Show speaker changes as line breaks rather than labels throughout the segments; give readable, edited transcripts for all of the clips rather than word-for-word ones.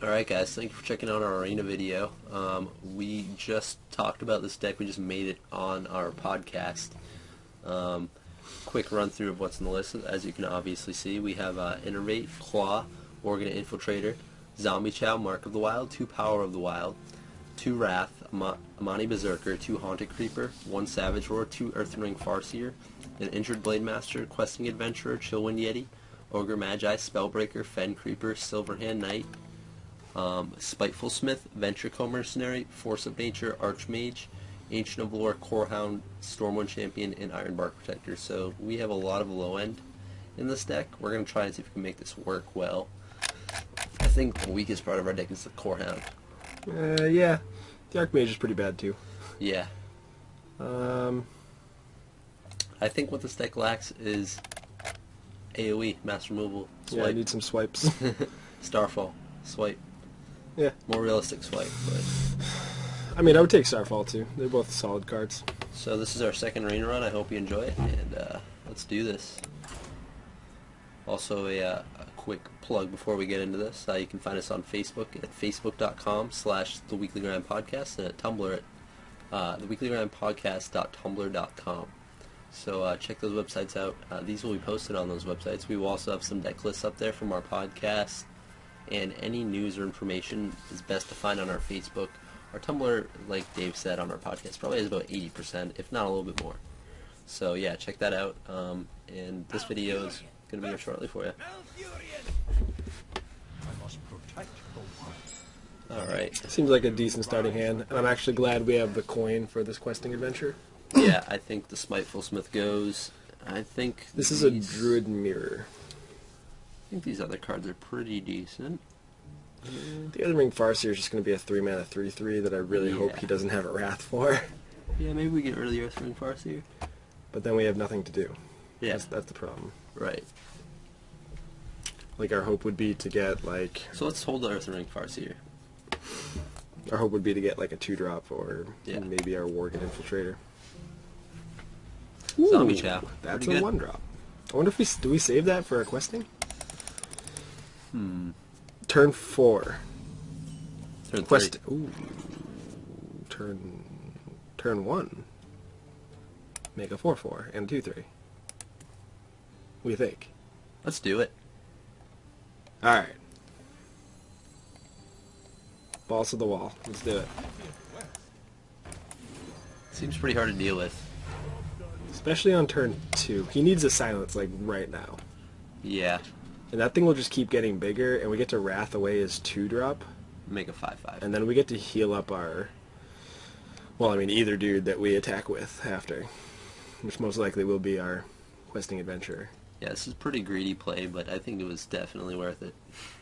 Alright guys, thank you for checking out our arena video. We just talked about this deck, we just made it on our podcast. Quick run through of what's in the list. As you can obviously see, we have Innervate, Claw, Organ Infiltrator, Zombie Chow, Mark of the Wild, 2 Power of the Wild, 2 Wrath, Amani Berserker, 2 Haunted Creeper, 1 Savage Roar, 2 Earthen Farseer, an Injured Blade Master, Questing Adventurer, Chillwind Yeti, Ogre Magi, Spellbreaker, Fen Creeper, Silverhand Knight, Spiteful Smith, Ventricle Mercenary, Force of Nature, Archmage, Ancient of Lore, Corehound, Stormwind Champion, and Ironbark Protector. So we have a lot of low end in this deck. We're going to try and see if we can make this work well. I think the weakest part of our deck is the Corehound.
Yeah. The Archmage is pretty bad too.
Yeah. I think what this deck lacks is AoE, Mass Removal, Swipe.
Yeah, I need some swipes.
Starfall, Swipe.
Yeah.
More realistic Swipe, but...
I mean, I would take Starfall too. They're both solid cards.
So this is our second arena run. I hope you enjoy it, and let's do this. Also, a quick plug before we get into this. You can find us on Facebook at facebook.com/theweeklygrimepodcast and at Tumblr at theweeklygrimepodcast.tumblr.com. So check those websites out. These will be posted on those websites. We will also have some deck lists up there from our podcast, and any news or information is best to find on our Facebook. Our Tumblr, like Dave said on our podcast, probably has about 80%, if not a little bit more. So yeah, check that out. And this video is going to be here shortly for you. Alright.
Seems like a decent starting hand, and I'm actually glad we have the coin for this questing adventure.
Yeah, I think the Spiteful Smith goes. I think
this is a Druid Mirror.
I think these other cards are pretty decent.
The Earthen Farseer is just going to be a 3-mana 3/3 that I really hope he doesn't have a Wrath for.
Yeah, maybe we get rid of the Earthen Farseer.
But then we have nothing to do.
Yeah.
That's the problem.
Right.
Like, our hope would be to get, like...
So let's hold the Earthen Farseer.
Our hope would be to get, like, a 2-drop or maybe our Worgen Infiltrator. Ooh,
Zombie Chow.
That's a 1-drop. I wonder if do we save that for our questing? Turn 4.
Turn 3.
Ooh. Turn 1. Make a 4/4 and a 2/3. What do you think?
Let's do it.
Alright. Balls to the wall. Let's do it.
Seems pretty hard to deal with.
Especially on turn 2. He needs a silence, like, right now.
Yeah.
And that thing will just keep getting bigger, and we get to Wrath away his 2-drop.
Make a 5/5.
And then we get to heal up our... Well, I mean, either dude that we attack with after. Which most likely will be our questing adventurer.
Yeah, this is pretty greedy play, but I think it was definitely worth it.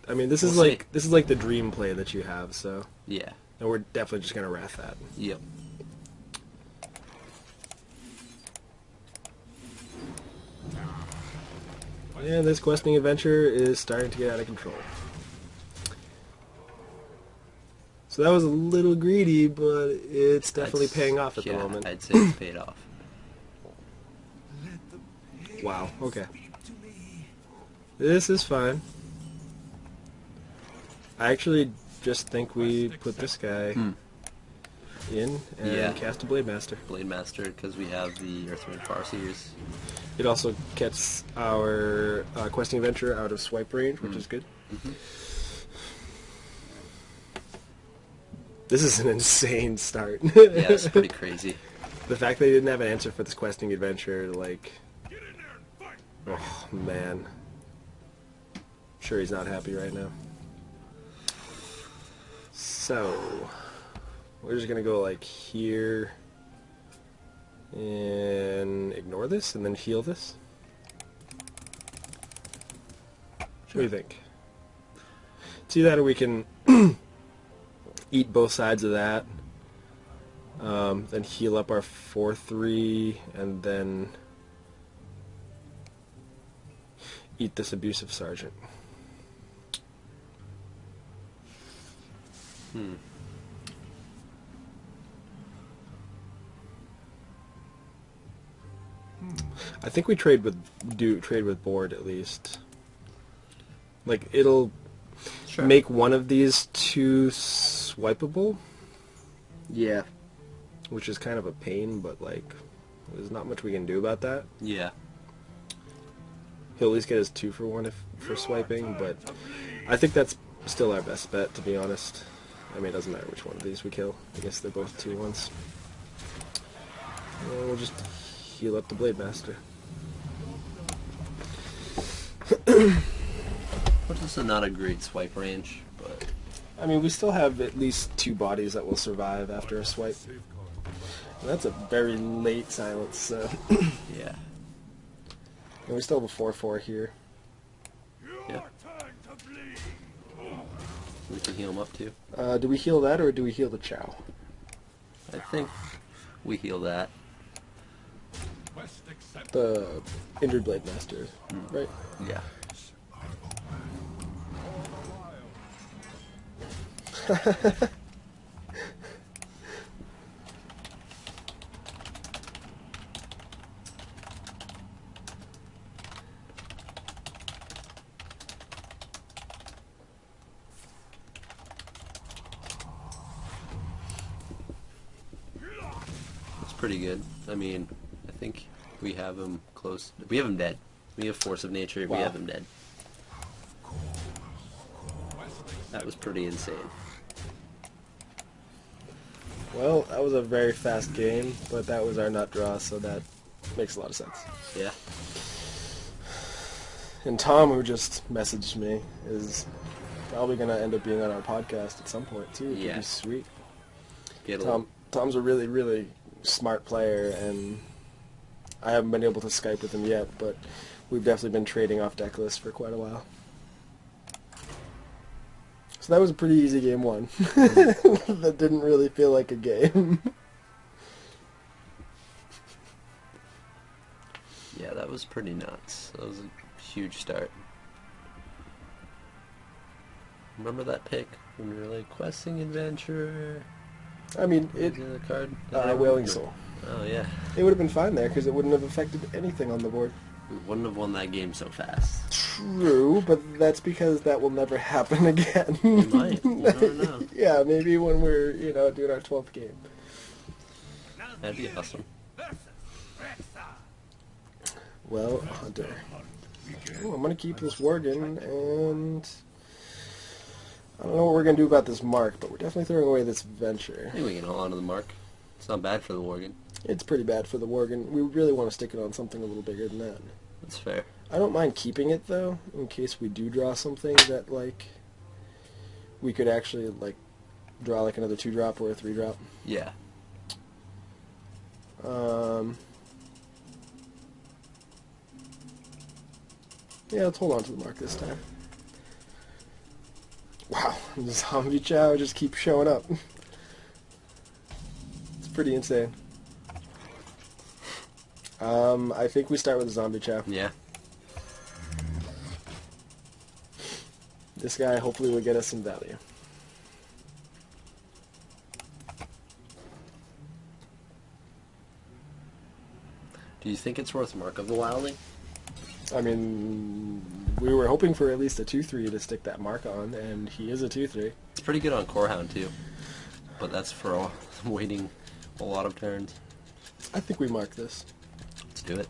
I mean, this is like the dream play that you have, so...
Yeah.
And we're definitely just going to Wrath that.
Yep.
And this questing adventure is starting to get out of control. So that was a little greedy, but it's definitely paying off at the moment.
I'd say it's paid off.
Wow, okay. This is fine. I actually just think we put this guy in and cast a Blade Master.
Blade Master, because we have the Earthring Farseers.
It also gets our questing adventure out of swipe range, which is good. This is an insane start.
Yeah, it's pretty crazy.
The fact that he didn't have an answer for this questing adventure, like... Oh, man. I'm sure he's not happy right now. So... We're just going to go, like, here... And ignore this, and then heal this? What do you think? See that, or we can eat both sides of that, then heal up our 4/3, and then eat this Abusive Sergeant. I think we trade with board at least. Like, it'll
Sure.
make one of these 2 swipeable,
Yeah.
which is kind of a pain, but like there's not much we can do about that.
Yeah.
He'll at least get his 2 for 1 for swiping, but I think that's still our best bet, to be honest. I mean, it doesn't matter which one of these we kill. I guess they're both 2/1s. And we'll just heal up the Blade Master.
Which is not a great swipe range, but
I mean, we still have at least 2 bodies that will survive after a swipe. And that's a very late silence, so...
yeah.
And we still have a 4/4 here.
Yeah. We can heal him up too.
Do we heal that, or do we heal the Chow?
I think we heal that.
The Injured Blade Master, right?
Yeah. It's pretty good. I mean, I think we have him close. We have him dead. We have Force of Nature.
Wow.
We have him dead. That was pretty insane.
Well, that was a very fast game, but that was our nut draw, so that makes a lot of sense.
Yeah.
And Tom, who just messaged me, is probably going to end up being on our podcast at some point, too. It
Yeah.
would be sweet.
Get a little.
Tom's a really, really smart player, and I haven't been able to Skype with him yet, but we've definitely been trading off deck lists for quite a while. So that was a pretty easy game 1. That didn't really feel like a game.
Yeah, that was pretty nuts. That was a huge start. Remember that pick when we were like questing adventurer?
I mean,
What was the other card?
Wailing Soul.
Oh yeah.
It would have been fine there because it wouldn't have affected anything on the board.
We wouldn't have won that game so fast.
True, but that's because that will never happen again.
It might. You don't know.
Yeah, maybe when we're, doing our 12th game.
That'd be awesome.
Well, Hunter. Oh, I'm going to keep this Worgen, and I don't know what we're going to do about this Mark, but we're definitely throwing away this Venture.
I think we can hold on to the mark. It's not bad for the Worgen.
It's pretty bad for the Worgen. We really want to stick it on something a little bigger than that.
That's fair.
I don't mind keeping it, though, in case we do draw something that, we could actually, draw, another 2-drop or a 3-drop.
Yeah.
Yeah, let's hold on to the Mark this time. Wow, the Zombie Chow just keeps showing up. It's pretty insane. I think we start with the Zombie Chow.
Yeah.
This guy hopefully will get us some value.
Do you think it's worth Mark of the Wilding?
I mean, we were hoping for at least a 2-3 to stick that Mark on, and he is a 2-3.
It's pretty good on Corehound too, but that's for waiting a lot of turns.
I think we mark this.
Let's do it.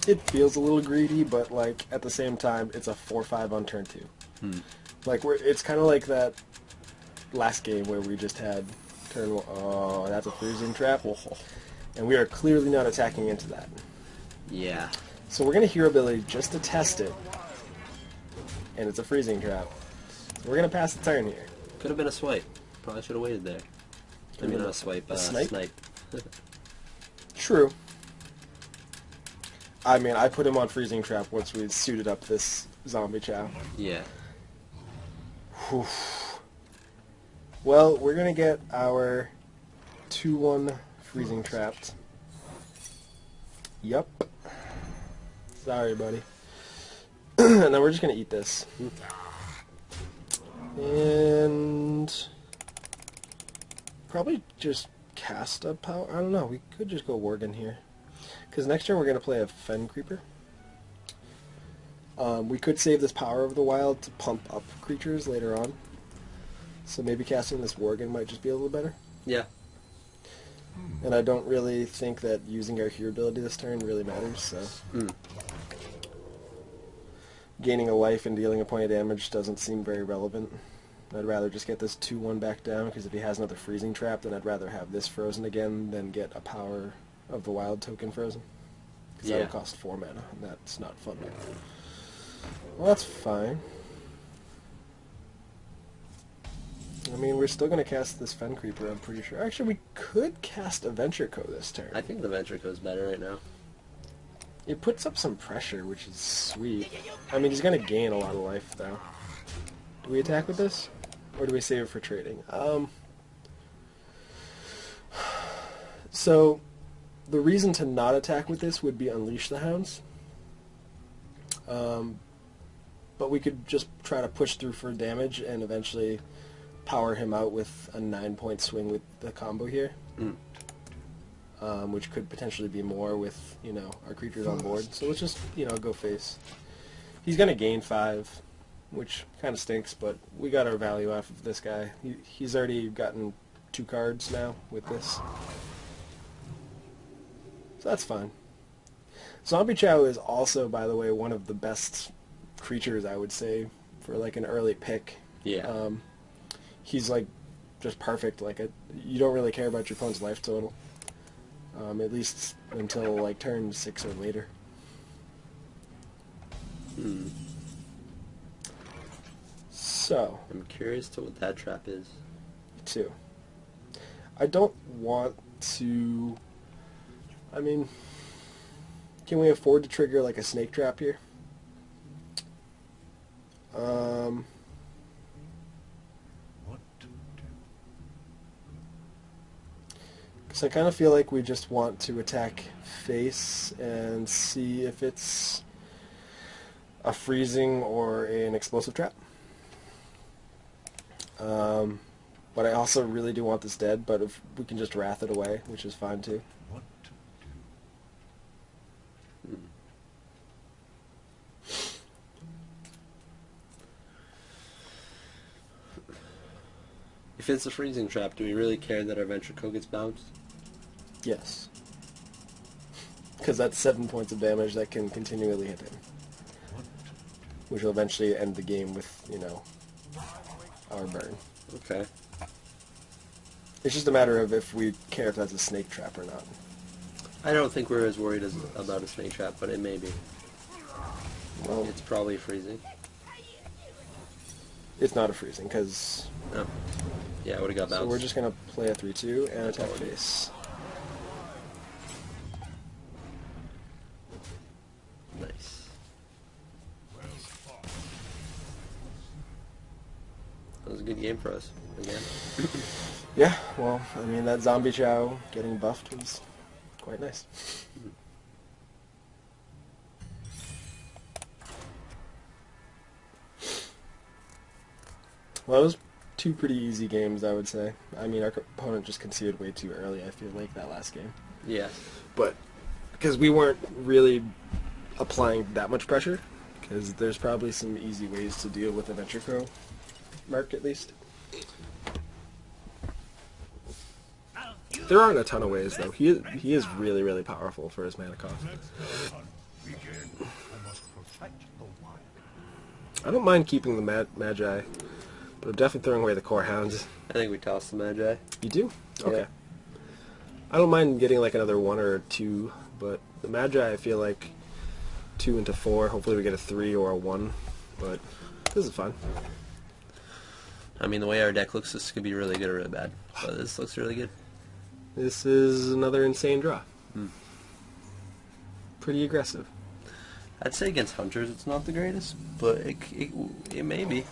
It feels a little greedy, but at the same time, it's a 4-5 on turn 2. It's kind of like that last game where we just had turn 1. Oh, that's a freezing trap. And we are clearly not attacking into that.
Yeah.
So we're going to Hero Ability just to test it. And it's a freezing trap. So we're going to pass the turn here.
Could have been a swipe. Probably should have waited there. I mean, not a swipe.
Snipe?
Snipe.
True. I mean, I put him on freezing trap once we suited up this Zombie Chow.
Yeah.
Whew. Well, we're going to get our 2-1 freezing trapped. Yup. Sorry, buddy. And then we're just going to eat this. And probably just cast a power. I don't know. We could just go Worgen here. Because next turn we're going to play a Fen Creeper. We could save this Power of the Wild to pump up creatures later on. So maybe casting this Worgen might just be a little better.
Yeah.
And I don't really think that using our Hero ability this turn really matters, so... Gaining a life and dealing a point of damage doesn't seem very relevant. I'd rather just get this 2-1 back down, because if he has another freezing trap, then I'd rather have this frozen again than get a Power of the Wild token frozen. Because that'll cost 4 mana, and that's not fun. Well, that's fine. I mean, we're still going to cast this Fen Creeper, I'm pretty sure. Actually, we could cast a Venture Co this turn.
I think the Venture Co is better right now.
It puts up some pressure, which is sweet. I mean, he's going to gain a lot of life, though. Do we attack with this? Or do we save it for trading? So, the reason to not attack with this would be Unleash the Hounds. But we could just try to push through for damage and eventually power him out with a 9-point swing with the combo here. Which could potentially be more with, you know, our creatures on board. So let's just, you know, go face. He's going to gain 5, which kind of stinks, but we got our value off of this guy. He's already gotten 2 cards now with this. So that's fine. Zombie Chow is also, by the way, one of the best creatures, I would say, for like an early pick.
Yeah.
He's like just perfect. Like you don't really care about your opponent's life total. At least until like turn 6 or later. So
I'm curious to what that trap is.
Me too. I don't want to... I mean, can we afford to trigger like a snake trap here? Because I kind of feel like we just want to attack face and see if it's a freezing or an explosive trap. But I also really do want this dead, but if we can just wrath it away, which is fine too.
If it's a freezing trap, do we really care that our Venture Co gets bounced?
Yes. Because that's 7 points of damage that can continually hit him. Which will eventually end the game with, you know, our burn.
Okay.
It's just a matter of if we care if that's a snake trap or not.
I don't think we're as worried about a snake trap, but it may be.
Well,
It's probably freezing.
it's not a freezing, because...
Oh. Yeah, I would have got bounced.
So we're just going to play a 3-2 and attack face.
Nice. That was a good game for us, again.
Yeah, well, I mean, that Zombie Chow getting buffed was quite nice. Well, it was 2 pretty easy games, I would say. I mean, our opponent just conceded way too early, I feel like, that last game.
Yeah.
But, because we weren't really applying that much pressure, because there's probably some easy ways to deal with a Venture Co. Mark, at least. There aren't a ton of ways, though. He is really, really powerful for his mana cost. I don't mind keeping the Magi, but I'm definitely throwing away the Core Hounds.
I think we tossed the Magi.
You do?
Yeah.
Okay. I don't mind getting like another 1 or 2, but the Magi I feel like 2 into 4. Hopefully we get a 3 or a 1, but this is fun.
I mean, the way our deck looks, this could be really good or really bad. But this looks really good.
This is another insane draw. Pretty aggressive.
I'd say against Hunters it's not the greatest, but it may be.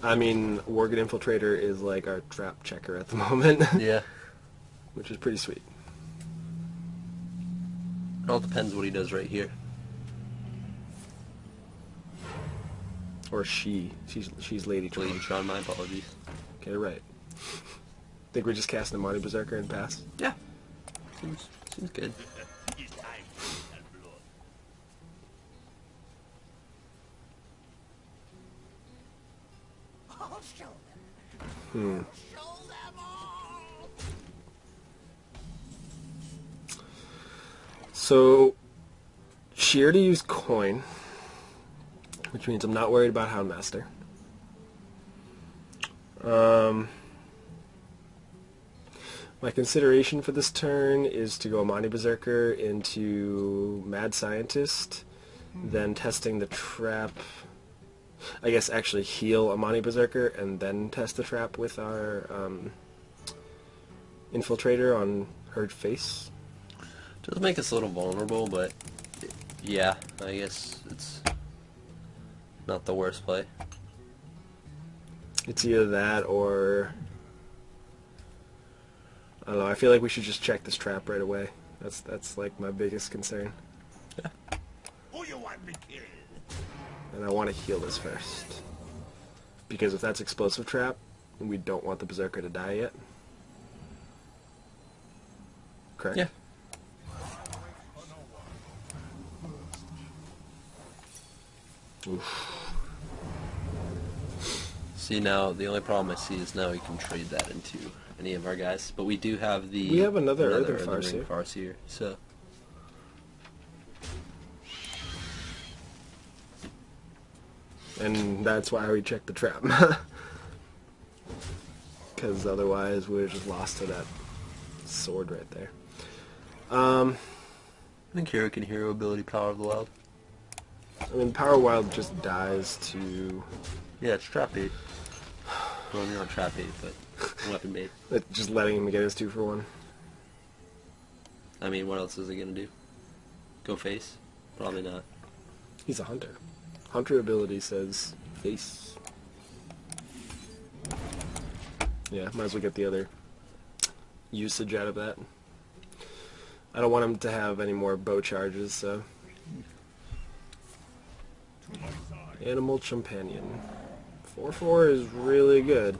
I mean, Worgen Infiltrator is like our trap checker at the moment.
Yeah.
Which is pretty sweet.
It all depends what he does right here.
Or she. She's Lady Tron.
Lady Tron, my apologies.
Get it right. Think we're just casting a Monty Berserker and pass?
Yeah. Seems good.
So, she already used coin, which means I'm not worried about Houndmaster. My consideration for this turn is to go Amani Berserker into Mad Scientist, then testing the trap. I guess actually heal Amani Berserker and then test the trap with our Infiltrator on her face.
Does make us a little vulnerable, but yeah, I guess it's not the worst play.
It's either that or I don't know. I feel like we should just check this trap right away. That's like my biggest concern.
Yeah.
Who you want me killed?
And I want to heal this first. Because if that's explosive trap, we don't want the Berserker to die yet. Correct?
Yeah.
Oof.
See, now the only problem I see is now we can trade that into any of our guys, but we do have the
We have another
Earthen
Farseer.
Farseer, so
And that's why we checked the trap. Because otherwise we would have just lost to that sword right there.
I think hero can hero ability Power of the Wild.
I mean, Power Wild just dies to...
Yeah, it's trap bait. Well, not trap bait, but weapon bait.
just letting him get his 2-for-1.
I mean, what else is he gonna do? Go face? Probably not.
He's a hunter. Hunter ability says face. Yeah, might as well get the other usage out of that. I don't want him to have any more bow charges, so... Animal Companion. 4-4 is really good.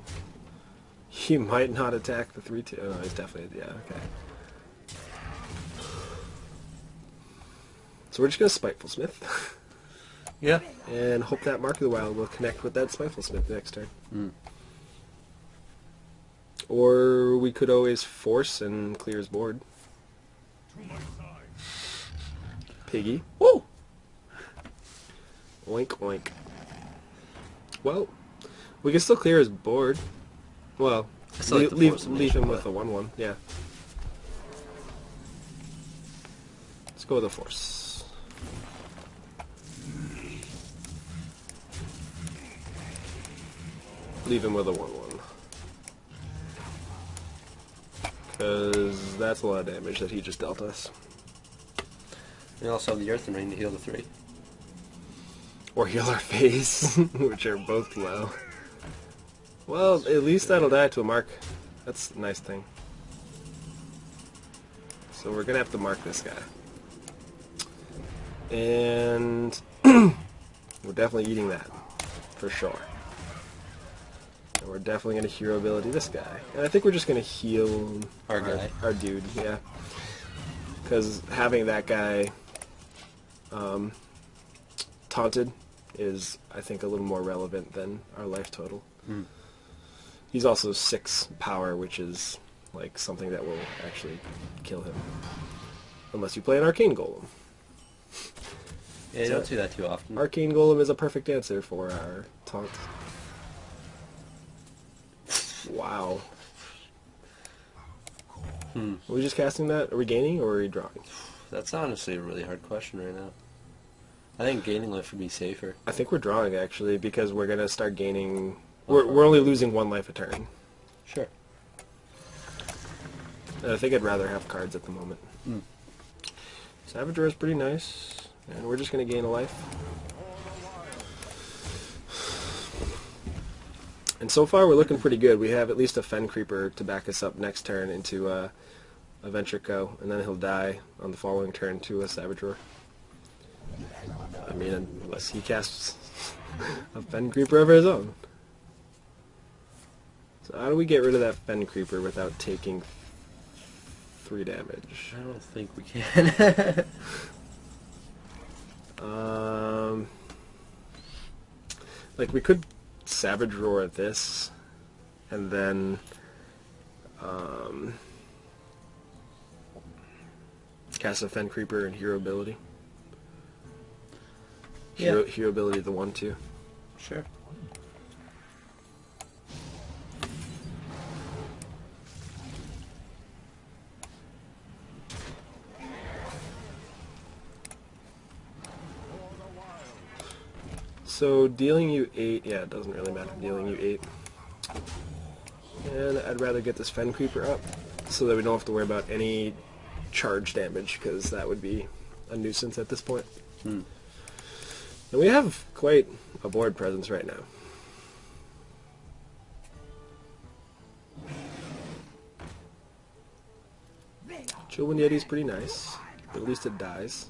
He might not attack the 3-2. Oh, no, he's definitely... Yeah, okay. So we're just going to Spiteful Smith.
Yeah.
And hope that Mark of the Wild will connect with that Spiteful Smith next turn.
Mm.
Or we could always force and clear his board. Piggy.
Woo!
Oink, oink. Well, we can still clear his board. Well,
I still like the force
leave him with
but-
a 1-1, yeah. Let's go with a force. Leave him with a 1-1. Because that's a lot of damage that he just dealt us.
We also have the Earthen Ring to heal the 3.
Or heal our face, which are both low. Well, at least that'll die to a mark. That's a nice thing. So we're going to have to mark this guy. And we're definitely eating that, for sure. And we're definitely going to hero ability this guy. And I think we're just going to heal
Our guy.
Our dude, yeah. Because having that guy taunted is, I think, a little more relevant than our life total.
Mm.
He's also 6 power, which is like something that will actually kill him. Unless you play an Arcane Golem.
Yeah, you don't see that too often.
Arcane Golem is a perfect answer for our taunt. Wow. Are we just casting that? Are we gaining or are we drawing?
That's honestly a really hard question right now. I think gaining life would be safer.
I think we're drawing, actually, because we're going to start gaining... We're only losing 1 life a turn.
Sure.
And I think I'd rather have cards at the moment.
Mm.
Savager is pretty nice. And we're just going to gain a life. And so far we're looking pretty good. We have at least a Fen Creeper to back us up next turn into a Ventrico, and then he'll die on the following turn to a Savager. I mean, unless he casts a Fen Creeper of his own. So how do we get rid of that Fen Creeper without taking 3 damage?
I don't think we can.
Like we could Savage Roar this, and then cast a Fen Creeper and Hero Ability. Hero Ability the 1/2.
Sure.
So dealing you 8, yeah, it doesn't really matter. Dealing you 8. And I'd rather get this Fen Creeper up so that we don't have to worry about any charge damage, because that would be a nuisance at this point. And we have quite a board presence right now. Chillwind Yeti's pretty nice, but at least it dies.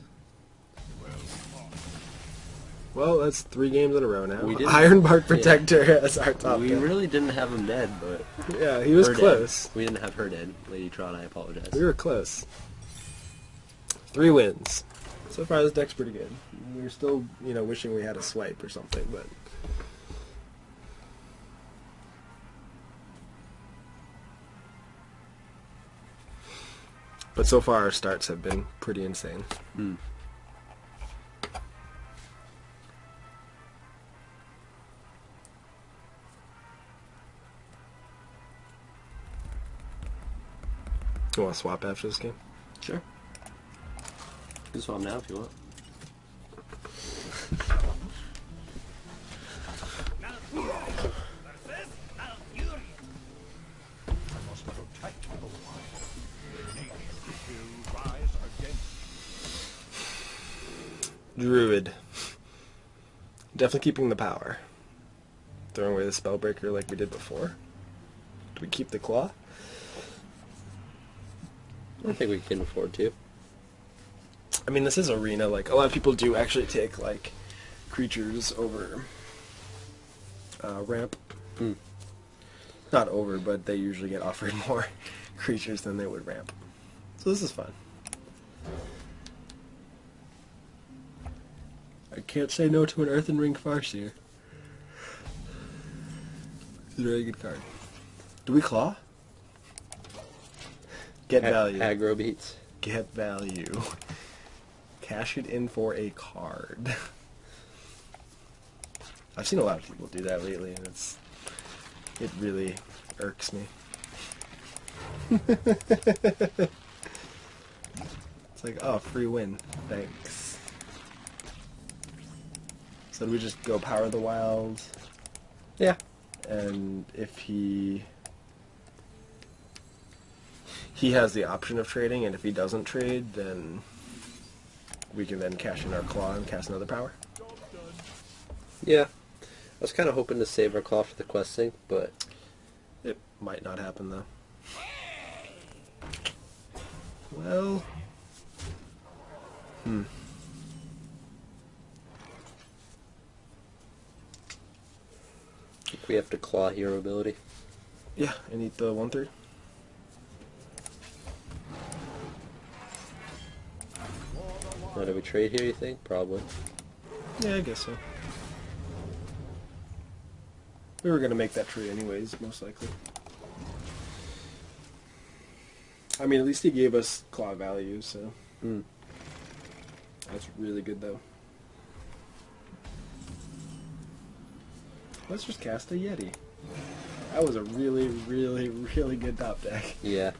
Well, that's 3 games in a row now.
We didn't-
Ironbark Protector as our top
We
guy.
really didn't have him dead, but
Yeah, he was
her
close.
dead. We didn't have her dead. Lady Tron, I apologize.
We were close. 3 wins. So far, this deck's pretty good. We were still, wishing we had a swipe or something, but... But so far, our starts have been pretty insane. You want to swap after this game?
Sure. You can swap now if you want.
I must protect the wild. Nature will rise again.
Druid. Definitely keeping the power. Throwing away the Spellbreaker like we did before. Do we keep the Claw?
I think we can afford to.
I mean, this is Arena. Like, a lot of people do actually take, like, creatures over ramp. Not over, but they usually get offered more creatures than they would ramp. So this is fun. I can't say no to an Earthen Ring Farseer. It's a very good card. Do we claw? Get value.
Aggro beats.
Get value. Cash it in for a card. I've seen a lot of people do that lately, and it really irks me. It's like, oh, free win. Thanks. So do we just go Power the Wild?
Yeah.
And if he has the option of trading, and if he doesn't trade, then we can then cash in our Claw and cast another power.
Yeah. I was kind of hoping to save our claw for the questing, but
It might not happen, though. Well...
I think we have to claw hero ability.
Yeah, and eat the 1/3.
Now, do we trade here, you think? Probably.
Yeah, I guess so. We were going to make that trade anyways, most likely. I mean, at least he gave us claw value, so... That's really good, though. Let's just cast a Yeti. That was a really, really, really good top deck.
Yeah.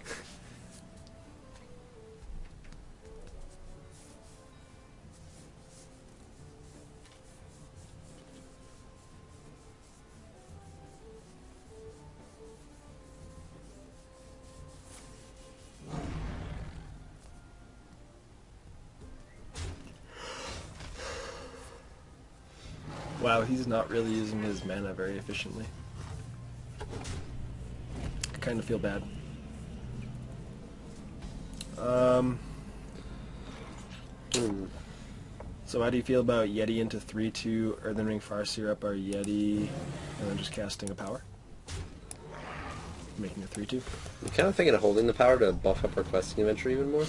Wow, he's not really using his mana very efficiently. I kind of feel bad. So how do you feel about Yeti into 3/2, Earthen Ring Farseer up our Yeti, and then just casting a power? Making a 3/2?
I'm kind of thinking of holding the power to buff up our questing adventure even more.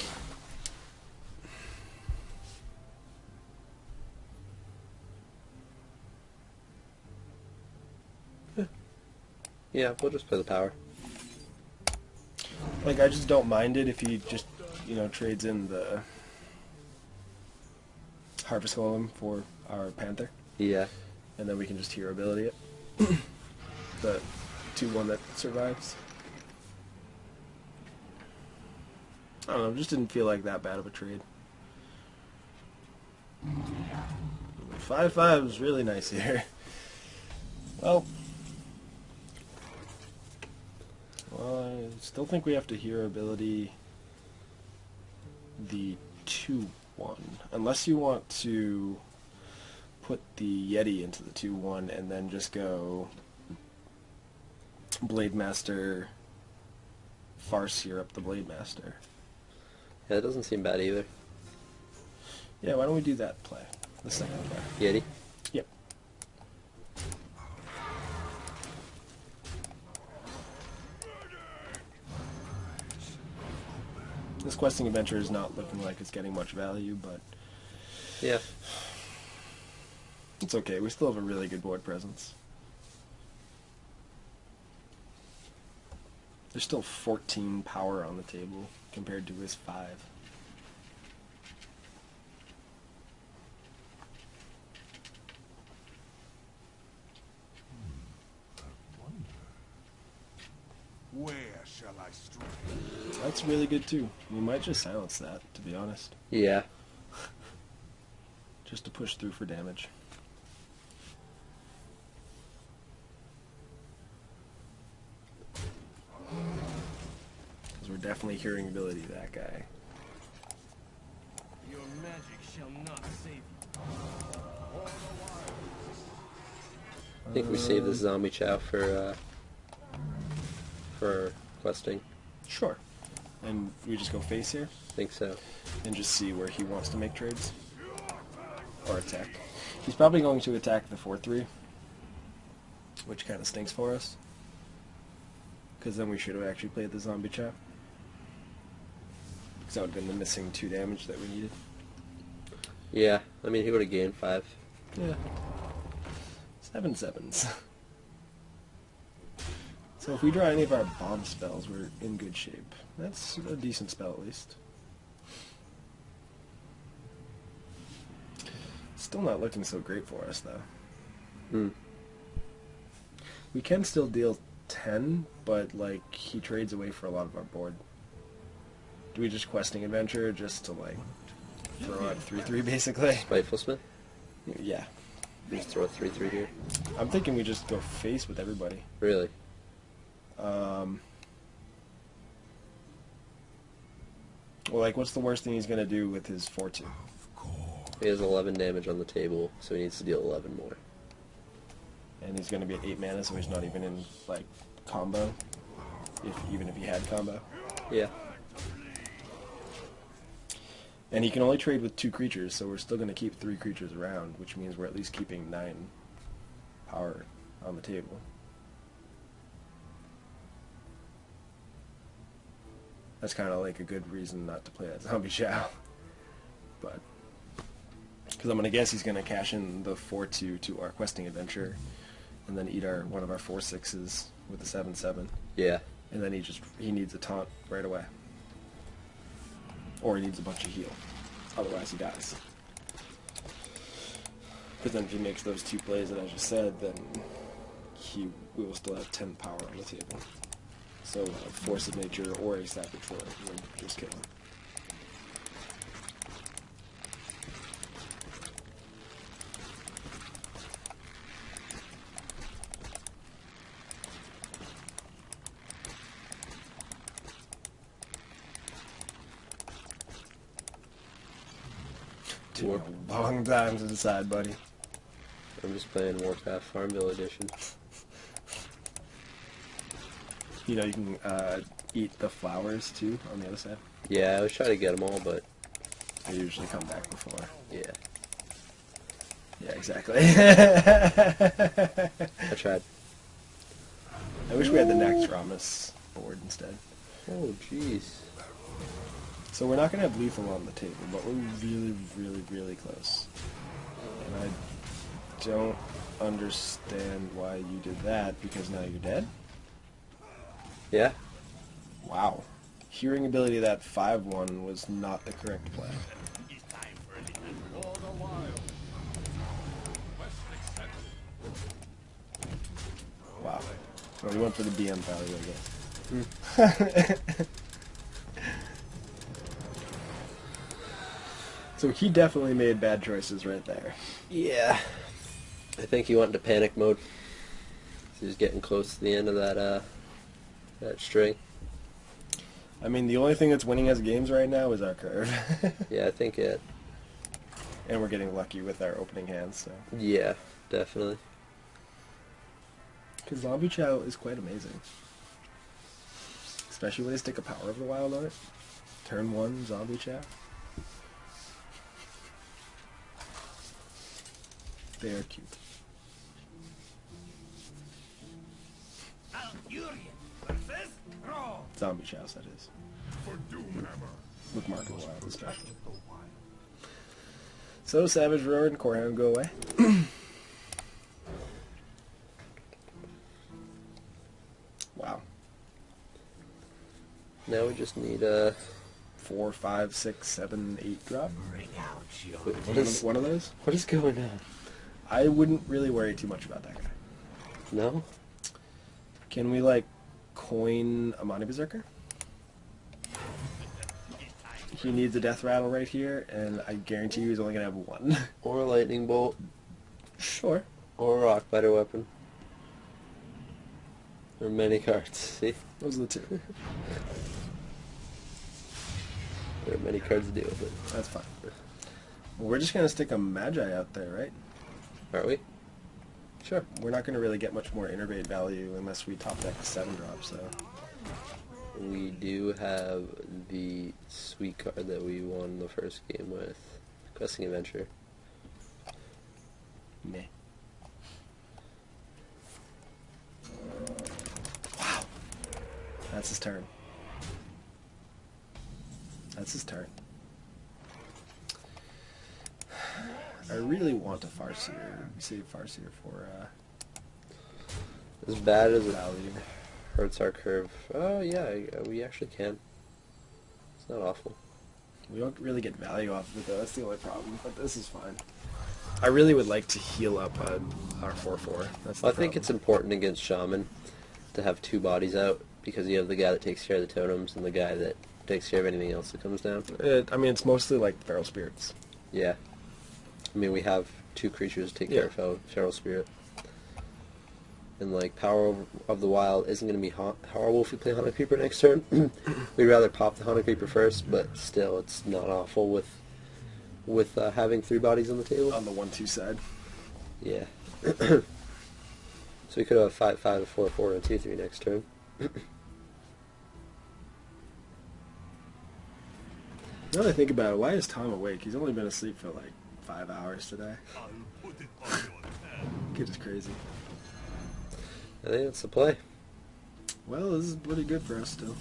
Yeah, we'll just play the power.
Like, I just don't mind it if he just, trades in the Harvest Golem for our Panther.
Yeah.
And then we can just hero ability it. The 2/1 that survives. I don't know, it just didn't feel like that bad of a trade. 5/5 is really nice here. Well, I still think we have to hero ability the 2/1. Unless you want to put the Yeti into the 2/1 and then just go Blade Master, Farseer up the Blade Master.
Yeah, that doesn't seem bad either.
Yeah, why don't we do that play? The second play.
Yeti?
Yep. This questing adventure is not looking like it's getting much value, but
Yeah.
it's okay. We still have a really good board presence. There's still 14 power on the table compared to his 5.
Where shall I strike?
That's really good too. We might just silence that, to be honest.
Yeah.
Just to push through for damage. Because we're definitely hearing ability to that guy.
Your magic shall not save you.
I think we save the zombie chow for questing.
Sure. And we just go face here
I think so.
and just see where he wants to make trades. Or attack. He's probably going to attack the 4/3, which kind of stinks for us. Because then we should have actually played the zombie chow. Because that would have been the missing 2 damage that we needed.
Yeah, I mean, he would have gained 5.
Yeah. 7 sevens. So if we draw any of our bomb spells, we're in good shape. That's a decent spell at least. Still not looking so great for us though.
Hmm.
We can still deal 10, but like he trades away for a lot of our board. Do we just questing adventure just to like throw out 3/3 basically?
Spiteful Smith?
Yeah.
We just throw a 3/3 here.
I'm thinking we just go face with everybody.
Really?
Well, like, what's the worst thing he's gonna do with his 4/2?
He has 11 damage on the table, so he needs to deal 11 more.
And he's gonna be at 8 mana, so he's not even in like combo. Even if he had combo.
Yeah.
And he can only trade with 2 creatures, so we're still gonna keep 3 creatures around, which means we're at least keeping 9 power on the table. That's kind of like a good reason not to play that zombie chow. But because I'm gonna guess he's gonna cash in the 4/2 to our questing adventure, and then eat one of our 4/6s with the 7/7,
Yeah.
and then he needs a taunt right away, or he needs a bunch of heal. Otherwise, he dies. Because then if he makes those 2 plays that I just said, then we will still have 10 power on the table. So a Force of Nature or a Saboteur would just kill him. Took a long time to decide, buddy.
I'm just playing Warcraft Farmville Edition.
You know, you can eat the flowers too on the other side.
Yeah, I was trying to get them all, but
They usually come back before.
yeah.
Yeah, exactly.
I tried.
I wish we had the Naxxramas board instead.
Oh, jeez.
So we're not going to have lethal on the table, but we're really, really, really close. And I don't understand why you did that, because now you're dead?
Yeah.
Wow. Hearing ability of that 5-1 was not the correct play.
It's time for a little for the wild. Quest accepted.
Wow. Well, we went for the BM value, I guess. So he definitely made bad choices right there.
Yeah. I think he went into panic mode. He was getting close to the end of that string.
I mean, the only thing that's winning us games right now is our curve.
Yeah, I think it.
And we're getting lucky with our opening hands, so.
Yeah, definitely.
Because Zombie Chow is quite amazing. Especially when they stick a Power of the Wild on it. Turn 1, Zombie Chow. They are cute. Zombie Chows, that is.
For Doomhammer.
With Mark of the Wild, especially.
The wild.
So, Savage Roar and Corehound go away. Wow.
Now we just need
4, 5, 6, 7, 8 drop.
Bring out your
One of those?
What is going on?
I wouldn't really worry too much about that guy.
No?
Can we, like, coin a Monty Berserker? He needs a death rattle right here, and I guarantee you he's only going to have one.
Or a lightning bolt.
Sure.
Or a rock biter weapon. Or many cards. See?
Those are the two.
There are many cards to deal with it.
That's fine. Well, we're just going to stick a Magi out there, right?
Are we?
Sure. We're not going to really get much more innervate value unless we top deck the 7 drop, so.
We do have the sweet card that we won the first game with. Questing Adventure.
Meh. Wow. That's his turn. That's his turn. I really want a Farseer. Save Farseer for
As bad as it
value.
hurts our curve. Oh yeah, we actually can. It's not awful.
We don't really get value off of it though, that's the only problem, but this is fine. I really would like to heal up our 4/4. That's the
I think
problem.
it's important against Shaman to have 2 bodies out because you have the guy that takes care of the totems and the guy that takes care of anything else that comes down.
I mean, it's mostly like Feral Spirits.
Yeah. I mean, we have 2 creatures to take care of Feral Spirit. And, like, Power of the Wild isn't going to be horrible if we play Haunted Creeper next turn. We'd rather pop the Haunted Creeper first, but still, it's not awful with having 3 bodies on the table.
On the 1/2 side.
Yeah. So we could have 5/5, a 4/4, and 2/3 next turn.
Now that I think about it, why is Tom awake? He's only been asleep for like 5 hours today.
I'll put it on your tab.
Kid is crazy.
I think that's the play.
Well, this is pretty good for us still.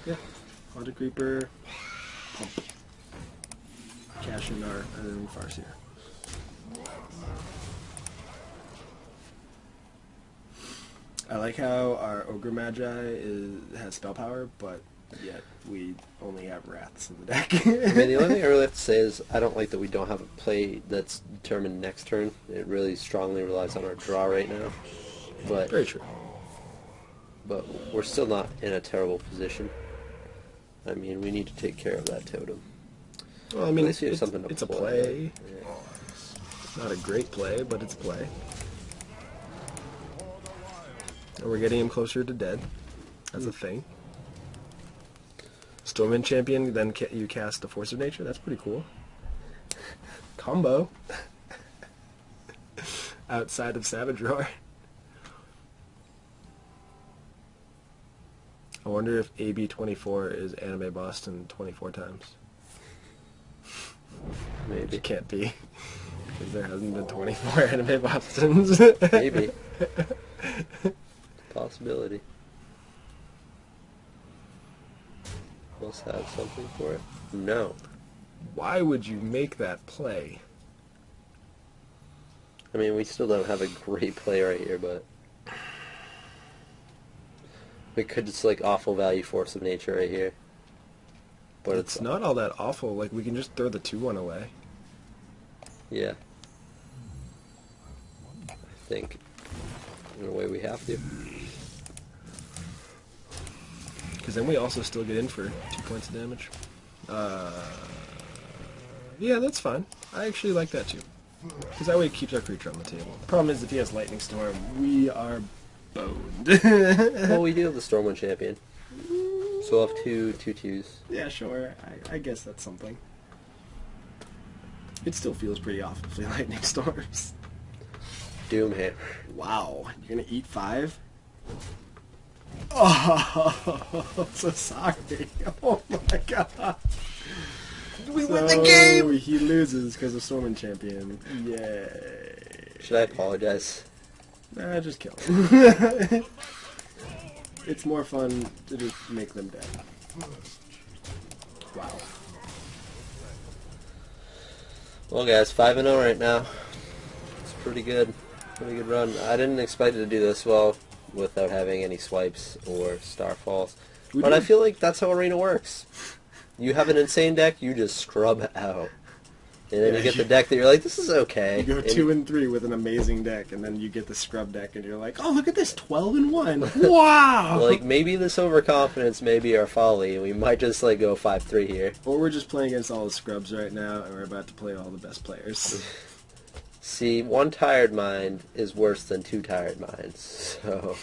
Yeah. Haunted Creeper. Pump. Cash in our Farseer. I like how our Ogre Magi has spell power, but yet we only have Wraths in the deck.
I mean, the only thing I really have to say is I don't like that we don't have a play that's determined next turn. It really strongly relies on our draw right now. But
Very true.
But we're still not in a terrible position. I mean, we need to take care of that totem.
Well, I mean,
At least we have something to
it's a
play.
play.
Yeah.
Not a great play, but it's a play. And we're getting him closer to dead. That's a thing. Stormwind Champion, then you cast the Force of Nature. That's pretty cool. Combo. Outside of Savage Roar. I wonder if AB24 is Anime Boston 24 times.
Maybe.
It can't be. Because there hasn't been 24 Anime Bostons.
Maybe. Possibility. Must have something for it. No.
Why would you make that play?
I mean, we still don't have a great play right here, but We could just like awful value Force of Nature right here. But
It's not all that awful. Like, we can just throw the 2-1 away.
Yeah. I think in a way we have to.
Because then we also still get in for 2 points of damage. Yeah, that's fine. I actually like that too. Because that way it keeps our creature on the table. The problem is if he has Lightning Storm, we are boned.
Well, we do have the Stormwind Champion. So we'll have two 2/2s.
Yeah, sure. I guess that's something. It still feels pretty awful if we Lightning Storms.
Doomhammer.
Wow, you're gonna eat 5? Oh, so sorry. Oh my god. We win the game! He loses because of Stormwind Champion. Yay.
Should I apologize?
Nah, just kill him. It's more fun to just make them dead. Wow.
Well, guys, 5-0 right now. It's pretty good. Pretty good run. I didn't expect to do this well without having any swipes or starfalls. But I feel like that's how Arena works. You have an insane deck, you just scrub out. And then you get the deck that you're like, this is okay.
You go 2 and 3 with an amazing deck, and then you get the scrub deck, and you're like, oh, look at this, 12 and 1. Wow!
Like, maybe this overconfidence may be our folly, and we might just, like, go 5-3 here.
Or we're just playing against all the scrubs right now, and we're about to play all the best players.
See, 1 tired mind is worse than 2 tired minds, so...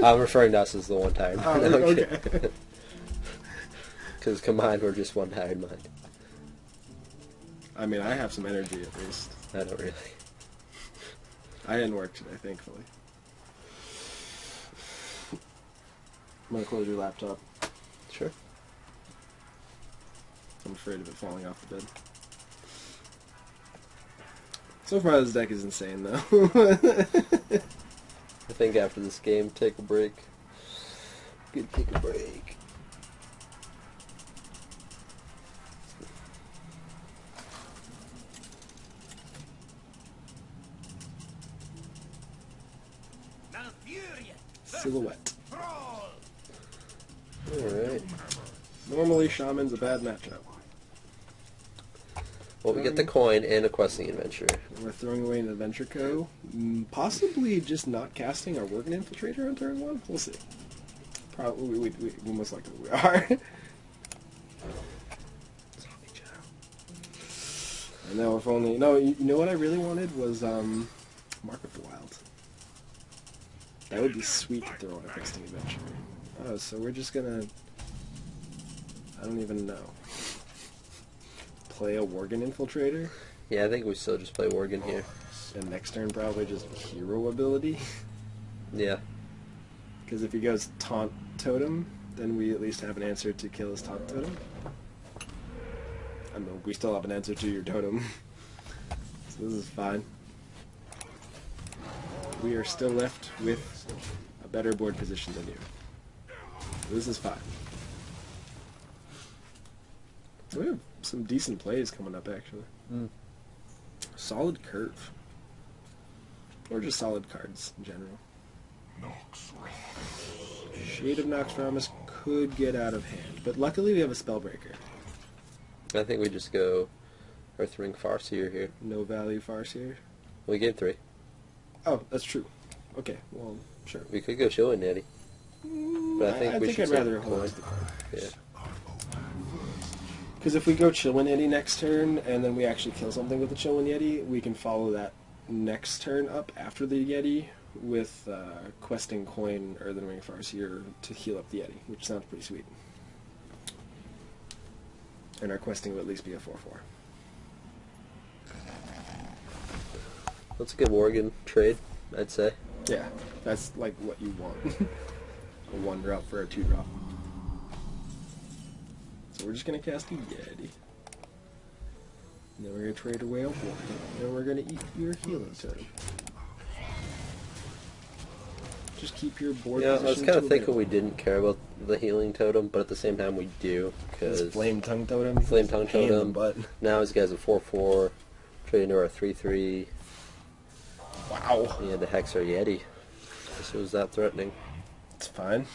I'm referring to us as the 1 tired mind.
Oh, okay.
Because combined, we're just 1 tired mind.
I mean, I have some energy at least.
I don't really.
I didn't work today, thankfully. I'm gonna close your laptop.
Sure.
I'm afraid of it falling off the bed. So far, this deck is insane, though.
I think after this game, take a break. Good, take a break.
Silhouette.
Alright.
Normally, Shaman's a bad matchup.
Well, we get the coin and a questing adventure.
We're throwing away an Adventure Co. Possibly just not casting our Worgen Infiltrator on turn 1? We'll see. Probably, we most likely we are. I know, if only... No, you know what I really wanted was, Mark of the Wild. That would be sweet to throw on a questing adventure. Oh, so we're just gonna... I don't even know. Play a Worgen Infiltrator?
Yeah, I think we still just play Worgen here.
And next turn probably just hero ability?
Yeah.
Because if he goes Taunt Totem, then we at least have an answer to kill his Taunt Totem. I mean, we still have an answer to your Totem. So this is fine. We are still left with a better board position than you. So this is fine. So we have some decent plays coming up, actually. Solid curve. Or just solid cards in general. Shade of Noxramas could get out of hand, but luckily we have a Spellbreaker.
I think we just go Earthring Farseer here.
No value Farseer.
We gave 3.
Oh, that's true. Okay, well, sure.
We could go Chillin' Natty. But I think we should
I'd rather
take
hold
coin.
on to the card.
Yeah.
Because if we go Chillin' Yeti next turn, and then we actually kill something with the Chillin' Yeti, we can follow that next turn up after the Yeti with questing coin Earthenring Farseer to heal up the Yeti, which sounds pretty sweet. And our questing will at least be a 4/4.
That's a good Worgen trade, I'd say.
Yeah, that's like what you want. A 1-drop for a 2-drop. So we're just going to cast a Yeti. And then we're going to trade away a Worgen. And we're going to eat your healing totem. Just keep your board
Yeah, I
position
was kind of
to
thinking
available.
we didn't care about the healing totem, but at the same time we do,
This
because
Flame Tongue Totem.
Flame Tongue
Pain in the
Totem.
butt.
Now this guy's a 4/4, trade into our 3/3.
Wow.
He had to hex our Yeti. This was that threatening.
It's fine.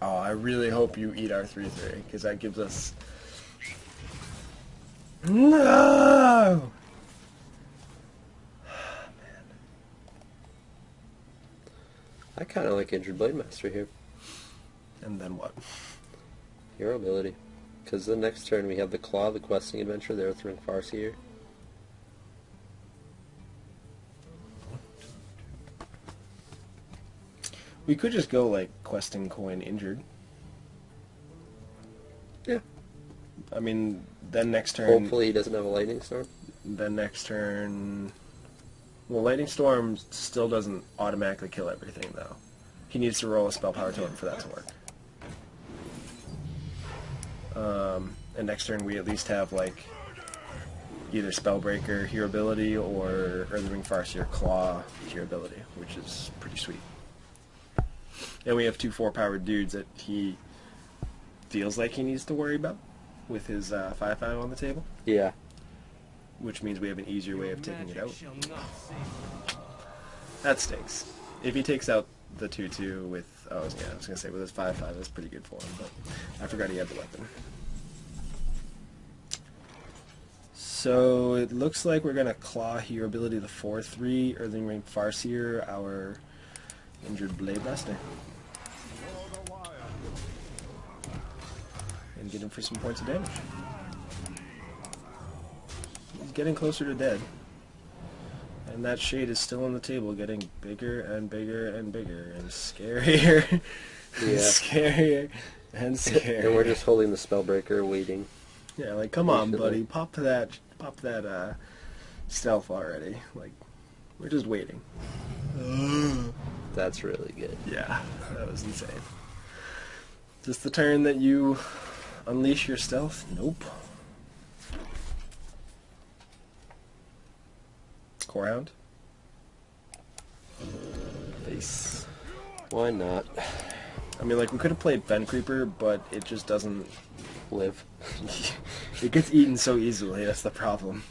Oh, I really hope you eat our 3/3, because that gives us... No!
I kind of like Injured Blade Master here.
And then what?
Hero ability. Because the next turn we have the Claw, the Questing Adventure, the Earthring Farseer.
We could just go, like, questing coin injured.
Yeah.
I mean, then next turn...
Hopefully he doesn't have a Lightning Storm.
Then next turn... Well, Lightning Storm still doesn't automatically kill everything, though. He needs to roll a Spell Power Totem for that to work. And next turn we at least have, like, either Spellbreaker, Hero Ability, or Earthring Farseer Claw, Hero Ability, which is pretty sweet. And we have 2 4-powered dudes that he feels like he needs to worry about with his 5/5 on the table.
Yeah.
Which means we have an easier way of taking it out.
Shall not save you.
That stinks. If he takes out the 2/2 with... Oh, yeah, I was going to say with his 5/5, that's pretty good for him, but I forgot he had the weapon. So it looks like we're going to Claw Hero Ability the 4/3, Earthling Ring Farseer, our Injured Blade Master. And get him for some points of damage. He's getting closer to dead. And that shade is still on the table, getting bigger and bigger and bigger, and scarier, and scarier, and scarier.
And we're just holding the Spellbreaker, waiting.
Yeah, like, come on, buddy, pop that stealth already. Like, we're just waiting.
That's really good.
Yeah, that was insane. Just the turn that you unleash your stealth? Nope. Corehound? Face.
Why not?
I mean, like, we could have played Fen Creeper, but it just doesn't...
Live.
It gets eaten so easily, that's the problem.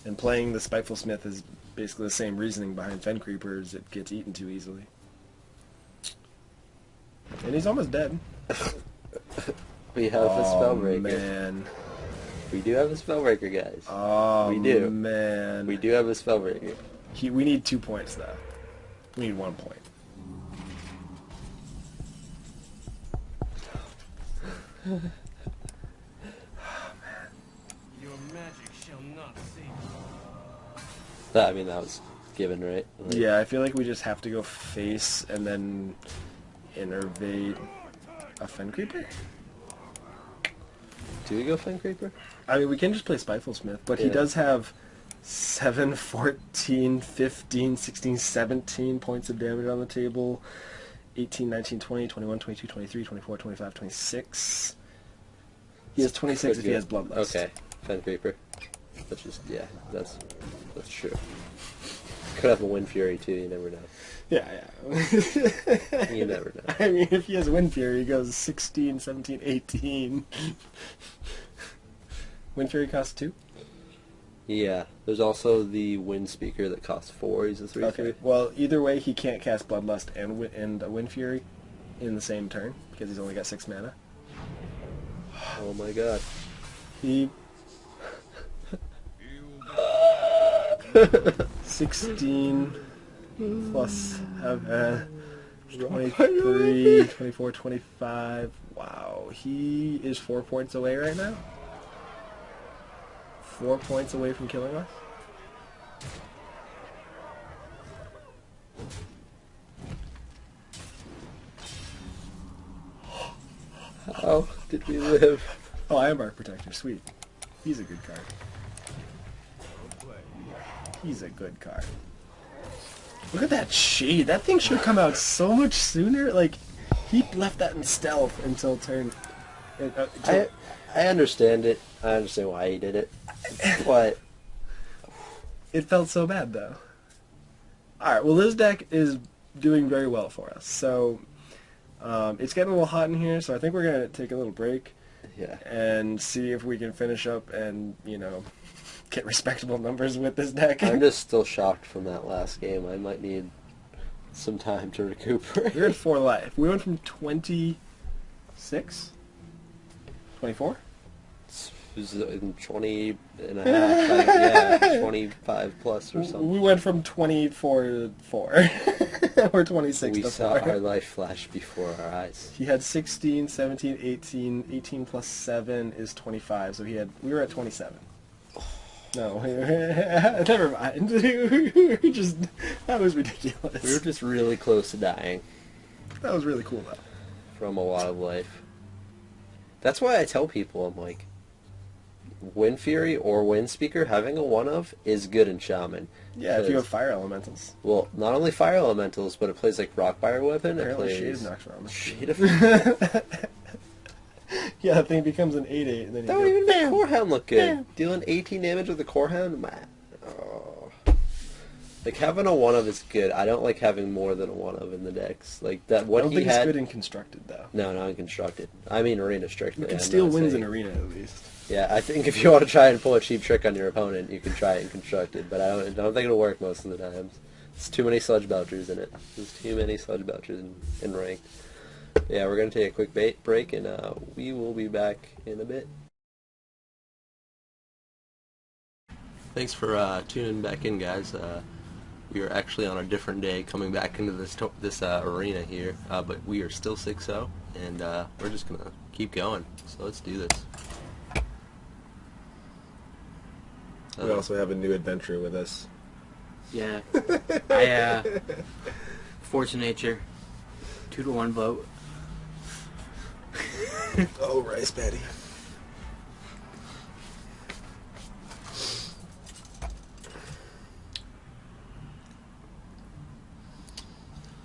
And playing the Spiteful Smith is basically the same reasoning behind Fen Creepers. It gets eaten too easily. And he's almost dead.
We have a Spellbreaker.
Man.
We do have a Spellbreaker, guys.
Oh,
we do.
Man.
We do have a Spellbreaker.
We need 2 points, though. We need 1 point.
Your magic shall not save you.
I mean, that was given, right? Like,
Yeah, I feel like we just have to go face and then innervate a Fen Creeper.
Do we go Fen Creeper?
I mean, we can just play Spiteful Smith, but he
Yeah.
does have 7, 14, 15, 16, 17 points of damage on the table. 18, 19, 20, 21, 22, 23, 24, 25, 26. He has 26 if he has Bloodlust.
Okay, Fen Creeper. That's just, yeah, that's true. Could have a Wind Fury too, you never know.
Yeah.
You never know.
I mean, if he has Wind Fury, he goes 16, 17, 18. Wind Fury costs 2?
Yeah, there's also the Wind Speaker that costs 4. He's a 3/3.
Okay, well, either way, he can't cast Bloodlust and Wind Fury in the same turn, because he's only got 6 mana.
Oh my god.
He... 16 plus 23, 24, 25. Wow, he is 4 points away right now. 4 points away from killing us.
How did we live?
Oh, I am Arc Protector. Sweet. He's a good card. He's a good card. Look at that shade. That thing should come out so much sooner. Like, he left that in stealth until turn...
I understand it. I understand why he did it. But
It felt so bad, though. Alright, well, this deck is doing very well for us. So, it's getting a little hot in here, so I think we're going to take a little break
yeah.
and see if we can finish up and, you know, get respectable numbers with this deck.
I'm just still shocked from that last game. I might need some time to recuperate.
We're at 4 life. We went from 26? 24?
It was in 20 and a half. Yeah, 25 plus or something.
We went from 24 to 4. Or 26
We
to
saw
4.
our life flash before our eyes.
He had 16, 17, 18. 18 plus 7 is 25. So we were at 27. No, never mind. That was ridiculous.
We were just really close to dying
That was really cool, though.
from a lot of life. That's why I tell people, I'm like, Wind Fury or Wind Speaker, having a one-of is good in Shaman.
Yeah, if you have fire elementals.
Well, not only fire elementals, but it plays like Rockfire Weapon. It
Apparently
plays
Shade of Nox Realm.
Shade of
Yeah, that thing becomes an 8/8, and then you
That
go,
would even make
bam!
Core Hound look good.
Bam!
Dealing 18 damage with the Core Hound, man. Oh. Like, having a one-of is good. I don't like having more than a one-of in the decks. Like, that.
I
What
don't
he
think
had...
it's good in constructed, though.
No, not in constructed. I mean arena strictly.
You can
I'm
steal
not
wins
saying-
in arena, at least.
Yeah, I think if you want to try and pull a cheap trick on your opponent, you can try it in constructed, but I don't think it'll work most of the times. There's too many sludge belchers in it. There's too many sludge belchers in ranked. Yeah, we're going to take a quick break, and we will be back in a bit. Thanks for tuning back in, guys. We are actually on a different day coming back into this arena here, but we are still 6-0, and we're just going to keep going. So let's do this.
We also have a new adventurer with us.
Yeah. I, Force of Nature. 2-1 vote.
Oh, Rice Patty.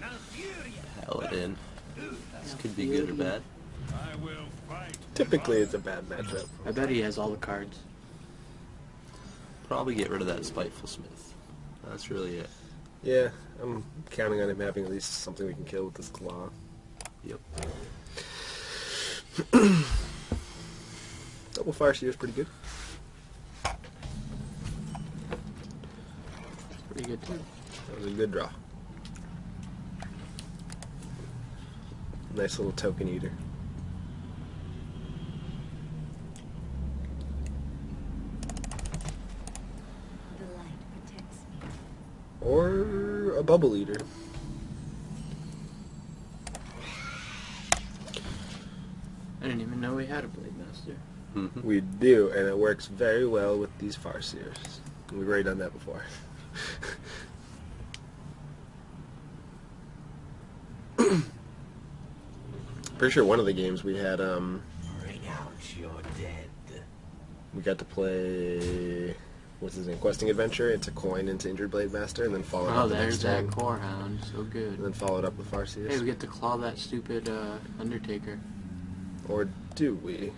Now Fury,
Hell it in. This could be good or bad.
I will fight.
Typically, it's a bad matchup.
I bet he has all the cards.
Probably get rid of that Spiteful Smith. That's really it.
Yeah, I'm counting on him having at least something we can kill with this claw.
Yep.
Double Farseer is pretty good.
Pretty good, too.
That was a good draw. Nice little token eater.
The light protects me.
Or a bubble eater.
I didn't even know we had a Blade Master.
Mm-hmm.
We do, and it works very well with these Farseers. We've already done that before. Pretty sure one of the games we had,
Bring out your dead.
we got to play, what's his name, Questing Adventure. It's a coin into Injured Blade Master, and then follow it
Oh,
up the
there's
next
that
turn.
Core Hound. So
And
good.
then follow it up with Farseers.
Hey, we get to claw that stupid Undertaker.
Or do we?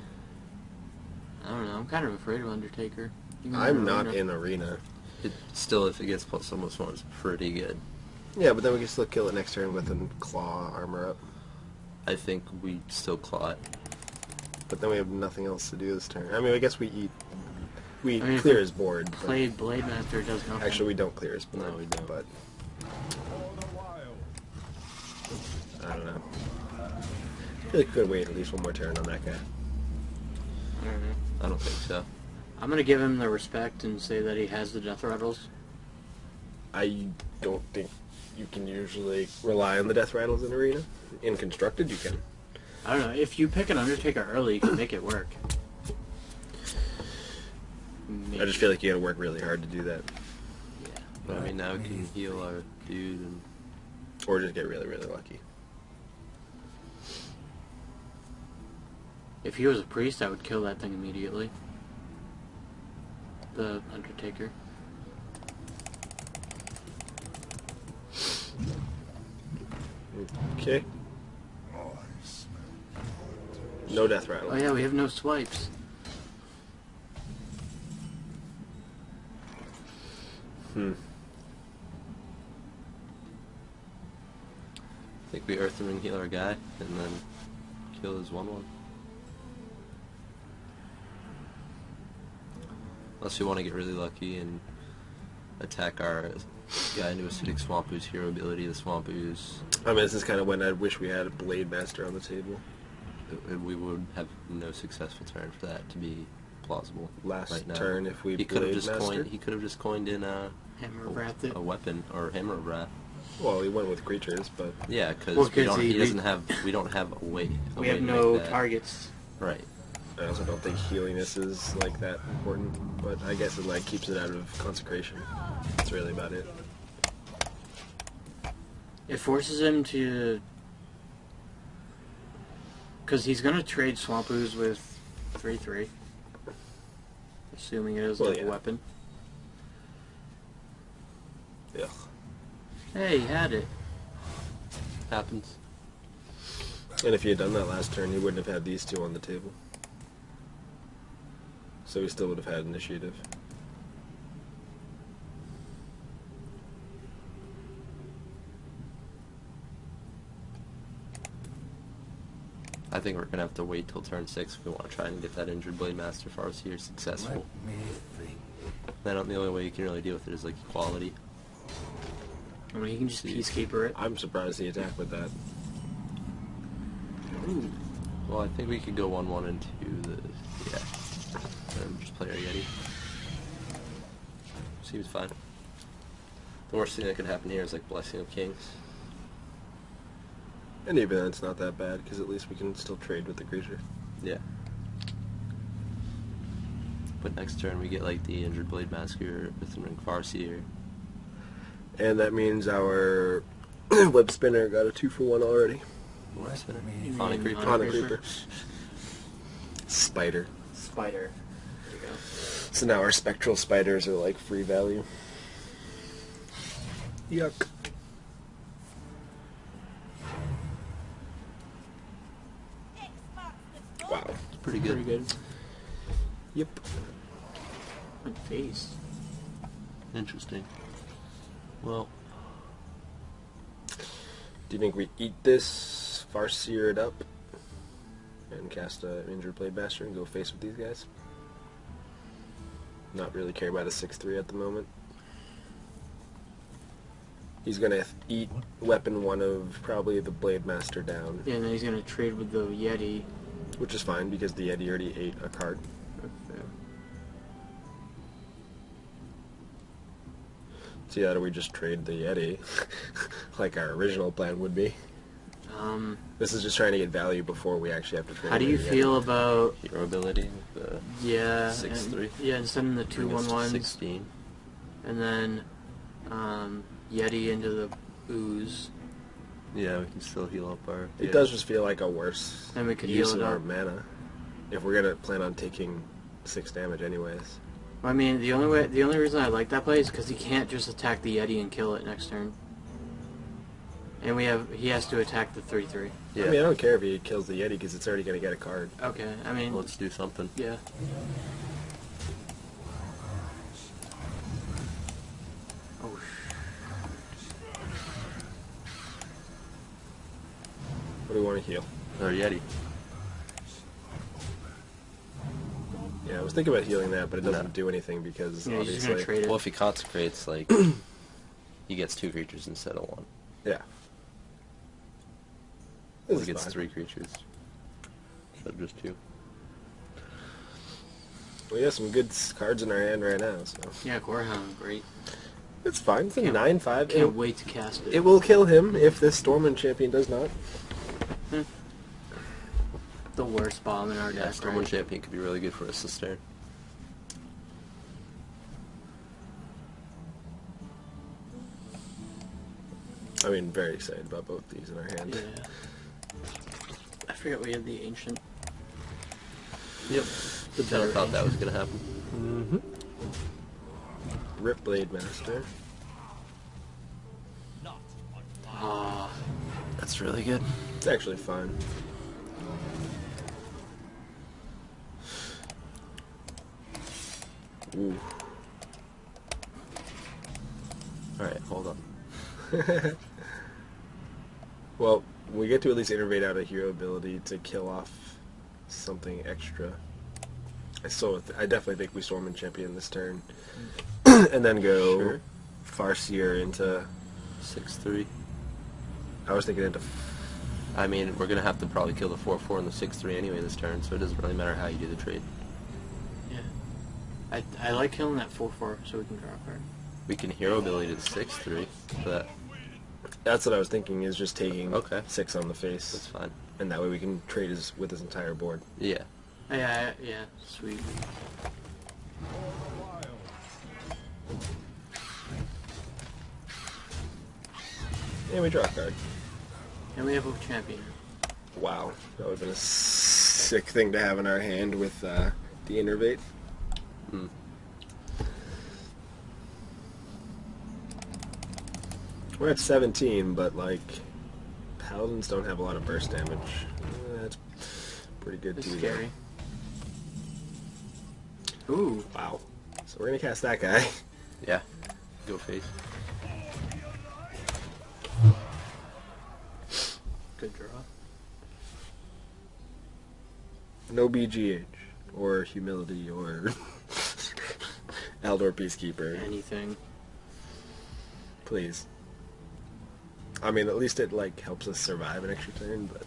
I don't know. I'm kind of afraid of Undertaker. Even
I'm
though
not
Arena-
in Arena.
It still, if it gets plus almost one, it's pretty good.
Yeah, but then we can still kill it next turn with a claw armor up.
I think we still claw it.
But then we have nothing else to do this turn. I mean, I guess we
I mean, if
clear
we
his board. but-
Played Blade Master, it does nothing.
Actually, we don't clear his board.
No, we don't.
But
All the while.
I don't know. I feel like we could wait at least one more turn on that guy.
I don't know.
I don't think so.
I'm gonna give him the respect and say that he has the Death Rattles.
I don't think you can usually rely on the death rattles in Arena. In Constructed, you can.
I don't know. If you pick an Undertaker early, you can make it work.
I just feel like you gotta work really hard to do that.
Yeah.
But I mean, now we can heal our dude and
Or just get really, really lucky.
If he was a priest, I would kill that thing immediately. The Undertaker.
Okay. No death rattle.
Oh yeah, we have no swipes.
I think we Earth Ring heal our guy and then kill his 1/1. Unless we want to get really lucky and attack our guy into Acidic Swamp Ooze hero ability. The Swamp Ooze,
I mean, this is kind of when I wish we had a Blade Master on the table.
we would have no successful turn for that to be plausible.
Last
right now.
turn, if we
He could have
Blade
just
Master.
coined. He could have just coined in
Hammer of Wrath it.
a weapon or Hammer of Wrath.
Well, he went with creatures, but
Yeah, because
Well,
we
'cause
don't.
he-
He doesn't have. We don't have a way.
We have
to
no
make that.
targets.
Right.
I also don't think healiness is like that important. But I guess it like keeps it out of consecration. That's really about it.
It forces him to... Because he's going to trade Swamp Ooze with 3/3. Assuming it is
Well,
like
yeah.
a weapon.
Yeah.
Hey, he had it.
Happens.
And if he had done that last turn, he wouldn't have had these two on the table. So he still would have had initiative.
I think we're gonna have to wait till turn 6 if we want to try and get that injured Blade Master Farseer successful.
Let me think.
Then the only way you can really deal with it is like equality.
I mean, he can just Peacekeeper it.
I'm surprised he attacked with that.
Ooh.
Well, I think we could go 1/1 into the and just play our Yeti. Seems fine. The worst thing that could happen here is like Blessing of Kings.
And even then, it's not that bad, because at least we can still trade with the creature.
Yeah. But next turn we get like the injured Blade Master with Ring Farseer.
And that means our web spinner got a 2-for-1 already.
What spinner?
You
Phonic
mean
Creeper.
Phonic Creeper. Spider.
Spider. There you go.
So now our spectral spiders are like free value. Yuck. Wow.
It's pretty good.
Pretty good.
Yep.
Good face.
Interesting. Well,
Do you think we eat this, Farseer it up, and cast a injured Blade Master and go face with these guys? Not really care about a 6/3 at the moment. He's gonna eat weapon 1 of probably the Blade Master down,
Yeah, and then he's going to trade with the Yeti.
which is fine because the Yeti already ate a card. So yeah, we just trade the Yeti, like our original plan would be. This is just trying to get value before we actually have to trade.
How do you
the Yeti.
feel about...
hero ability with the
Yeah,
6/3.
yeah, and sending the
bring us to
2/1/1s,
16.
and then Yeti into the Ooze,
Yeah, we can still heal up our.
It does just feel like a worse
and we could
use
heal
of
it
our
up.
mana if we're gonna plan on taking 6 damage anyways.
I mean, the only reason I like that play is because he can't just attack the Yeti and kill it next turn, and he has to attack the 3/3.
Yeah.
I mean, I don't care if he kills the Yeti because it's already gonna get a card.
Okay, I mean,
Let's do something.
yeah. Oh,
What do we want to heal?
Or Yeti.
Yeah, I was thinking about healing that, but it doesn't
No.
do anything because
yeah, he's just gonna
obviously.
trade it.
Well, if he consecrates, like, he gets 2 creatures instead of 1.
Yeah.
Or
This
he
is
gets
fine.
3 creatures instead of just 2.
We have some good cards in our hand right now, so
Yeah, Gorehound, great.
it's fine. It's a
Can't-
9/5.
Can't wait to cast it.
It will kill him if this Stormwind champion does not.
The worst bomb in our
Yeah,
deck.
Stormwind
Right?
Champion could be really good for us this turn.
I mean, very excited about both these in our hand.
Yeah. I forget we had the ancient.
Yep.
The
Never
better
thought that was
ancient.
going to happen.
Rip Blade Master.
Ah,
That's really good.
It's actually fine. Ooh.
Alright, hold on.
Well, we get to at least innervate out a hero ability to kill off something extra. I definitely think we Stormwind Champion this turn, and then go
Sure.
Farseer into.
6-3.
I was thinking into.
I mean, we're gonna have to probably kill the 4/4 and the 6/3 anyway this turn, so it doesn't really matter how you do the trade.
Yeah. I like killing that 4/4 so we can draw a card.
We can hero ability to the 6/3, but
That's what I was thinking. Is just taking
Okay.
6 on the face,
that's fine.
and that way we can trade with his entire board.
Yeah.
Yeah, sweet.
And we draw a card.
And we have a champion.
Wow, that would have been a sick thing to have in our hand with the Innervate.
Hmm.
We're at 17, but like Paladins don't have a lot of burst damage. That's pretty good
It's
too.
scary. Ooh.
Though. Wow. So we're gonna cast that guy.
Yeah. Go face.
Good draw.
No BGH or Humility or Eldor Peacekeeper.
Anything.
Please. I mean, at least it like helps us survive an extra turn, but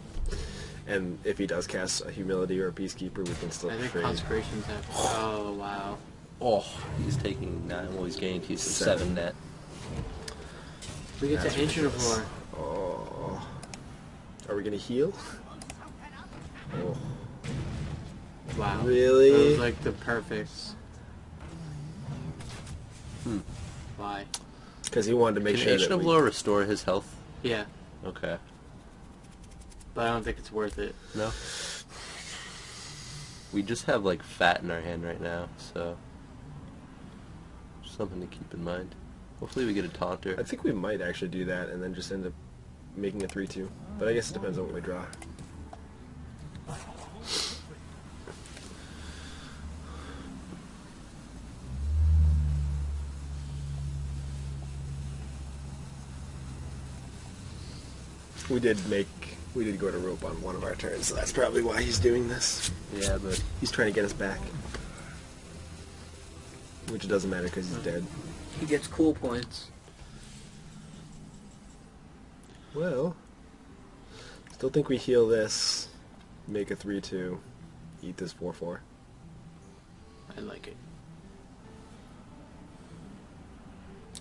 and if he does cast a Humility or a Peacekeeper, we can still
I think
trade.
consecrations have. Oh wow.
Oh, he's taking 9. Well, he's getting to use 7 net.
We get
That's
to Ancient of
ridiculous.
War.
Oh. Are we gonna heal? Oh.
Wow.
Really?
That was like the perfect.
Hmm.
Why?
Because he wanted to make
Can
sure
Ancient
that
of
we...
Lore restore his health?
Yeah,
Okay.
but I don't think it's worth it.
No? We just have, like, fat in our hand right now, so... something to keep in mind. Hopefully we get a taunter.
I think we might actually do that and then just end up making a 3-2. But I guess it depends on what we draw. We did go to rope on one of our turns, so that's probably why he's doing this.
Yeah, but...
He's trying to get us back. Which doesn't matter because he's dead.
He gets cool points.
Well, still think we heal this, make a 3-2, eat this 4-4.
I like it.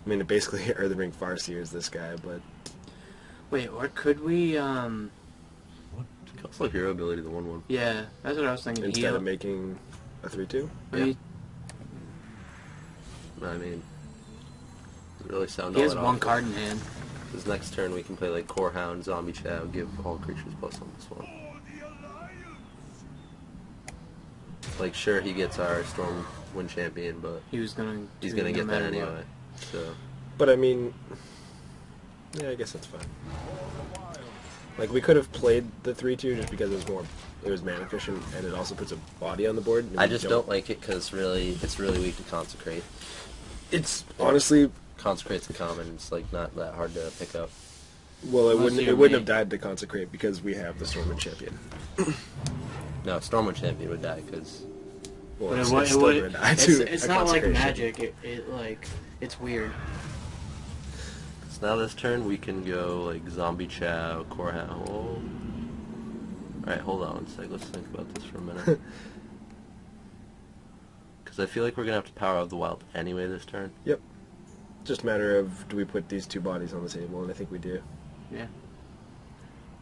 I mean, basically Earth Ring Farseer is this guy, but
Wait, or could we?
Also hero ability, the 1/1.
Yeah, that's what I was thinking.
instead of making a 3-2,
He
I mean... doesn't really sound all
has
that
one
awful.
card in hand.
Because next turn we can play like Core Hound, Zombie Chow, give all creatures +1/+1. Like, sure, he gets our Stormwind Champion, but
He was gonna.
he's
do
gonna
it
get
no
that
matter what.
anyway. So,
but I mean, yeah, I guess that's fine. Like, we could have played the 3-2 just because it was mana efficient, and it also puts a body on the board. and
I
we
just don't like it because it's really weak to Consecrate.
It's honestly,
Consecrate's a common. It's like not that hard to pick up.
well,
Unless
it
you're
wouldn't
me.
have died to consecrate because we have the Stormwind Champion.
No, Stormwind Champion would die because
Well,
But
it's,
it would-
it's
it
still
would-
gonna die
It's,
to
it's
a
not like
consecration.
magic. It like it's weird.
now this turn we can go like Zombie Chow, Core Hound. Oh. Alright, hold on one sec. Let's think about this for a minute. Because I feel like we're going to have to power out the wild anyway this turn.
Yep. Just a matter of, do we put these two bodies on the table, and I think we do.
Yeah.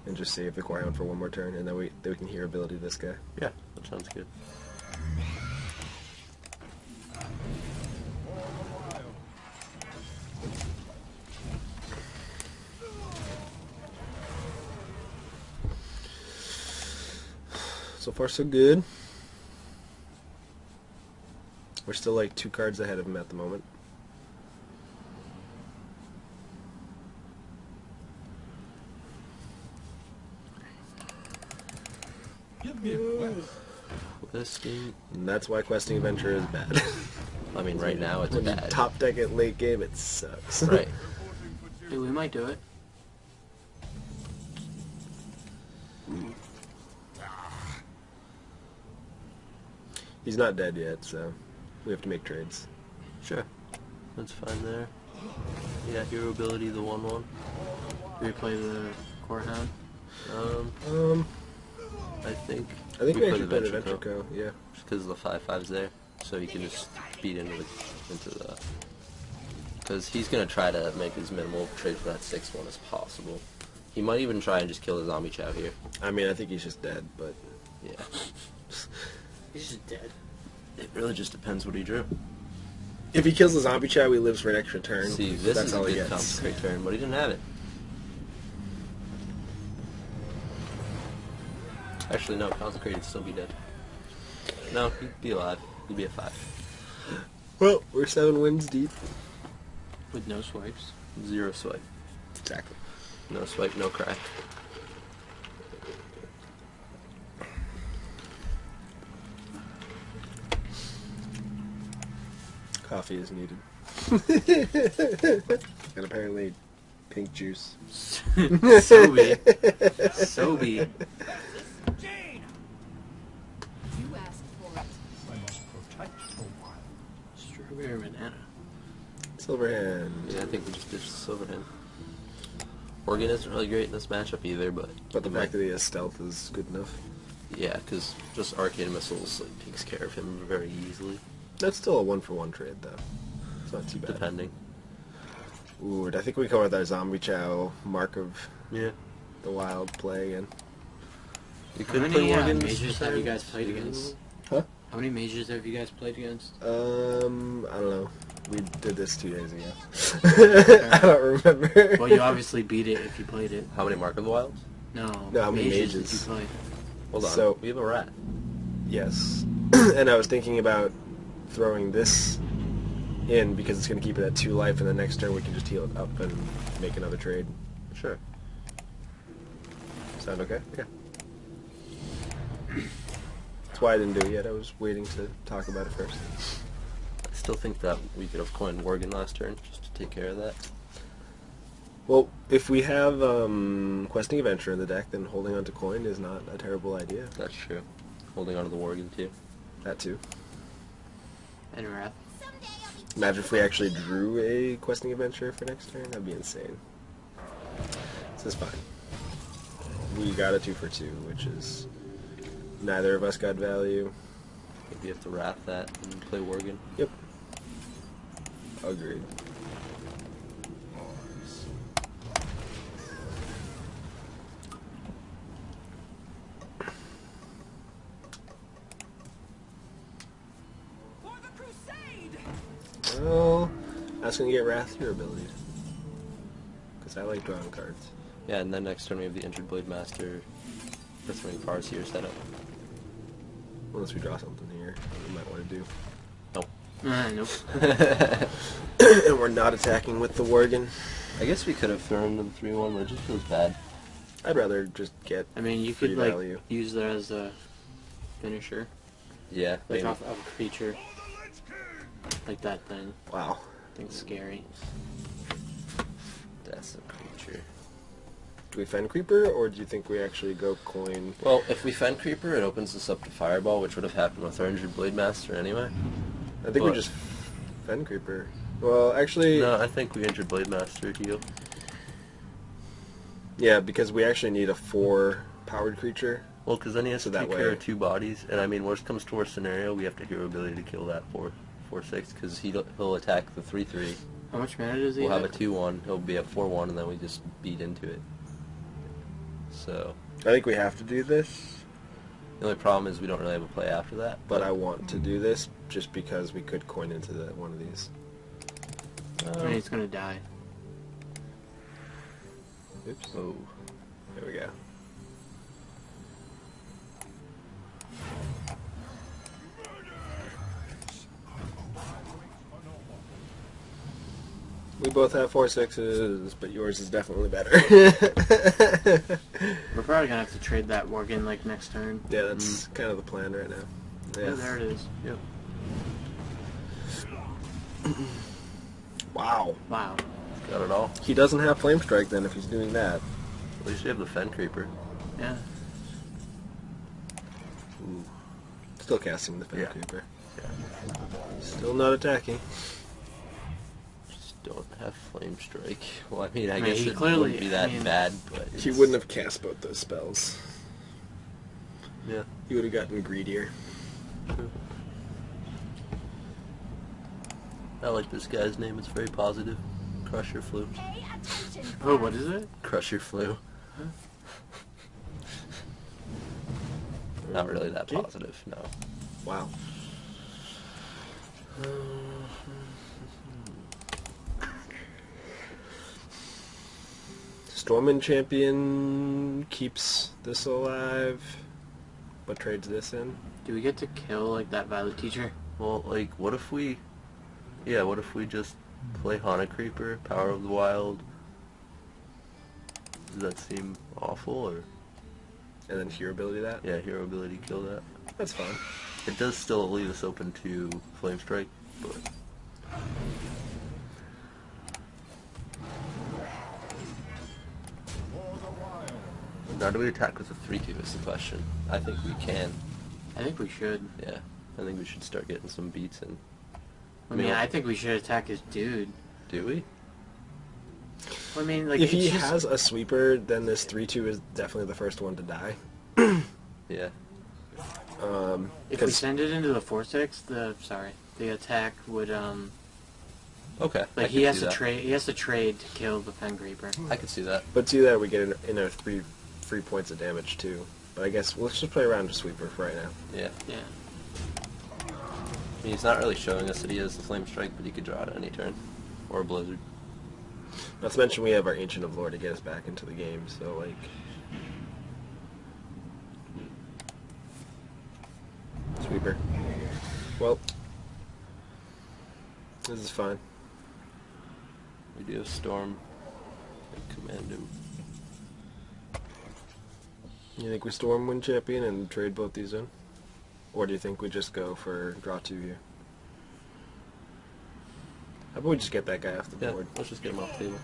And just save the Core Hound for one more turn, and then we can hear ability this guy.
Yeah, that sounds good.
So far, so good. We're still like 2 cards ahead of him at the moment.
Give me a quest.
Questing.
And that's why Questing Adventure is bad.
I mean, right now it's
when you
bad.
top deck it late game, it sucks.
Right.
Hey, we might do it.
He's not dead yet, so we have to make trades.
Sure. That's fine there. Yeah, hero ability, the 1/1.
Do we play the Core Hound?
I think
we
play
actually played Adventure
Co.
Co. Yeah.
Just because the 5/5's there, so he can just beat into the. Because he's gonna try to make as minimal trade for that 6/1 as possible. He might even try and just kill the zombie chow here.
I mean, I think he's just dead, but
Yeah.
He's just dead.
It really just depends what he drew.
if he kills the zombie chow, he lives for an extra turn.
See, this
That's
is a
all he
good
gets.
consecrate turn, but he didn't have it. Actually, no, consecrate would still be dead. No, he'd be alive. He'd be at 5.
Well, we're 7 wins deep.
With no swipes.
0 swipe.
Exactly.
No swipe, no crack.
Coffee is needed. And apparently, pink juice.
Sobe. Sobe.
Jane!
You asked for it.
I must protect the wild.
Strawberry banana.
Silverhand.
Yeah, I think we just ditched the Silverhand. Organ isn't really great in this matchup either, but
But the fact that he has stealth is good enough.
yeah, because just Arcane Missiles like, takes care of him very easily,
That's still a 1-for-1 trade, though. It's not too bad.
depending.
Ooh, I think we go with our zombie chow mark of
Yeah.
the wild play again.
You
How
could
many
play Morgan.
mages have you guys played against?
Huh?
How many mages have you guys played against?
I don't know. We did this 2 days ago. I don't remember.
Well, you obviously beat it if you played it.
How many Mark of the Wilds?
No.
No, how many
mages
mages?
did you play?
Hold on.
So-
we have a rat.
Yes. And I was thinking about throwing this in because it's going to keep it at 2 life, and the next turn we can just heal it up and make another trade.
Sure.
Sound okay?
Yeah.
That's why I didn't do it yet. I was waiting to talk about it first.
I still think that we could have coined Worgen last turn just to take care of that.
Well, if we have Questing Adventure in the deck, then holding on to coin is not a terrible idea.
That's true. Holding on to the Worgen too.
That too.
And Wrath.
Imagine if we actually drew a Questing Adventure for next turn. That'd be insane. This is fine. We got a 2 for 2, which is neither of us got value.
Maybe you have to wrath that and play Worgen.
Yep. Agreed.
For the crusade!
Well, I was going to get Wrath your ability. Because I like drawing cards.
Yeah, and then next turn we have the Injured Blade Master Earthring Farseer set up.
Unless we draw something here, we might want to do.
Nope.
And we're not attacking with the Worgen.
I guess we could have thrown the 3/1, but it just feels bad.
I'd rather just get
I mean, you
free
could, like,
value.
use that as a finisher.
Yeah,
Like,
maybe.
off of a creature. Like that thing.
Wow.
Thing's scary.
That's a creature.
Do we Fen Creeper, or do you think we actually go coin?
Well, if we Fen Creeper, it opens us up to Fireball, which would have happened with our Injured Blade Master anyway.
I think we
But-
just Fen Creeper. Well, actually,
No, I think we Injured Blade Master heal.
yeah, because we actually need a 4 powered creature.
Well, because then he has
So
to
that
take care
way-
of 2 bodies, and I mean, worst comes to worst scenario, we have to hero ability to kill that 4/6, because he'll attack the 3/3.
How much mana does he
We'll have
have?
a 2/1. He'll be a 4/1, and then we just beat into it. So
I think we have to do this,
the only problem is we don't really have a play after that.
but I want to do this just because we could coin into one of these.
I mean, he's gonna die.
Oops.
Oh,
There we go. We both have 4/6s, but yours is definitely better.
We're probably gonna have to trade that Worgen, like, next turn.
Yeah, that's kind of the plan right now.
Yeah, there it is. Yep.
Wow.
Wow.
got it all.
He doesn't have Flame Strike then if he's doing that.
At least you have the Fen Creeper.
Yeah.
Ooh.
Still casting the Fen
Yeah.
Creeper.
Yeah.
Still not attacking.
Just don't have Flame Strike. Well, I mean, I
mean,
guess
he
it
clearly-
wouldn't be that
I mean-
bad, but
He
it's-
wouldn't have cast both those spells.
Yeah.
He would have gotten greedier.
I like this guy's name. It's very positive. Crusher Flu.
Pay attention.
Oh, what is it?
Crusher Flu. Not really that
Okay.
positive, no.
Wow. Stormwind Champion keeps this alive, but trades this in.
Do we get to kill like that Violet Teacher?
Well, like, what if we just play Hana Creeper, Power of the Wild? Does that seem awful, or?
And then hero ability that?
Yeah, hero ability kill that.
That's fine.
It does still leave us open to Flame Strike, but... Now, do we attack with a 3-2 is the question. I think we can.
I think we should.
Yeah. I think we should start getting some beats in.
I mean, I think we should attack his dude.
Do we?
I mean, like,
If he
it's just-
has a sweeper, then this 3-2 is definitely the first one to die.
Yeah.
if we
'cause-
send it into the 4-6, the attack would
Okay. I
like
could
he has
see
to
that.
trade. He has to trade to kill the Fen Creeper.
I could see that.
But see that we get in our three points of damage too. But I guess let's just play around with sweeper for right now.
Yeah.
Yeah.
I mean, he's not really showing us that he has the Flame Strike, but he could draw it any turn. Or a Blizzard.
Not to mention we have our Ancient of Lore to get us back into the game, so like... Sweeper. Well, this is fine.
We do have Storm and Command him.
You think we Stormwind Champion and trade both these in? Or do you think we just go for draw 2 here? How about we just get that guy off the
Yeah,
board?
let's just get him off the table.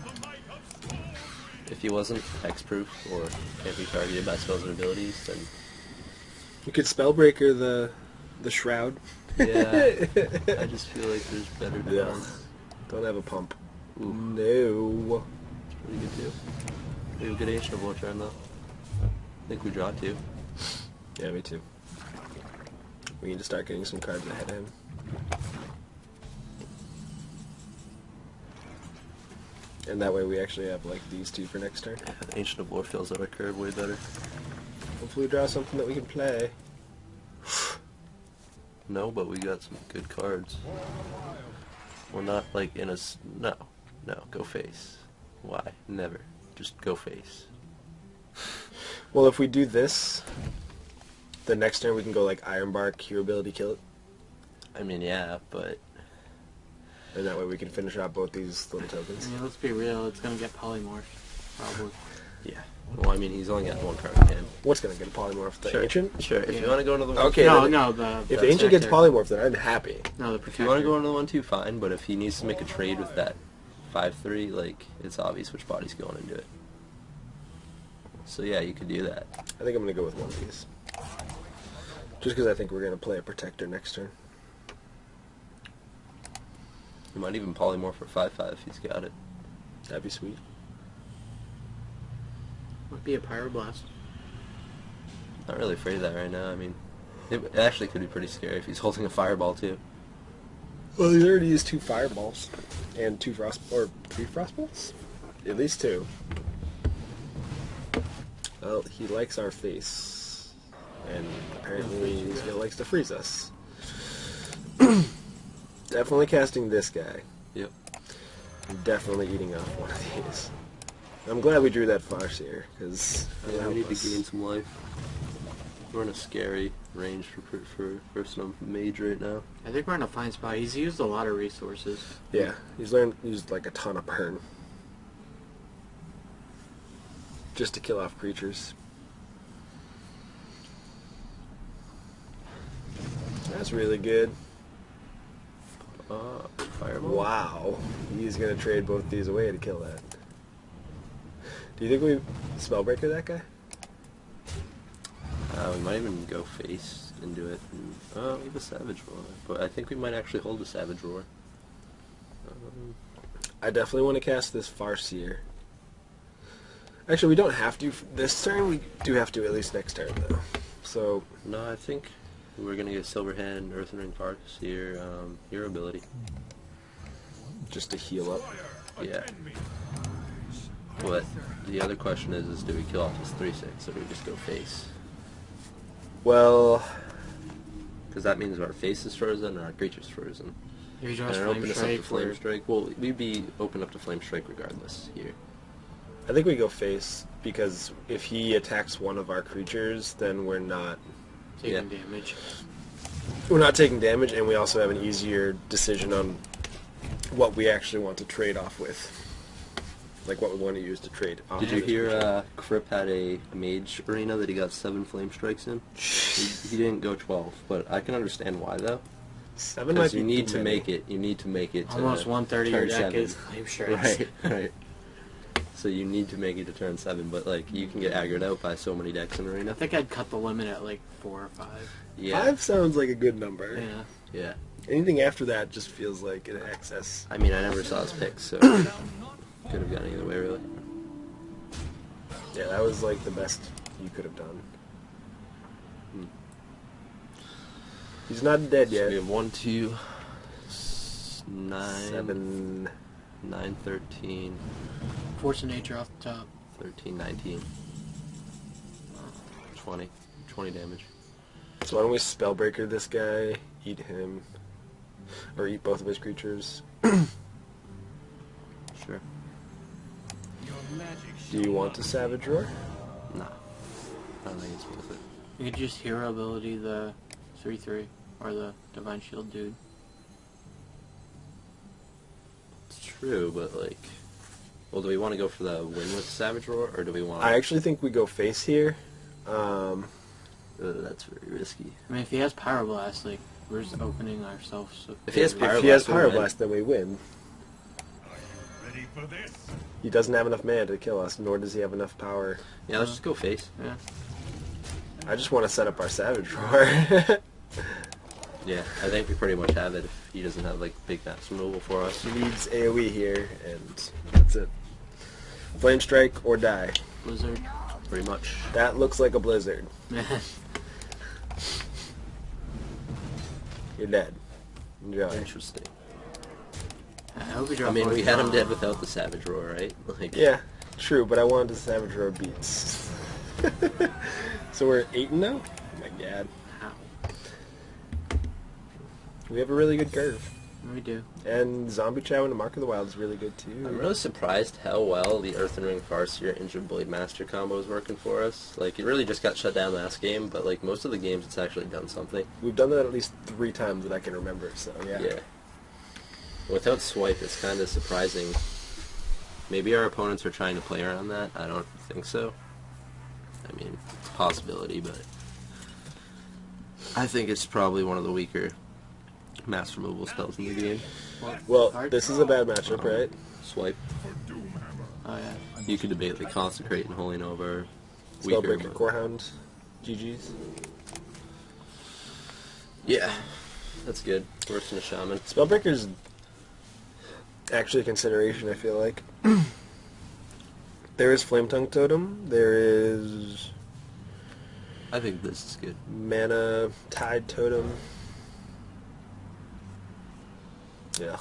If he wasn't hexproof or can't be targeted by spells and abilities, then
You could Spellbreaker the Shroud.
yeah, I just feel like there's better defense.
Don't have a pump.
Ooh,
No.
pretty good too. We have a good Ancient of War turn though. I think we draw 2.
Yeah, me too. We need to start getting some cards ahead of him. And that way we actually have like these two for next turn.
The Ancient of War fills out our curve way better.
Hopefully we draw something that we can play.
No, but we got some good cards. We're not like in a... No. No, go face. Why? Never. Just go face.
Well, if we do this, the next turn we can go like Ironbark, hero ability, kill it.
I mean, yeah, but...
And that way we can finish out both these little
I
tokens.
mean, let's be real. It's gonna get polymorphed, probably.
Yeah. Well, I mean, he's only got one card in hand.
What's going to get a polymorph? The
Sure.
Ancient?
Sure, if
Yeah.
you want to go into the one...
Okay,
no,
then
no, the
If the Ancient gets
protector.
polymorph, then I'm happy.
No, the
If
protector.
you want to go into the 1-2, fine, but if he needs to make a trade with that 5-3, like, it's obvious which body's going into it. So yeah, you could do that.
I think I'm going to go with one of these. Just because I think we're going to play a Protector next turn.
You might even polymorph for 5-5 if he's got it.
That'd be sweet.
Would be a Pyroblast.
Not really afraid of that right now. I mean, it actually could be pretty scary if he's holding a fireball too.
Well, he's already used 2 Fireballs. And 2 3 Frostbolts? At least 2. Well, he likes our face. And apparently he likes to freeze us. Definitely casting this guy.
Yep.
And definitely eating off one of these. I'm glad we drew that Farseer, because
Yeah, we need to gain some life. We're in a scary range for some mage right now.
I think we're in a fine spot. He's used a lot of resources.
Yeah, he's used like a ton of burn. Just to kill off creatures. That's really good.
Fireball.
Wow. He's going to trade both these away to kill that. Do you think we Spellbreaker that guy?
We might even go face. into it. And, we have a Savage Roar, but I think we might actually hold a Savage Roar.
I definitely want to cast this Farseer. Actually, we don't have to this turn. We do have to at least next turn, though. So
No, I think we're gonna get Silverhand, Earthen Ring Farseer, hero ability.
just to heal up.
Yeah. But the other question is do we kill off this 3/6 or do we just go face?
Well,
Because that means our face is frozen and our creature's frozen.
If you
And
draw
it
Flame
opens us up to
Strike,
Flame
we're
Strike. Well, we'd be open up to Flame Strike regardless here.
I think we go face because if he attacks one of our creatures, then we're not
taking damage.
taking damage, and we also have an easier decision on what we actually want to trade off with, like what we want to use to trade. Off
Did
with
you
this
hear
creature.
Kripp had a mage arena that he got 7 Flame Strikes in? He didn't go 12, but I can understand why though.
7 might
Because
be
you need
too
to
many.
make it. You need to make it to
Almost 1/3 of your
turn
deck
7.
is Flame Strikes.
Right, right. So you need to make it to turn 7, but like you can get aggroed out by so many decks in arena.
I think I'd cut the limit at like 4 or 5.
Yeah,
5 sounds like a good number.
Yeah.
yeah.
Anything after that just feels like an excess.
I mean, I never saw his picks, so could have gone either way, really.
Yeah, that was like the best you could have done.
Hmm.
He's not dead
So
yet.
we have 1, 2, 9,
7.
9, 13,
Force of Nature off the top.
13, 19, 20. 20 damage.
So why don't we Spellbreaker this guy, eat him, or eat both of his creatures?
Sure.
Do you want to Savage Roar?
Nah. I don't think it's worth it.
You could just hero ability the 3/3 or the Divine Shield dude.
It's true, but like... Well, do we want to go for the win with Savage Roar, or do we want...
I actually think we go face here.
that's very risky.
I mean, if he has Pyroblast, like, we're just opening ourselves.
If he has
If he has
Pyroblast, we win.
Pyroblast, then we win.
Ready for this?
He doesn't have enough mana to kill us, nor does he have enough power.
Yeah, let's just go face.
Yeah.
I just want to set up our Savage Roar.
Yeah, I think we pretty much have it if he doesn't have, like, big maps removal for us.
He needs AoE here, and that's it. Flame Strike or die.
Blizzard.
Pretty much.
That looks like a blizzard. You're dead. Enjoy.
Interesting.
I hope we draw
I mean, we had him
Force
dead
Bomb.
without the Savage Roar, right? Like,
Yeah, true, but I wanted to Savage Roar beats. So we're 8 now? Oh my god.
Ow.
We have a really good curve.
We do.
And Zombie Chow and Mark of the Wild is really good too.
I'm really surprised how well the Earthen Ring Farseer Injured Blade Master combo is working for us. Like, it really just got shut down last game, but like most of the games it's actually done something.
We've done that at least 3 times that I can remember, so yeah.
Yeah. Without Swipe, it's kind of surprising. Maybe our opponents are trying to play around that. I don't think so. I mean, it's a possibility, but I think it's probably one of the weaker mass removal spells in the game.
Well,
Card?
this is a bad matchup, right?
Swipe.
Oh, yeah.
You could debate like Consecrate and Holy Nova are weaker.
Spellbreaker,
But
Corehound, GG's.
yeah, that's good. Worse than a Shaman.
Spellbreaker's actually a consideration, I feel like. There is Flame Tongue Totem. There is
I think this is good.
Mana Tide Totem. Yeah.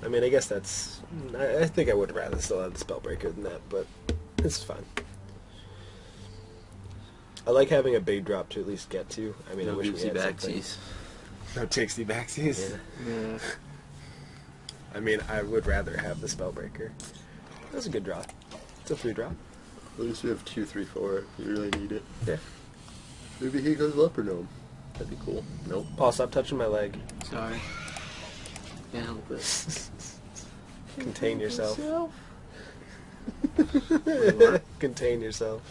I mean, I guess that's... I think I would rather still have the Spellbreaker than that, but it's fine. I like having a big drop to at least get to. I mean, I
No
wish we
Goosey
had something.
backsies.
No Tixie Backsies.
Yeah.
Yeah.
I mean, I would rather have the Spellbreaker. That's a good drop. It's a free drop.
At least we have 2, 3, 4. You really need it.
Yeah.
Maybe he goes Leper Gnome. That'd be cool. Nope.
Paul, stop touching my leg.
Sorry. Can't help it.
Contain yourself. Contain yourself.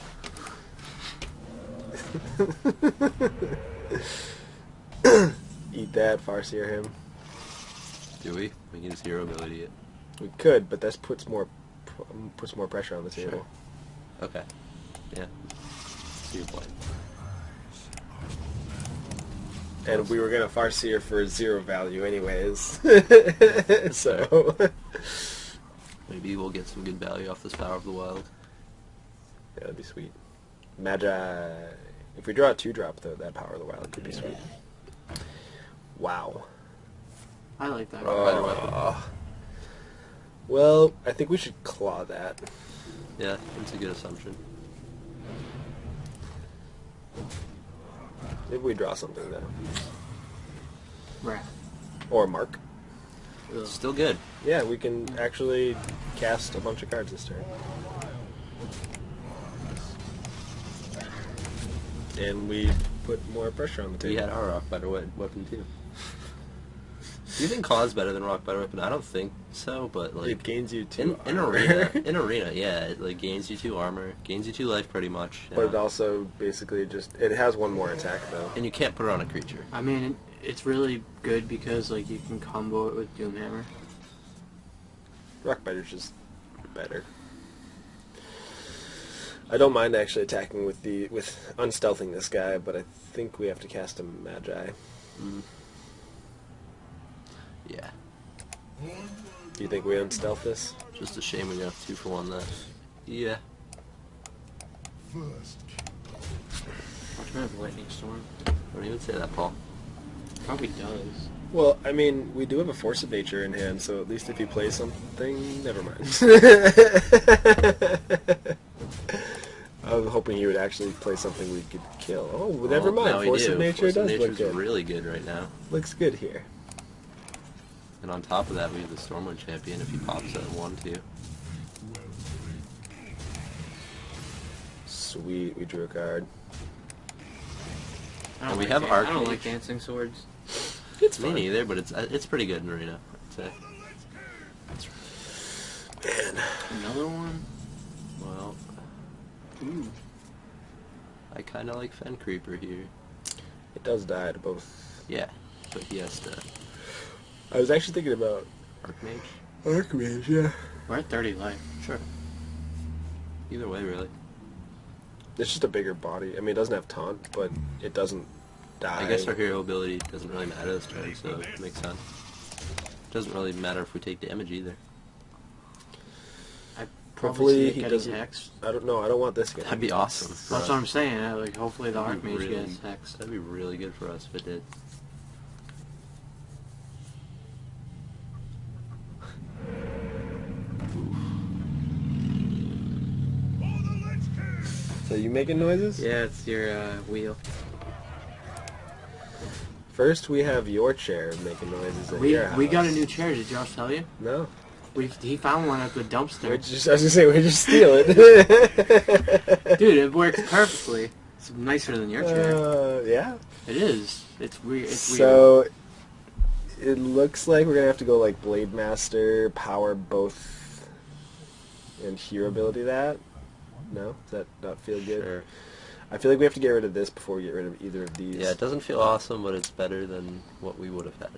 Eat that, Farseer him.
Do we? We can just hero ability it.
We could, but that puts more pressure on the table.
Okay. Yeah. Good point.
And we were going to Farseer for 0 value anyways. So...
Maybe we'll get some good value off this Power of the Wild.
Yeah, that'd be sweet. Magi. If we draw a 2-drop, though, that Power of the Wild could be sweet. Wow.
I like that.
Well, I think we should claw that.
Yeah, that's a good assumption.
Maybe we draw something, though.
Right.
Or mark.
Still good.
Yeah, we can actually cast a bunch of cards this turn. And we put more pressure on the table.
We had our Rock Biter weapon too. Do you think Claw's better than Rock Biter weapon? I don't think so, but like
It gains you 2
in
armor.
arena, yeah, it like gains you 2 armor, gains you 2 life pretty much.
But it also basically just... It has 1 more attack, though.
and you can't put it on a creature.
I mean, it's really good because like you can combo it with Doomhammer.
Rock Biter's just better. I don't mind actually attacking with unstealthing this guy, but I think we have to cast a Magi.
Yeah,
Do you think we unstealth this?
just a shame we got 2 for 1 there. Yeah.
Watch me have Lightning Storm.
Don't even say that, Paul.
Probably does.
Well, I mean, we do have a Force of Nature in hand, so at least if you play something, never mind. I was hoping you would actually play something we could kill. Oh, well, never mind.
Now we
Force
do.
of Nature
Force of
does look
Nature's
good.
really good right now.
Looks good here.
And on top of that, we have the Stormwind Champion if he pops at 1/2.
Sweet, we drew a card.
I
And we
like
have
I don't
Arcmage.
like Dancing Swords.
It's
Me
fine.
neither, but it's pretty good in arena, I'd say.
Man.
Another one?
Well,
Ooh.
I kind of like Fen Creeper here.
It does die to both.
Yeah, but he has to
I was actually thinking about
Archmage.
Archmage, yeah.
We're at 30 life.
Sure. Either way, really.
It's just a bigger body. I mean, it doesn't have taunt, but it doesn't die.
I guess our hero ability doesn't really matter this turn, so it makes sense. Doesn't really matter if we take damage either.
I
Hopefully
probably see it
he
getting
doesn't-
hexed.
I don't know. I don't want this guy.
That'd be awesome. for
That's
us.
what I'm saying. Like, hopefully the
That'd be
Archmage
really-
gets hexed.
That'd be really good for us if it did.
So you making noises?
Yeah, it's your wheel.
First, we have your chair making noises at your house.
We got a new chair. Did Josh tell you?
No.
He found one at the dumpster.
I was gonna say, we just steal it.
Dude, it works perfectly. It's nicer than your chair.
Yeah.
It is. It's weird. It's weird.
So, it looks like we're gonna have to go like Blade Master, power both, and hero ability that. No? Does that not feel good?
Sure.
I feel like we have to get rid of this before we get rid of either of these.
Yeah, it doesn't feel awesome, but it's better than what we would have had.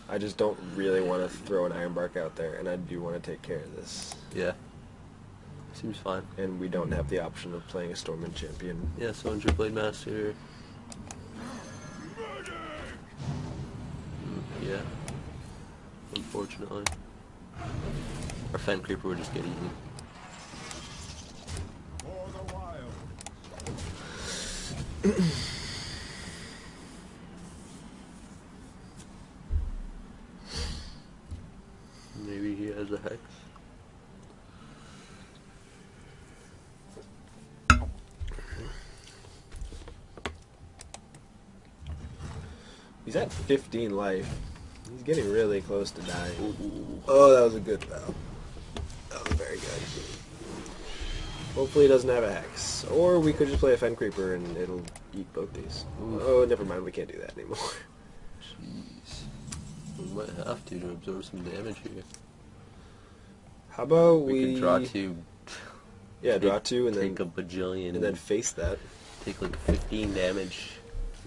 I just don't really want to throw an Ironbark out there, and I do want to take care of this.
Yeah. Seems fine.
And we don't have the option of playing a Stormwind Champion.
Yeah, so Andrew Blade Master. Yeah. Unfortunately. Our Fen Creeper would just get eaten.
For the wild.
Maybe he has a Hex.
He's at 15 life. He's getting really close to dying. Oh, that was a good spell. That was very good. Hopefully he doesn't have a Hex. Or we could just play a Fen Creeper and it'll eat both these. Oh, never mind. We can't do that anymore.
Jeez. We might have to absorb some damage here.
How about
We could draw 2.
Yeah, draw 2 and
take
then
a bajillion.
and then face that.
take like 15 damage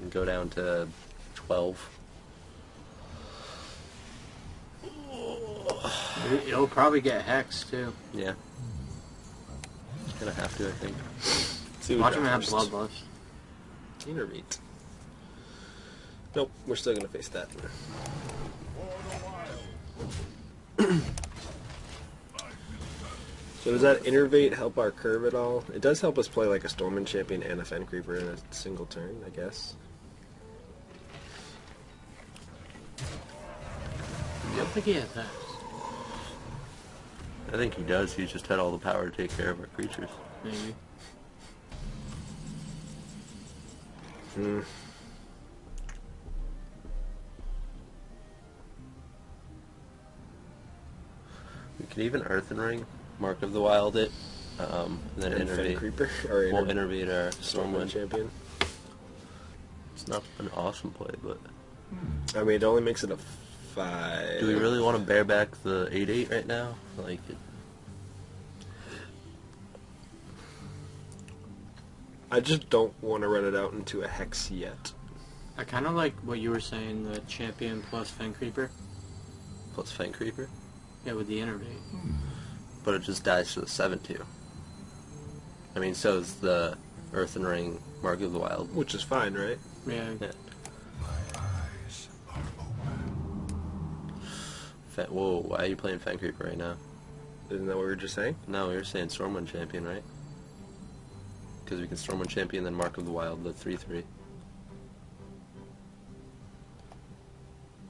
and go down to 12.
It'll probably get hexed too.
Yeah. Gonna have to, I think.
See what
Watch
we
him
got
have
first.
bloodlust.
Innervate. Nope, we're still gonna face that. So does that Innervate help our curve at all? It does help us play like a Stormwind Champion and a Fen Creeper in a single turn, I guess.
I don't think he has that.
I think he does. He's just had all the power to take care of our creatures.
Maybe.
Hmm.
We could even Earthen Ring, Mark of the Wild it, and then
And Fen
innervate.
Creeper? Or
We'll innervate our
Stormwind
Stormwind.
Champion?
It's not an awesome play, but
I mean, it only makes it a 5.
do we really want to bear back the 8/8 right now? Like,
I just don't want to run it out into a Hex yet.
I kind of like what you were saying, the champion plus Fen Creeper.
plus Fen Creeper,
Yeah, with the Innervate.
but it just dies to the 7/2. I mean, so is the Earthen Ring, Mark of the Wild.
Which is fine, right?
Yeah.
Yeah. Whoa, why are you playing Fen Creeper right now?
Isn't that what we were just saying?
No, we were saying Stormwind Champion, right? Because we can Stormwind Champion, then Mark of the Wild, the 3/3.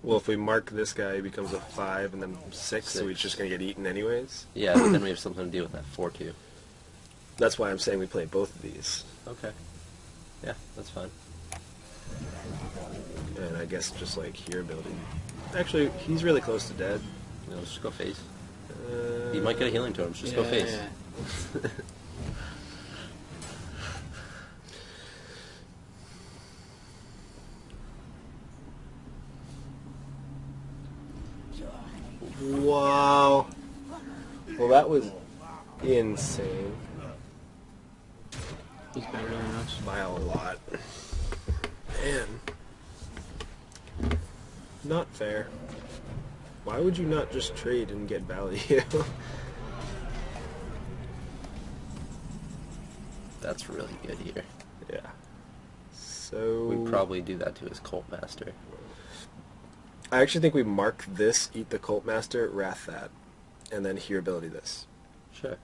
Well, if we mark this guy, he becomes a 5 and then 6, so he's just going to get eaten anyways.
Yeah, but then we have something to deal with that 4/2.
That's why I'm saying we play both of these.
Okay. Yeah, that's fine.
And I guess just like here ability. Actually, he's really close to dead.
You know, let's just go face.
Uh,
You might get a healing totem, just go face.
Yeah.
Wow. Well, that was insane.
He's better than us.
By a lot. Man. Not fair. Why would you not just trade and get value?
That's really good here.
Yeah. So...
We'd probably do that to his Cult Master.
I actually think we mark this, eat the Cult Master, Wrath that, and then hear ability this.
Sure.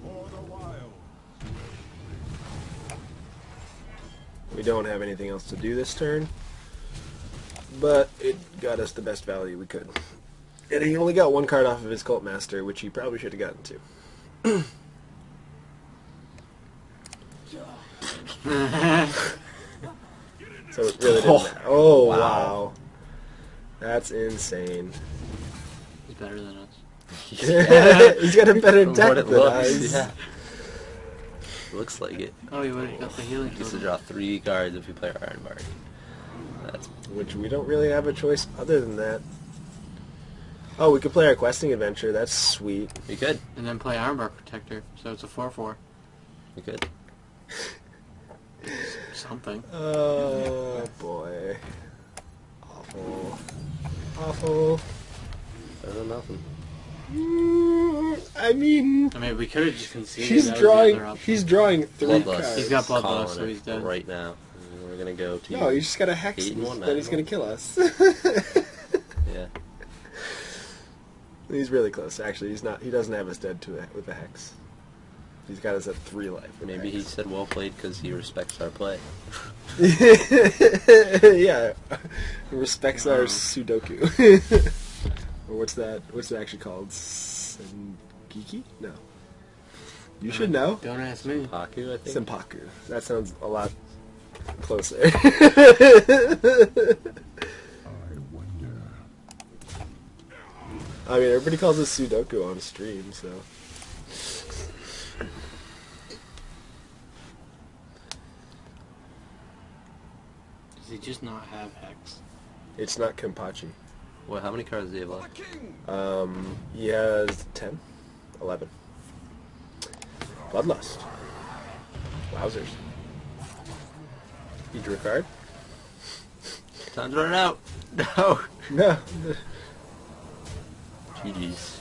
For the wild.
We don't have anything else to do this turn, but it got us the best value we could. And he only got one card off of his Cult Master, which he probably should have gotten to. So it really didn't matter. Oh, wow. That's insane.
He's better than us.
He's got a better
From
deck
what it
than
looks,
us.
yeah. Looks like it.
Oh, he would have got the healing
He gets to
totem.
draw 3 cards if we play our Iron Bark. That's
Which we don't really have a choice other than that. Oh, we could play our questing adventure. That's sweet.
we could.
And then play Ironbark Protector, so it's a 4/4.
We could.
Something.
Oh, boy. Awful. Awful.
Better than nothing.
I mean,
I mean, we could have just conceded.
he's
That was the other
drawing.
option.
He's drawing 3
Bloodlust.
cards.
He's got Bloodlust,
Calling
so
it
he's dead.
right now. We're gonna go to.
No, he's just got a hex
8 and 1
that he's
now.
gonna kill us.
Yeah.
He's really close. Actually, he's not. He doesn't have us dead with a hex. He's got us at 3 life. with
Maybe he
hex.
said well played because he respects our play.
Yeah, respects our Sudoku. Or what's that? What's it actually called? Sengeki? No. You should know.
Don't ask me.
Haku, I think.
Senpaku. That sounds a lot closer.
I wonder.
I mean, everybody calls us Sudoku on stream, so.
Does he just not have Hex?
It's not Kenpachi.
Well, how many cards do you have left?
He has 10, 11. Bloodlust. Wowzers. You drew a card?
Time's running out. No.
No.
GG's.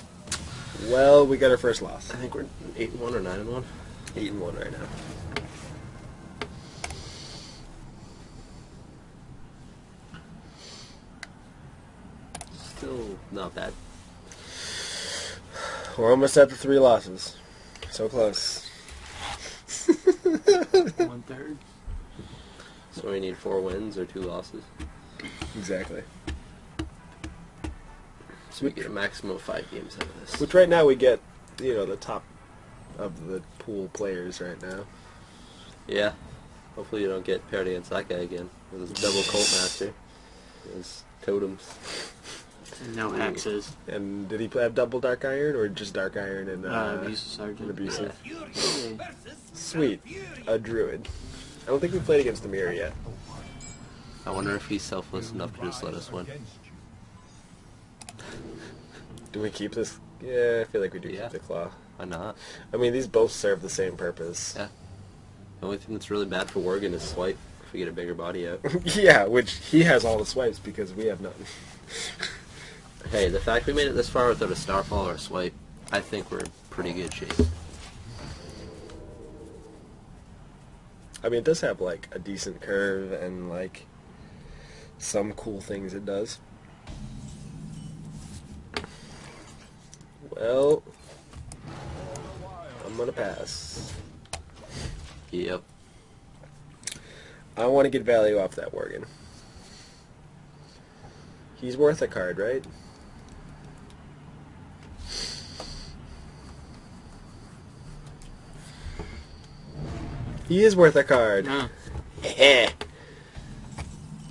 Well, we got our first loss.
I think we're 8-1 or 9-1.
8-1 right now.
Still not bad.
We're almost at the 3 losses. So close.
1/3.
So we need 4 wins or 2 losses.
Exactly.
So we get a maximum of 5 games out of this.
Which right now we get, the top of the pool players right now.
Yeah. Hopefully you don't get paired against that guy again with his double Cult Master. His totems.
And no hexes.
And did he have double Dark Iron or just Dark Iron and
Abusive Sergeant.
and Abusive?
Yeah.
Sweet. A Druid. I don't think we played against the Mirror yet.
I wonder if he's selfless enough to just let us win.
Do we keep this? Yeah, I feel like we do
Yeah.
keep the Claw.
Why not?
I mean, these both serve the same purpose.
Yeah. The only thing that's really bad for Worgen is swipe if we get a bigger body out.
Yeah, which he has all the swipes because we have none.
Hey, the fact we made it this far without a Starfall or a swipe, I think we're in pretty good shape.
I mean, it does have, like, a decent curve and, like, some cool things it does. Well, I'm gonna pass.
Yep.
I want to get value off that Worgen. He's worth a card, right? He is worth a card.
No.
Eh.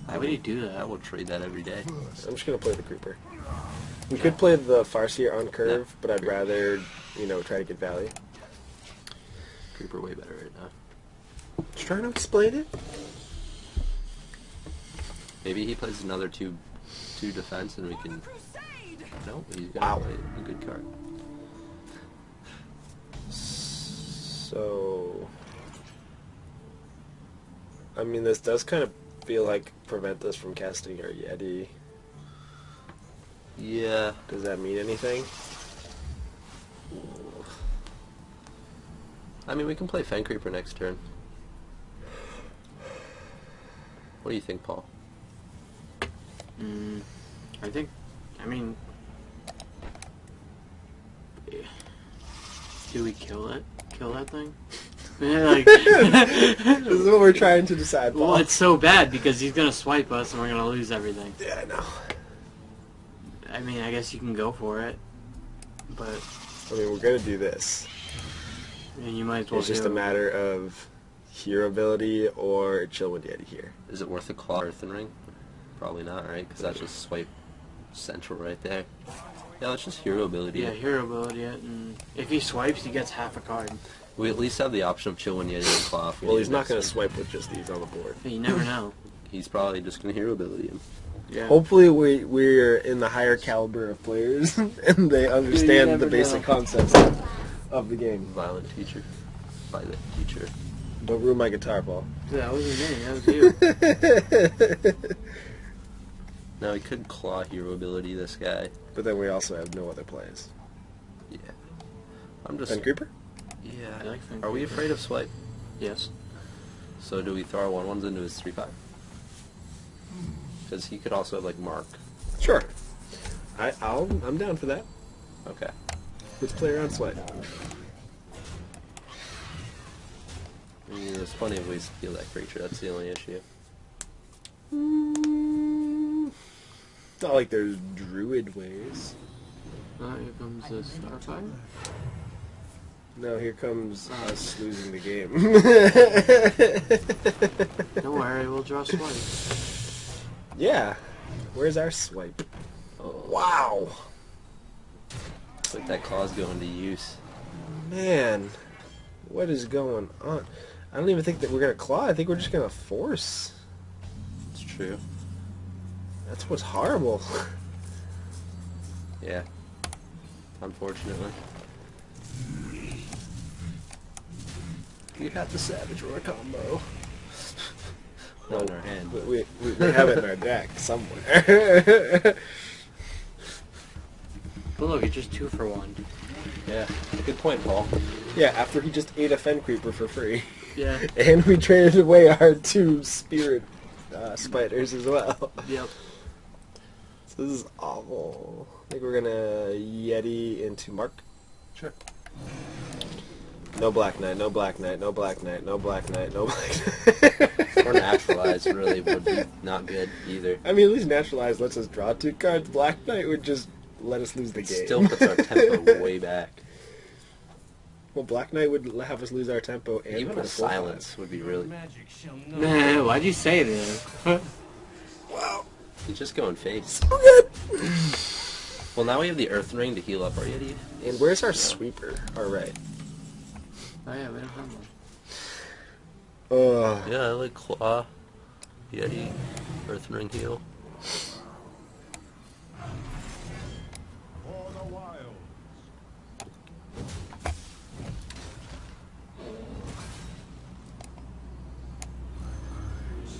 Why would he do that?
I will trade that every day.
I'm just gonna play the Creeper. We could play the Farseer on curve, but I'd rather, try to get value.
Creeper way better right now.
Just trying to explain it.
Maybe he plays another two defense and we can... No, he's gonna
Wow.
play a good card.
So, I mean, this does kind of feel like prevent us from casting our Yeti.
Yeah.
Does that mean anything?
I mean, we can play Fen Creeper next turn. What do you think, Paul?
I mean, do we kill it? Kill that thing? Like,
This is what we're trying to decide, Paul.
well, it's so bad because he's gonna swipe us and we're gonna lose everything.
Yeah, I know.
I mean, I guess you can go for it, but
I mean, we're gonna do this.
you might as well.
It's just a matter of hero ability or Chillwind Yeti here.
Is it worth a Claw Earthen Ring? Probably not, right? Because that's just swipe central right there. Yeah, let's just hero ability.
Yeah, hero ability it, and if he swipes, he gets half a card.
We at least have the option of Chillwind Yeti and Claw. if we
Well,
need
he's
it
not
next
going to
turn.
swipe with just these on the board.
But you never know.
He's probably just going to hero ability him.
Yeah.
Hopefully we're in the higher caliber of players and they understand
never
the basic
know.
concepts of the game.
Violent teacher. Violent teacher.
Don't ruin my guitar, Paul.
That wasn't me. That was you.
Now, he could Claw hero ability this guy.
But then we also have no other plays.
Yeah. I'm just...
Fen Creeper?
Yeah.
I like Fen
Are we
Creeper.
afraid of swipe?
Yes.
So do we throw our 1/1s into his 3/5? Because he could also have, like, Mark.
Sure. I'm down for that.
Okay.
Let's play around swipe.
I mean, there's plenty of ways to kill that creature. That's the only issue.
It's not like there's druid ways.
Here comes the Starfire.
No, here comes us losing the game.
Don't worry, we'll draw swipe.
Yeah. Where's our swipe?
Oh,
Wow.
looks like that Claw's going to use.
Man. What is going on? I don't even think that we're going to claw. I think we're just going to force.
It's true.
That's what's horrible.
Yeah. Unfortunately. You had the Savage Roar combo. Not in our hand.
We have it in our deck somewhere.
But look, it's just 2 for 1.
Yeah. Good point, Paul.
Yeah, after he just ate a Fen Creeper for free.
Yeah.
And we traded away our 2 Spirit Spiders as well.
Yep.
So this is awful. I think we're gonna Yeti into Mark.
Sure.
No Black Knight, no Black Knight, no Black Knight, no Black Knight, no Black Knight.
Or Naturalize really would be not good either.
I mean, at least Naturalize lets us draw 2 cards. Black Knight would just let us lose the game.
Still puts our tempo way back.
Well, Black Knight would have us lose our tempo and
Even
put
a
full
silence would be really...
Magic shall not
Nah, why'd you say that?
Wow.
He's just going face.
We're good.
Well, now we have the Earth Ring to heal up our Yeti.
And where's our sweeper? All right.
Oh yeah, we don't have one.
Oh.
Yeah, I like Claw, Yeti, Earth Ring heal.
For the wilds.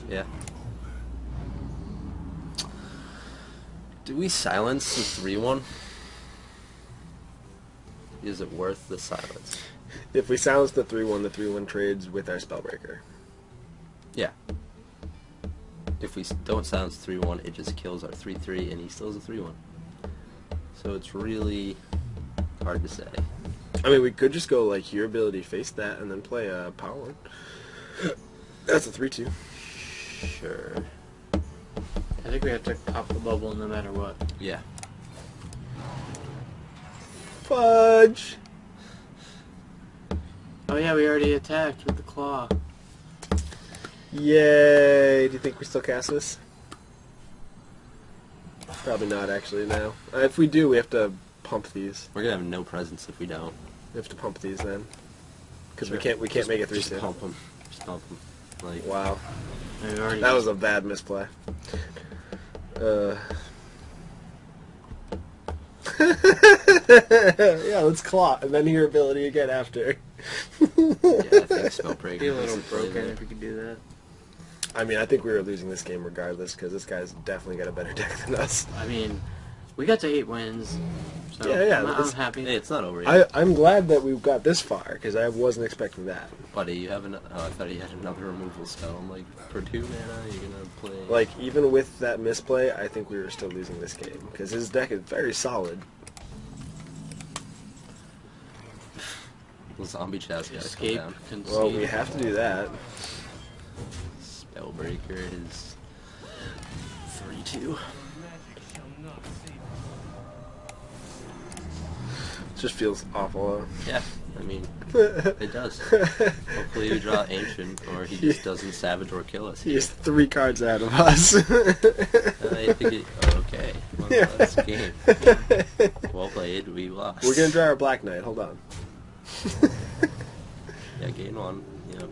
Yeah. Do we silence the 3-1? Is it worth the silence?
If we silence the 3-1, the 3-1 trades with our Spellbreaker.
Yeah. If we don't silence 3-1, it just kills our 3-3, and he still has a 3-1. So it's really hard to say.
I mean, we could just go like your ability, face that, and then play a power one. That's a 3-2.
Sure.
I think we have to pop the bubble no matter what.
Yeah.
Fudge!
Oh yeah, we already attacked with the claw.
Yay! Do you think we still cast this? Probably not, actually, now. If we do, we have to pump these.
We're gonna have no presence if we don't.
We have to pump these then. Because
Sure.
we can't make it 3-2.
Just pump them. Just pump them. Like,
Wow.
We've already
That was a bad misplay. Yeah, let's claw, and then your ability again after.
yeah, I think Spellbreaker.
be a little
is the play
broken
there.
if we could do that.
I mean, I think we were losing this game regardless, because this guy's definitely got a better deck than us.
I mean, we got to 8 wins, so
Yeah,
I'm
that's-
happy.
Hey, it's not over yet.
I'm glad that we've got this far, because I wasn't expecting that.
Buddy, you have oh, I thought you had another removal spell. I'm like, for 2 mana, you're gonna play...
Like, even with that misplay, I think we were still losing this game, because his deck is very solid.
The zombie chest gotta come
Escape,
down.
concede.
Well, we have to do that.
Spellbreaker is 3-2.
magic shall not save.
It just feels awful.
Yeah, I mean, it does. Hopefully we draw Ancient, or he just doesn't Savage or kill us.
He's 3 cards out of us.
I think it, okay. Well, that's the game. Well played, we lost.
We're gonna draw our Black Knight. Hold on.
Yeah, gain 1. You know,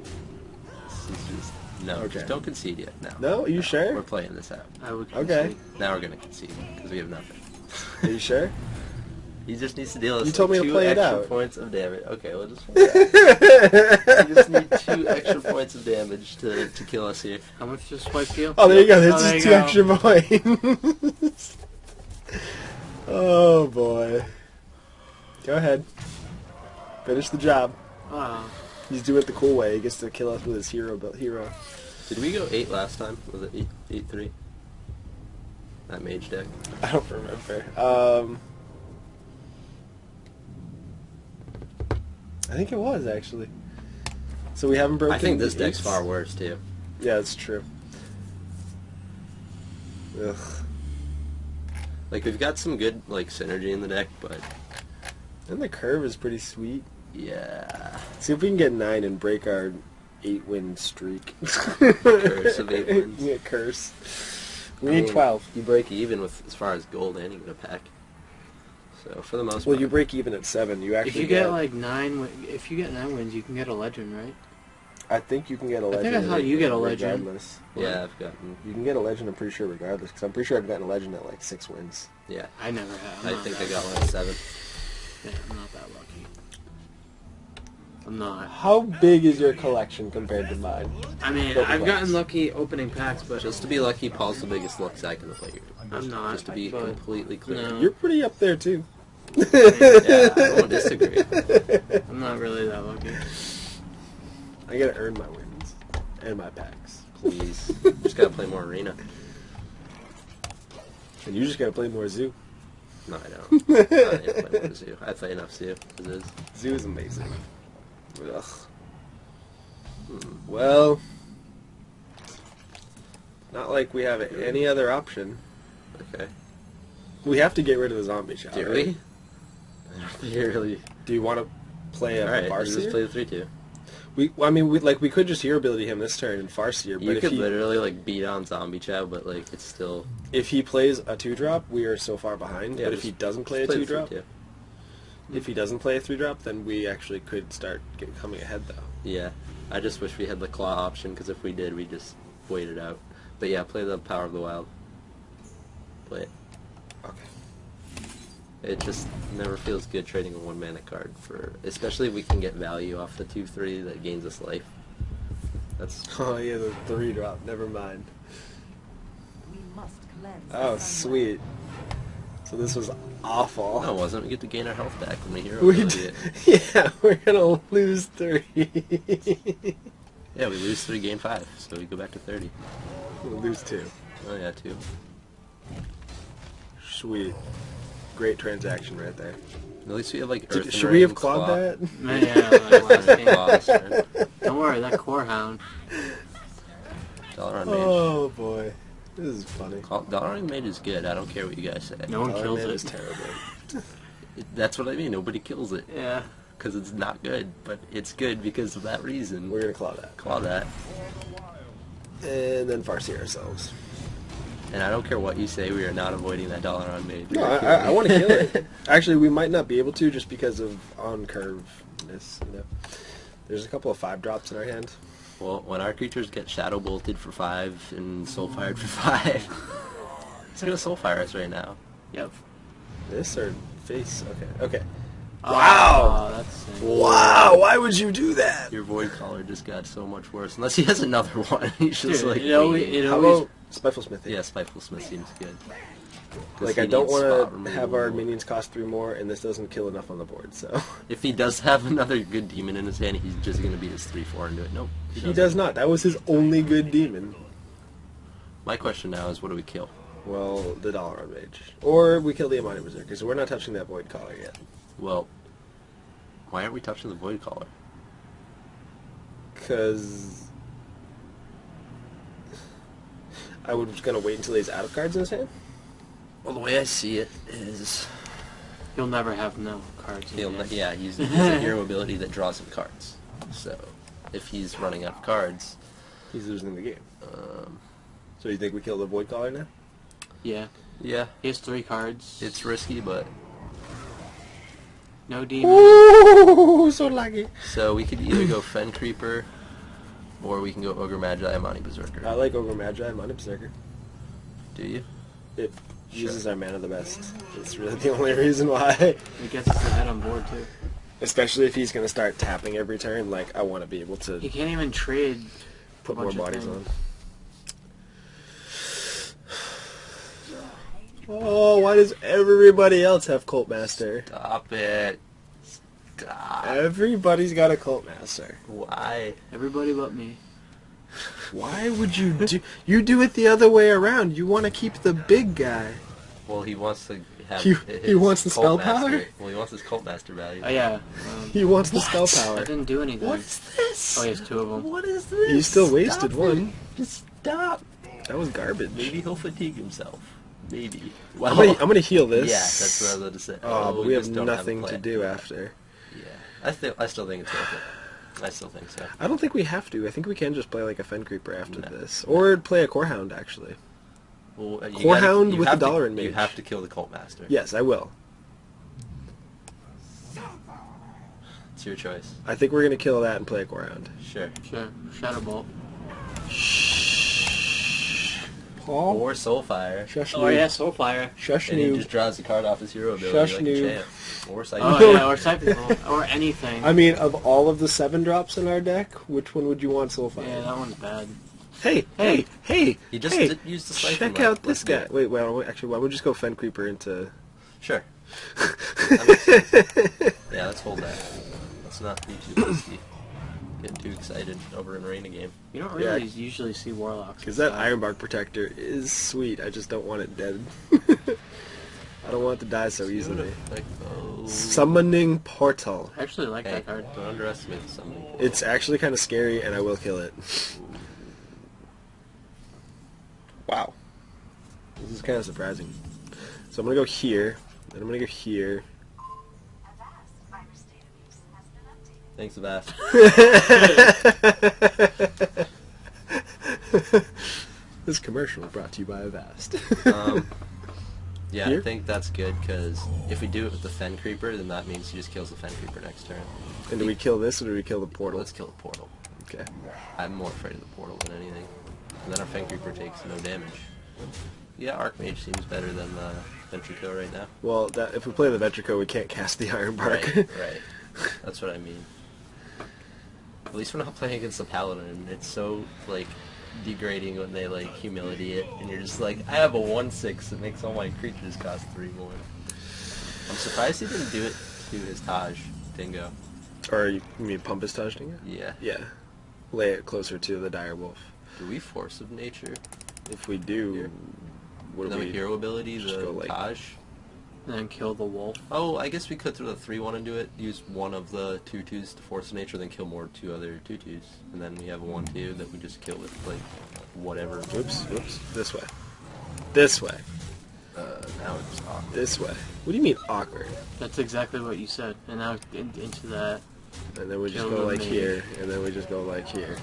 this is just, no,
Okay.
just don't concede yet. No.
No? Are you sure?
We're playing this out.
I would
Okay.
concede.
Now we're gonna concede because we have nothing.
Are you sure?
He just needs to deal with
You told me to
2
play it
extra
out.
points of damage. Okay, we'll just play it out. You just need 2 extra points of damage to kill us here.
How much does swipe feel?
Oh, there you go. There's
Oh, there
just
you
2
go.
extra points. Oh, boy. Go ahead. Finish the job.
Wow.
He's doing it the cool way. He gets to kill us with his hero.
Did we go 8 last time? Was it 8-3? That mage deck?
I don't remember. I think it was, actually. So we haven't broken
I think this
the
deck's
8s?
far worse too.
Yeah, that's true. Ugh.
Like we've got some good like synergy in the deck, but
And the curve is pretty sweet.
yeah.
See if we can get 9 and break our 8-win streak.
Curse of 8 wins.
Yeah, curse. We
I
need
mean,
12.
You break even with as far as gold and you get a pack. So for the most
Well,
part,
you break even at 7. You actually
If you get like 9, if you get 9 wins, you can get a legend, right?
I think you can get a
I think
legend.
I thought you get a legend.
regardless.
yeah, I've gotten
You can get a legend, I'm pretty sure, regardless. Because I'm pretty sure I've gotten a legend at like 6 wins.
yeah.
I never have.
I think I got one at 7.
Yeah, I'm not that lucky. I'm not.
How big is your collection compared to mine?
I mean,
Open
I've
packs.
gotten lucky opening packs, but
Just to be lucky, Paul's the biggest luck sack in the playgroup.
I'm not.
Just to be
but
completely clear.
No.
You're pretty up there too.
Yeah, I won't disagree.
I'm not really that lucky.
I gotta earn my wins and my packs,
Please. Just gotta play more arena.
and you just gotta play more zoo.
No, I don't. I don't need to play more Zoo. I play enough Zoo as is.
Zoo is amazing. Ugh. Well, not like we have any other option.
Okay.
We have to get rid of the zombie shop.
Do
right?
we? You really...
Do you want to play a
Alright, let's just
Farseer?
play the 3-2.
We could just hero ability him this turn and Farseer, but
You
if
could
he
literally, like, beat on Zombie Chow, but, like, it's still...
if he plays a 2-drop, we are so far behind.
Yeah,
but if
just-
he doesn't play a
just
2-drop,
the 3-2.
if he doesn't play a 3-drop, then we actually could start coming ahead though.
Yeah. I just wish we had the Claw option, because if we did, we just waited out. But yeah, play the Power of the Wild. Play it.
Okay.
It just never feels good trading a 1-mana card for... Especially if we can get value off the 2-3 that gains us life. That's...
Oh yeah, the 3-drop. Never mind.
We must cleanse.
Oh
the sunlight.
sweet. So this was awful.
No, it wasn't. We get to gain our health back when we hero
We
ability it.
yeah, we're gonna lose 3.
Yeah, we lose 3, gain 5, so we go back to 30.
We'll lose 2.
Oh yeah, 2.
Sweet. Great transaction right there.
At least we have like Earth.
Should we have clawed that?
Yeah, like last game.
Claw this turn.
Don't worry, that core hound.
Dollar on Mage.
Oh boy, this is funny.
Dollar on Mage is good. I don't care what you guys say.
No one
Dollar
kills
Man
it.
is terrible.
That's what I mean. Nobody kills it
Yeah.
because it's not good, but it's good because of that reason.
We're gonna claw that,
Claw that.
and then Farseer ourselves.
And I don't care what you say. We are not avoiding that Dollar on Mage.
No, I want to kill it. Actually, we might not be able to just because of on curveness. You know, there's a couple of 5-drops in our hand.
Well, when our creatures get Shadow Bolted for 5 and Soul Fired for 5, it's gonna Soul Fire us right now.
Yep.
This or face? Okay. Okay.
Oh, that's sick.
Wow! Why would you do that?
Your Void Caller just got so much worse. Unless he has another one. He's just
Dude,
like...
it
How
always
about Spiteful Smithy?
Yeah, Spiteful Smith seems good. 'Cause
Like
he
I don't
needs spot
want to have our
removal.
minions cost 3 more, and this doesn't kill enough on the board. So
If he does have another good demon in his hand, he's just going to beat his 3-4 into it. Nope.
he
doesn't.
does not. That was his only good demon.
My question now is, what do we kill?
Well, the Dollar on Mage, or we kill the Amani Berserker. So we're not touching that Void Caller yet.
Well, why aren't we touching the Void Caller?
Because I was gonna wait until he's out of cards in his hand.
Well, the way I see it is...
He'll never have no cards. In his hand.
he's a hero ability that draws him cards. So, if he's running out of cards...
He's losing the game.
Um,
So you think we kill the Void Caller now?
Yeah.
yeah,
He has 3 cards.
it's risky, but...
No demon.
Ooh, so lucky.
So we could either go Fen Creeper, or we can go Ogre Magi, Amani Berserker.
I like Ogre Magi, Amani Berserker.
Do you?
It
Sure.
uses our mana the best. It's really the only reason why.
It gets us ahead on board too.
Especially if he's gonna start tapping every turn. Like I want to be able to
He can't even trade.
put more
bunch of
bodies on.
things.
Oh, why does everybody else have Cult Master?
Stop it. Stop.
Everybody's got a Cult Master.
Why?
Everybody but me.
Why would you do? You do it the other way around. You want to keep the big guy.
Well, he wants to have.
He
his
wants the
Cult
spell
Master.
power?
Well, he wants his Cult Master value.
Oh yeah.
He wants the
What?
spell
I
power.
didn't do anything.
What is this?
Oh, he has 2 of them.
What is this?
You still wasted
Stop
one.
it. Just stop.
That was garbage.
Maybe he'll fatigue himself. Maybe.
I'm gonna heal this.
Yeah, that's what I was about to say.
Oh, but we have
just don't
nothing
a
to
plan.
do after.
Yeah, I still think it's worth it. I still think so.
I don't think we have to. I think we can just play like a Fen Creeper after
No.
this, or play a Core Hound actually.
Well, you
Core
gotta-
Hound
you
with
have
the
to-
Dollar and
You
Mage.
have to kill the Cult Master.
Yes, I will.
It's your choice.
I think we're gonna kill that and play a Core Hound.
Sure.
Sure. Shadow Bolt.
Oh.
Or Soulfire.
Shush
Oh
noob.
yeah, Soulfire.
Shush
And he
noob.
just draws the card off his hero ability
Shush
like
noob.
a champ. Or Psychic.
Oh yeah, or Psychical, or anything.
I mean, of all of the 7 drops in our deck, which one would you want Soulfire?
Yeah, that one's bad.
Hey, hey, hey!
He just
hey,
did use the Siphon.
check
Like,
out this
let's do
guy.
it.
Wait, well, actually, why don't we just go Fen Creeper into...
Sure. That makes sense. Yeah, let's hold that. Let's not be too risky. Getting too excited over an arena game.
You don't
Yeah.
really usually see Warlocks.
Because that
inside.
Ironbark Protector is sweet. I just don't want it dead. I don't want it to die so easily.
Like, oh.
Summoning Portal.
I actually like
Hey,
that card.
don't underestimate the summoning.
It's actually kind of scary, and I will kill it. Wow. This is kind of surprising. So I'm going to go here, then I'm going to go here.
Thanks, Avast.
This commercial brought to you by Avast.
Yeah,
Here?
I think that's good, because if we do it with the Fen Creeper, then that means he just kills the Fen Creeper next turn.
And do we kill this, or do we kill the portal?
Let's kill the portal.
Okay.
I'm more afraid of the portal than anything. And then our Fen Creeper takes no damage. Yeah, Archmage seems better than Ventrico right now.
Well, that, if we play the Ventrico, we can't cast the Ironbark.
Right. That's what I mean. At least we're not playing against the Paladin. It's so, like, degrading when they, like, humility it, and you're just like, I have a 1/6 that makes all my creatures cost 3 more. I'm surprised he didn't do it to his Taj Dingo.
Or you mean pump his Taj Dingo?
Yeah.
Yeah. Lay it closer to the Dire Wolf.
Do we Force of Nature?
If we do,
Here.
what
And
do
then
we...
hero ability,
just
the
go, like-
Taj?
And then kill the wolf.
Oh, I guess we could throw the 3-1 into it, use one of the 2/2s to Force of Nature, then kill more 2 other 2/2s. And then we have a 1/2 that we just kill with, like, whatever.
Oops, whoops. This way. This way.
Now it's awkward.
This way. What do you mean awkward?
That's exactly what you said. And now into that.
And then we just
Kill
go
the
like
mage.
here, and then we just go like here.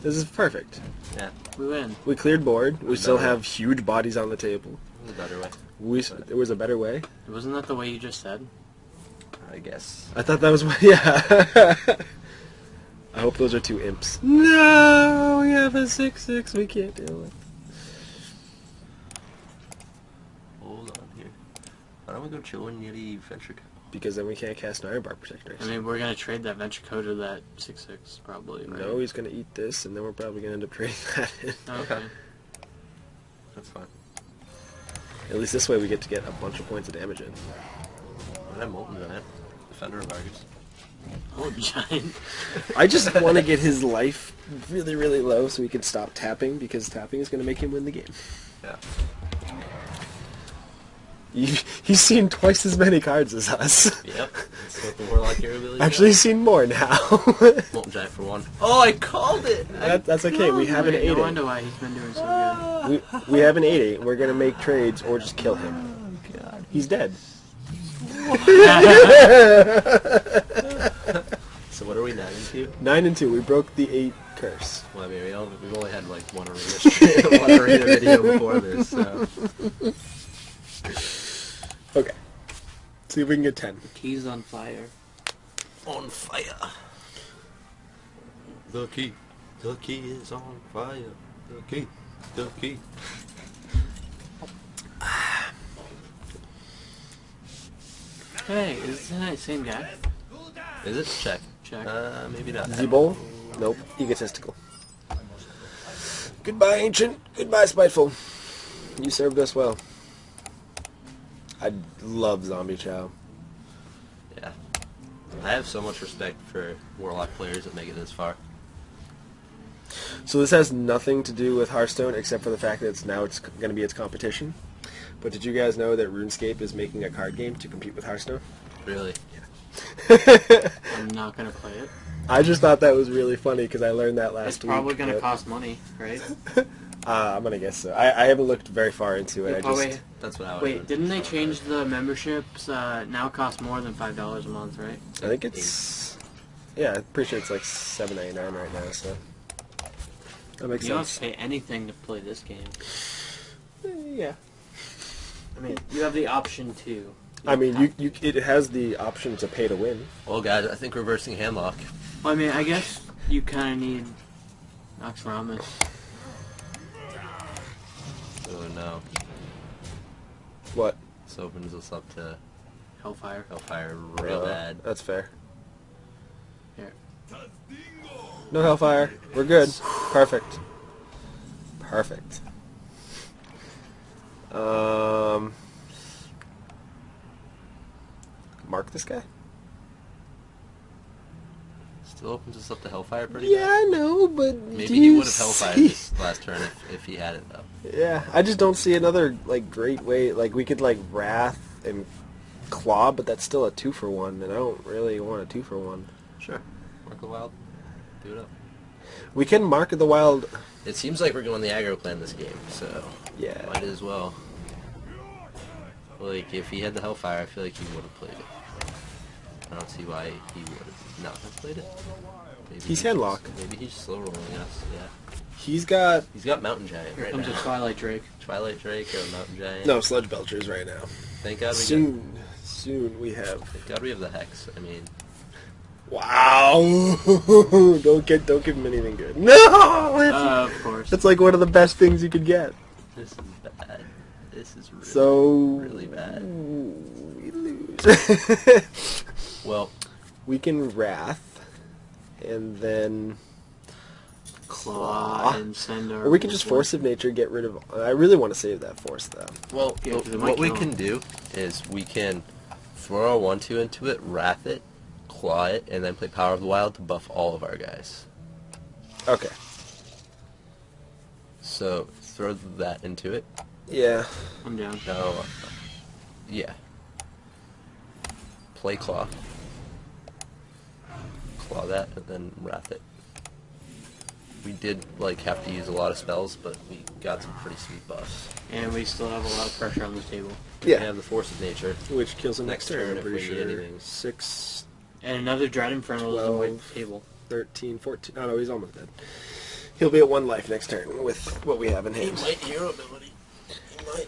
This is perfect.
Yeah,
We win.
We cleared board. We still
better.
have huge bodies on the table.
there's a better way,
There was a better way.
Wasn't that the way you just said?
I guess.
I thought that was yeah. I hope those are 2 imps. No, we have a 6/6. We can't deal with.
Hold on here. Why don't we go chill near the Ventrico?
Because then we can't cast an Ironbark Protector.
I mean, we're gonna trade that Ventrico to that 6/6 probably. Right?
No, he's gonna eat this, and then we're probably gonna end up trading that in.
Okay.
That's fine.
At least this way we get to get a bunch of points of damage in.
What am Molten Giant? Defender of Argus.
Oh, giant.
I just want to get his life really, really low so he can stop tapping, because tapping is going to make him win the game.
Yeah.
He's seen twice as many cards as us.
Yep. That's what the Warlock hero ability
Actually, he's
does.
seen more now.
Molten Giant for 1. Oh, I called it!
That's okay. We have an
Okay, no
8/8.
wonder why he's been doing so good.
We have an 8/8. We're going to make trades or just kill him.
Oh, God.
He's dead.
So what are we 9 into?
9-2. We broke the 8 curse.
Well, I mean, we've only had like one arena video before this, so...
Okay. See if we can get 10.
Key's on fire.
On fire. The key is on fire. The key.
Hey, is that the same guy?
Is it? Check.
Check.
Maybe not.
Z-Bowl? Nope. Egotistical. Goodbye, Ancient. Goodbye, Spiteful. You served us well. I love Zombie Chow.
Yeah. I have so much respect for Warlock players that make it this far.
So this has nothing to do with Hearthstone except for the fact that it's going to be its competition. But did you guys know that RuneScape is making a card game to compete with Hearthstone?
Really?
I'm not gonna play it.
I just thought that was really funny because I learned that last
It's
week.
probably gonna
but-
cost money, right?
I'm gonna guess so. I haven't looked very far into it.
That's what I would
Wait, didn't they change the memberships? Now cost more than $5 a month, right?
I think it's. Yeah, I'm pretty sure it's like $7.99 right now. So that makes
You don't have
sense.
to pay anything to play this game.
Yeah.
I mean, you have the option to.
I mean, it has the option to pay to win.
Well, guys, I think reversing handlock.
Well, I mean, I guess you kind of need Noxramas.
no.
What?
This opens us up to
Hellfire.
Hellfire real bad.
That's fair.
Here.
No Hellfire. We're good. Perfect. Perfect. Mark this guy?
Still opens us up to Hellfire pretty
Yeah,
bad.
I know, but
Maybe
do
he
you
would have Hellfired
see-
this last turn if he had it, though.
Yeah, I just don't see another like great way. Like we could like Wrath and Claw, but that's still a 2-for-1, and I don't really want a 2-for-1.
Sure. Mark the Wild. Do it up.
We can mark the Wild.
It seems like we're going the aggro plan this game, so
Yeah.
might as well. Like, if he had the Hellfire, I feel like he would have played it. I don't see why he would not have played it. Maybe
He's handlock.
Maybe he's slow rolling us, yeah.
He's got
He's got Mountain Giant
Here
right
comes
now.
a Twilight Drake.
Twilight Drake or Mountain Giant.
no Sludge Belchers right now.
Thank God we
Soon we have.
Thank God we have the Hex. I mean,
Wow! don't give him anything good. No,
Of course.
it's like one of the best things you could get.
this is bad. This is really,
So
really bad.
we lose.
Well,
We can Wrath, and then
Claw and send our...
or we can just Force of Nature, get rid of. I really want to save that Force though.
well,
Yeah, 'cause it
what
might
we
kill
can
him.
do is we can throw our 1/2 into it, Wrath it, Claw it, and then play Power of the Wild to buff all of our guys.
Okay.
So throw that into it.
Yeah.
I'm down.
No. Yeah. Play Claw. Claw that, and then Wrath it. We did like have to use a lot of spells, but we got some pretty sweet buffs.
And we still have a lot of pressure on the table.
We
Yeah.
have the Force of Nature.
Which kills him
Next
next turn,
turn
I'm
if
pretty
we need
sure.
anything.
6,
And another Dread Inferno is on the
12.
table.
13, 14. Oh no, he's almost dead. He'll be at 1 life next turn with what we have in hand.
hero ability. He might.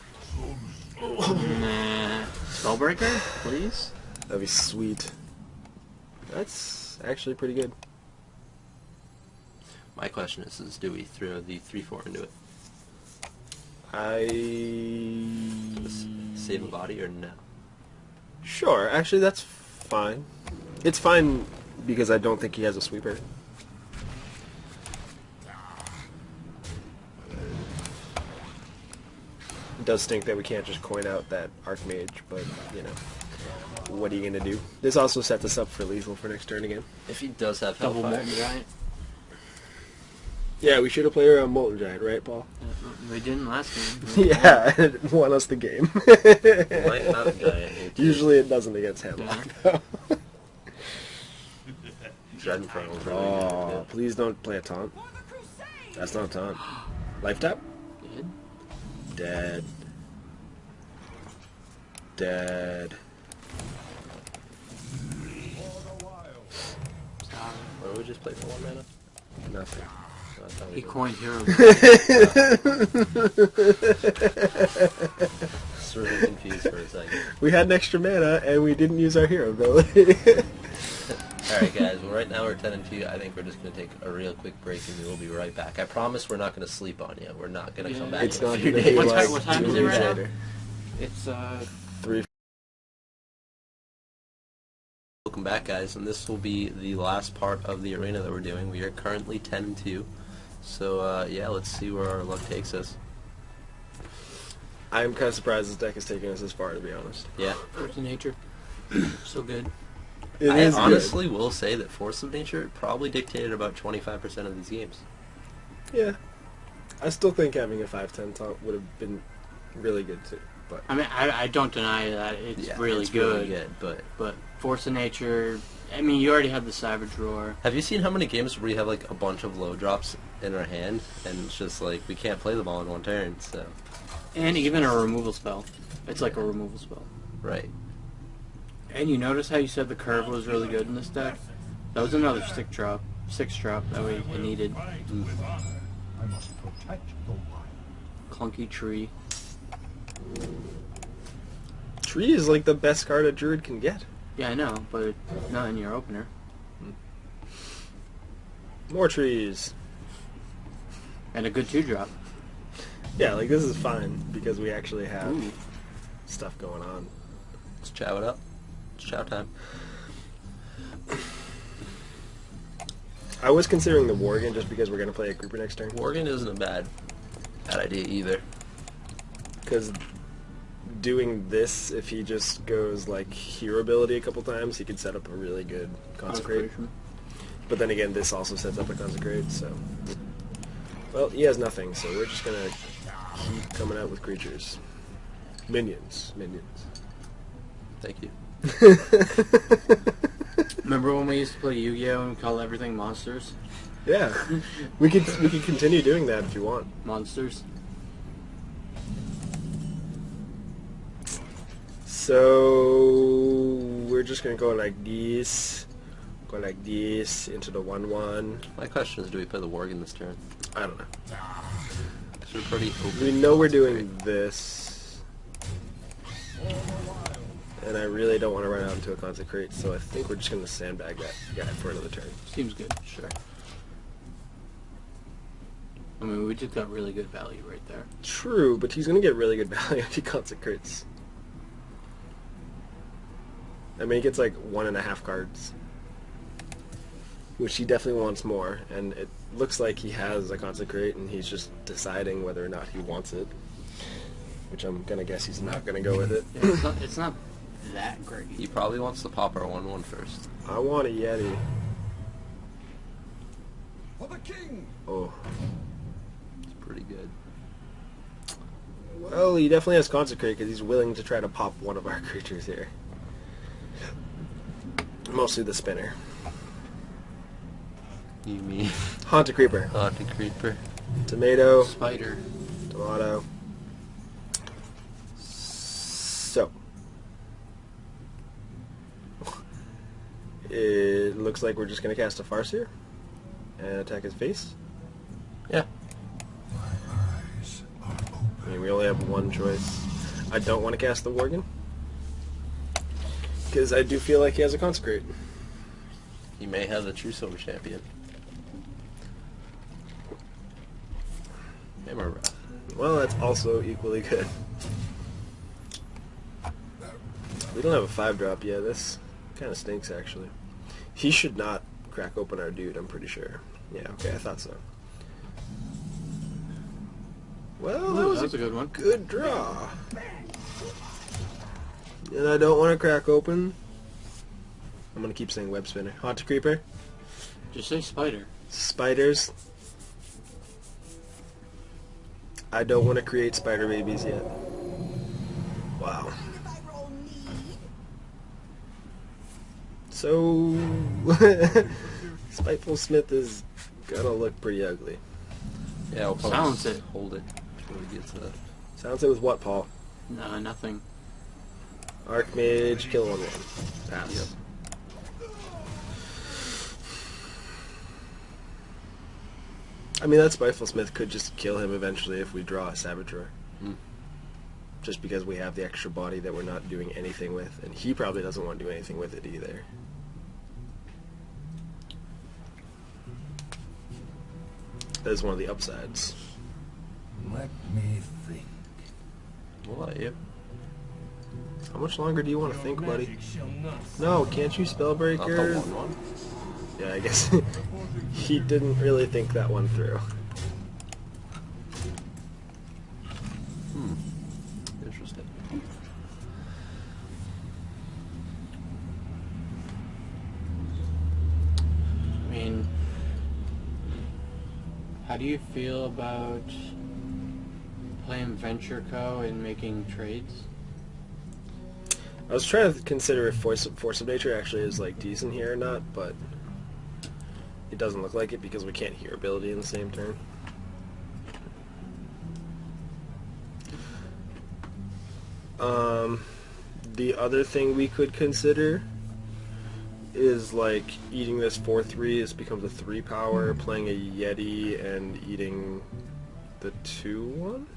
Nah. Spellbreaker, please?
That'd be sweet. That's actually pretty good.
My question is do we throw the 3/4 into it?
I...
Save a body or no?
Sure, actually that's fine. It's fine because I don't think he has a sweeper. It does stink that we can't just coin out that Archmage, but, you know, what are you going to do? This also sets us up for lethal for next turn again.
If he does have
Double
Hellfire.
Molten Giant.
Yeah, we should have played around Molten Giant, right, Paul?
We didn't last game.
Yeah, it won us the game.
Might Mountain Giant.
Usually it doesn't against Hemlock, though.
Dread Inferno is really
Oh,
good.
please don't play a taunt. That's not a taunt. Life tap?
Dead?
Dead. Dead.
Stop.
Why don't we just play for 1 mana?
Nothing.
That's how we
He
do it.
coined hero.
Sort of confused for a second.
We had an extra mana and we didn't use our hero ability.
Alright guys, well right now we're 10-2. I think we're just going to take a real quick break and we will be right back. I promise we're not going to sleep on you. We're not going to come back
It's
in a
not
few
gonna be
days.
like
What time
2
is it
days
right now?
later.
It's,
3.
Welcome back guys, and this will be the last part of the arena that we're doing. We are currently 10-2. So yeah, let's see where our luck takes us.
I'm kind of surprised this deck is taking us this far, to be honest.
Yeah.
Force of Nature. So good.
It
I
is good.
honestly will say that Force of Nature probably dictated about 25% of these games.
Yeah. I still think having a 5/10 taunt would have been really good too. But
I mean, I don't deny that it's
Yeah,
really
it's
good.
really good, but
But Force of Nature, I mean, you already have the Savage Roar.
have you seen how many games where we have like a bunch of low drops in our hand, and it's just like we can't play them all in one turn? So
And even a removal spell. It's like a removal spell.
right.
And you notice how you said the curve was really good in this deck? That was another 6 drop that we needed.
I must protect the wild.
Clunky Tree.
Tree is like the best card a druid can get.
Yeah, I know, but not in your opener.
More trees.
And a good 2 drop.
Yeah, like this is fine because we actually have
Ooh.
stuff going on.
Let's chow it up. It's chow time.
I was considering the Worgen just because we're going to play a grouper next turn.
Worgen isn't a bad idea either.
Because doing this, if he just goes like hero ability a couple times, he could set up a really good consecrate. But then again, this also sets up a consecrate, so... Well, he has nothing, so we're just going to keep coming out with creatures. Minions.
Thank you.
Remember when we used to play Yu-Gi-Oh and we called everything monsters?
Yeah. we could continue doing that if you want.
Monsters.
So we're just gonna go like this into the 1/1.
My question is, do we play the Worgen this turn?
I don't know.
'Cause we're pretty open.
We know we're doing this, and I really don't want to run out into a consecrate, so I think we're just gonna sandbag that guy for another turn.
Seems good.
Sure.
I mean, we just got really good value right there.
True, but he's gonna get really good value if he consecrates. I mean, he gets like 1.5 cards, which he definitely wants more, and it looks like he has a consecrate, and he's just deciding whether or not he wants it, which I'm gonna guess he's not gonna go with it.
Yeah, it's not that great.
He probably wants to pop our 1/1 first.
I want a Yeti.
For the king!
Oh.
It's pretty good.
Well, he definitely has consecrate because he's willing to try to pop one of our creatures here. Mostly the spinner.
You mean
Haunted Creeper.
Haunted Creeper?
Tomato.
Spider.
Tomato. So. It looks like we're just going to cast a Farseer and attack his face.
Yeah.
I mean, we only have one choice. I don't want to cast the Worgen because I do feel like he has a consecrate.
He may have the true silver champion. Hammer Wrath.
Well, that's also equally good. We don't have a 5-drop yet. This kind of stinks, actually. He should not crack open our dude, I'm pretty sure. Yeah, okay, I thought so. Well, that was
a good one.
good draw. And I don't want to crack open. I'm going to keep saying web spinner. Haunted Creeper.
Just say spider.
Spiders. I don't want to create spider babies yet. Wow. So, Spiteful Smith is gonna look pretty ugly.
Yeah, we'll probably
Silence
just
it.
hold it until we get to...
Sounds like with what, Paul?
No, nothing.
Archmage, kill 1/1. Pass.
Yep.
I mean, that Spiteful Smith could just kill him eventually if we draw a Saboteur.
Hmm.
Just because we have the extra body that we're not doing anything with, and he probably doesn't want to do anything with it either. That is one of the upsides.
Let me think.
We'll let you.
How much longer do you want to
Your
think, buddy?
magic shall not
No, can't you
Not the
Spellbreaker?
1/1.
Yeah, I guess he didn't really think that one through.
Interesting.
I mean, how do you feel about playing Venture Co. and making trades?
I was trying to consider if Force of Nature actually is like decent here or not, but it doesn't look like it because we can't hear ability in the same turn. The other thing we could consider is like eating this 4/3. This becomes a 3 power, playing a Yeti and eating the 2/1.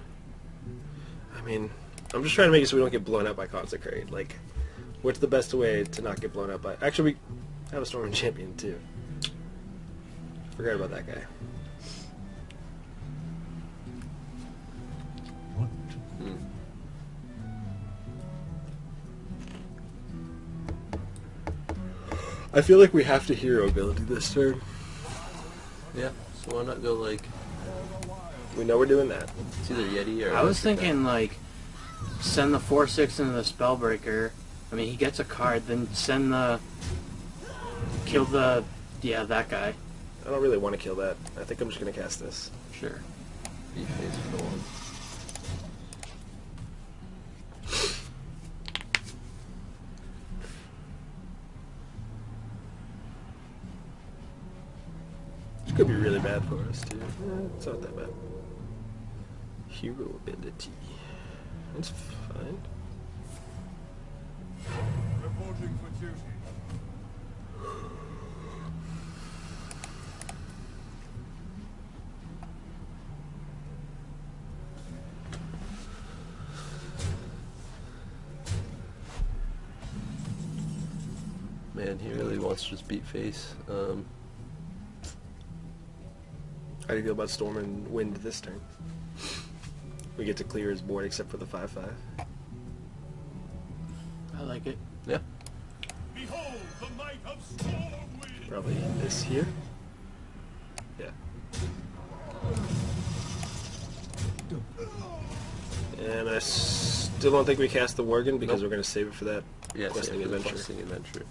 I mean, I'm just trying to make it so we don't get blown up by Consecrate. Like, what's the best way to not get blown up by... Actually, we have a Storming Champion, too. Forgot about that guy. I feel like we have to hero ability this turn.
Yeah. So why not go like
We know we're doing that.
it's either Yeti or.
I was thinking like send the 4/6 into the Spellbreaker. I mean, he gets a card. Then send the kill the that guy.
I don't really want to kill that. I think I'm just going to cast this.
Sure.
Beat face for the one.
Which could be really bad for us, too. It's not that bad. Hero ability. That's fine.
Reporting for duty.
Man, he really wants to just beat face.
How do you feel about Storm and Wind this turn? We get to clear his board except for the 5/5.
I like it.
Yeah.
Behold the might of Stormwind!
Probably this here. Yeah. And I still don't think we cast the Worgen because
Nope.
we're going to save it for that
Yeah.
questing
same for the
adventure.
questing adventure.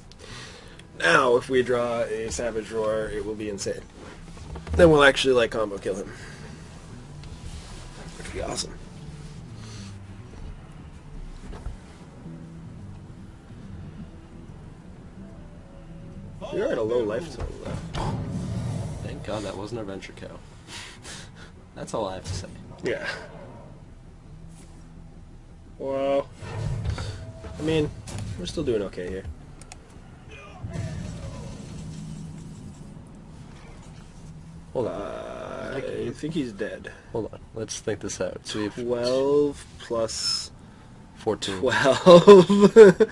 Now, if we draw a Savage Roar, it will be insane. Then we'll actually, like, combo kill him. Which would be awesome. You're at a low life total, though.
Thank God that wasn't our venture cow. That's all I have to say.
Yeah. Well, I mean, we're still doing okay here.
Hold on.
I think he's dead.
Hold on. Let's think this out. So we have
12 plus
14.
12.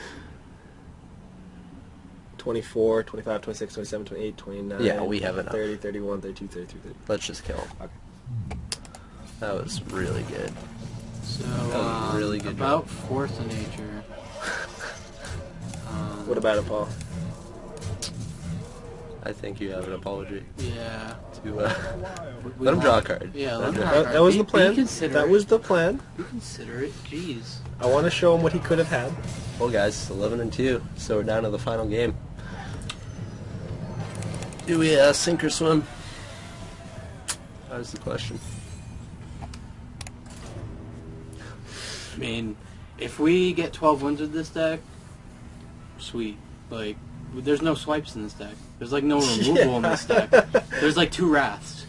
24, 25, 26, 27, 28, 29.
Yeah, we have enough.
30, 31, 32, 33, 33.
Let's just kill him.
Okay.
That was really good.
So
was a really good
about Force of Nature.
What about it, Paul?
I think you have an apology
Yeah.
to
We
let him draw a
want-
card.
Yeah,
Let
let
him
him
draw
draw
a
a
That
card.
was the
Be
plan.
considerate.
That was the plan.
Be considerate. Jeez.
I want to show him what he could have had.
Well, guys, 11-2, so we're down to the final game. Do we sink or swim? That was the question.
I mean, if we get 12 wins with this deck, sweet. Like, there's no swipes in this deck. There's like no removal in this deck. There's like 2 Wraths.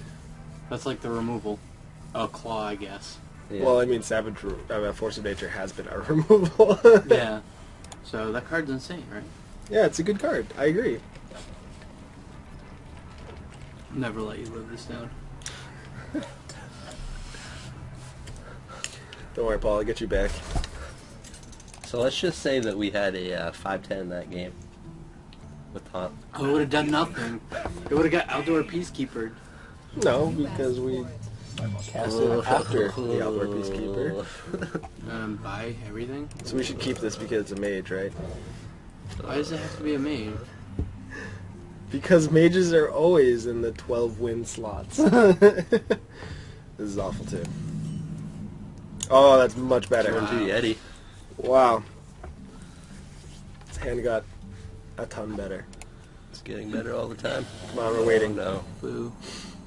That's like the removal. A Claw, I guess.
Yeah.
Well, I mean, Force of Nature has been our removal.
Yeah. So that card's insane, right?
Yeah, it's a good card. I agree.
Never let you live this down.
Don't worry, Paul. I'll get you back.
So let's just say that we had a 5-10 in that game. With Tom.
Oh, it would have done nothing. It would have got Outdoor Peacekeeper.
No, because we cast it after the Outdoor Peacekeeper.
Buy everything.
So we should keep this because it's a mage, right?
Why does it have to be a main?
Because mages are always in the 12-win slots. This is awful, too. Oh, that's much better.
Turn to Yeti.
Wow. His hand got a ton better.
It's getting better all the time.
Come on, we're waiting.
No.
Boo.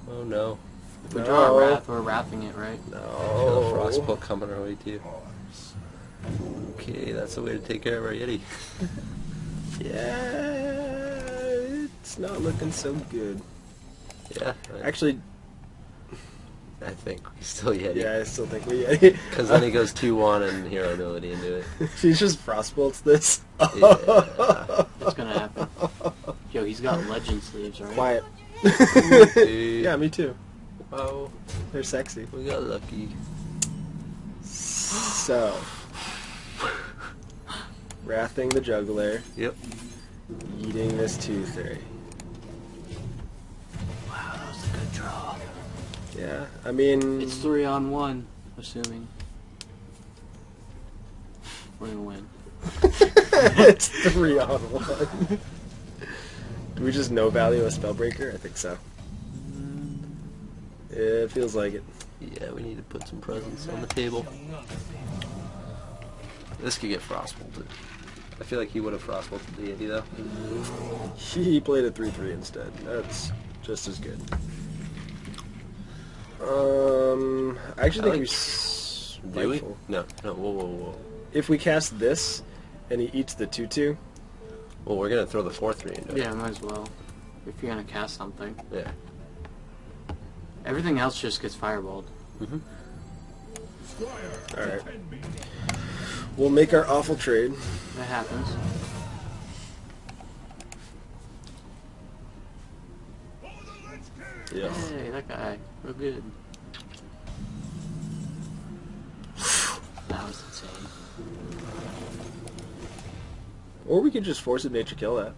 Oh no.
If we
No.
draw a Wrath, we're Wrathing it, right?
Kill a
No.
Frostbolt coming our way too. Okay, that's the way to take care of our Yeti.
Yeah, it's not looking so good.
Yeah.
Actually,
I think we still Yeti.
yeah, I still think we.
Because then he goes 2-1 and hero ability into it.
She's just frostbolts this.
Yeah.
It's gonna happen. Yo, he's got Legend sleeves, right?
Quiet.
Dude.
Yeah, me too.
Wow.
They're sexy.
We got lucky.
So, Wrathing the Juggler,
Yep.
eating this 2/3.
Wow, that was a good draw.
Yeah, I mean,
It's 3-on-1, assuming. We're gonna win.
it's 3-on-1. Do we just no value a Spellbreaker? I think so. Yeah, it feels like it.
Yeah, we need to put some presents on the table. This could get Frost bolted. I feel like he would have Frost bolted the Yeti though.
He played a 3/3 instead. That's just as good. I actually think
Do we? No, whoa.
If we cast this, and he eats the 2/2.
Well, we're gonna throw the 4/3 into it.
Yeah, might as well. If you're gonna cast something.
Yeah.
Everything else just gets fireballed.
Alright. We'll make our awful trade.
That happens.
Yes.
Hey, that guy. Real good. That was insane.
Or we could just Force of Nature kill that.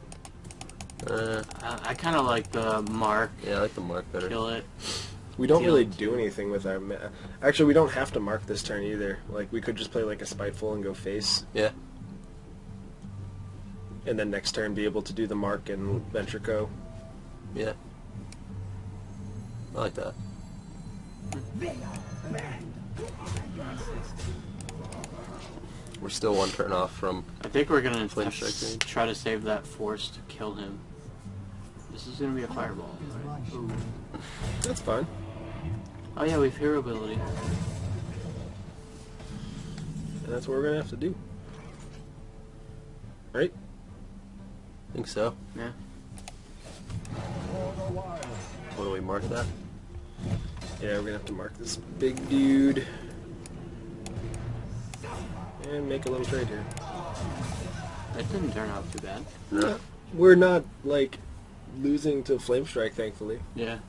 I kind of like the mark.
Yeah, I like the mark better.
Kill it.
We don't really
Killed.
do anything with our... Actually, we don't have to mark this turn either. Like, we could just play like a Spiteful and go face.
Yeah.
And then next turn be able to do the mark and Venture Co.
Yeah. I like that. We're still one turn off from...
I think we're gonna
Flame
have to
strike range.
try to save that force to kill him. This is gonna be a fireball, right? Ooh.
That's fine.
Oh yeah, we have hero ability.
And that's what we're going to have to do. Right?
I think so.
Yeah.
What do we mark that?
Yeah, we're going to have to mark this big dude. And make a little trade here.
That didn't turn out too bad.
No.
We're not, like, losing to Flame Strike, thankfully.
Yeah.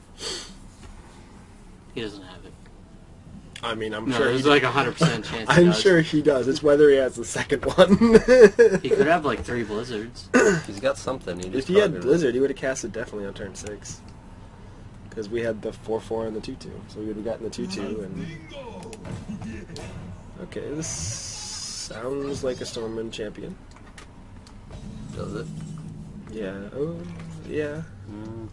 He doesn't have it.
I mean, I'm
No,
sure
there's
he
like 100% chance he
I'm
does.
sure he does. It's whether he has the second one.
He could have like 3 blizzards.
He's got something. He
If
just
he had
probably-
Blizzard, he would have cast it definitely on turn 6. Because we had the 4/4 and the 2/2. So we would have gotten the 2/2 and... Okay, this sounds like a Stormwind champion.
Does it?
Yeah. Oh, yeah.
Mm.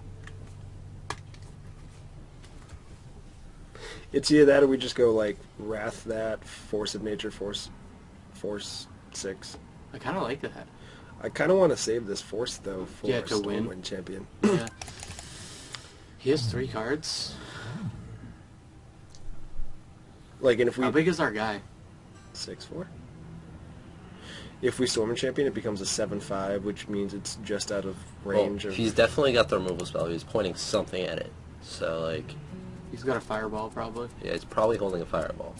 It's either that or we just go like Wrath that, Force of Nature, Force 6.
I kind of like that.
I kind of want to save this Force though for
Yeah, to win.
Stormwind champion.
Yeah. He has 3 cards.
Like, and if we
How big is our guy?
6/4. If we Stormwind champion, it becomes a 7/5, which means it's just out of range
Well,
of.
he's definitely got the removal spell. He's pointing something at it. So, like,
He's got a fireball probably.
yeah, he's probably holding a fireball.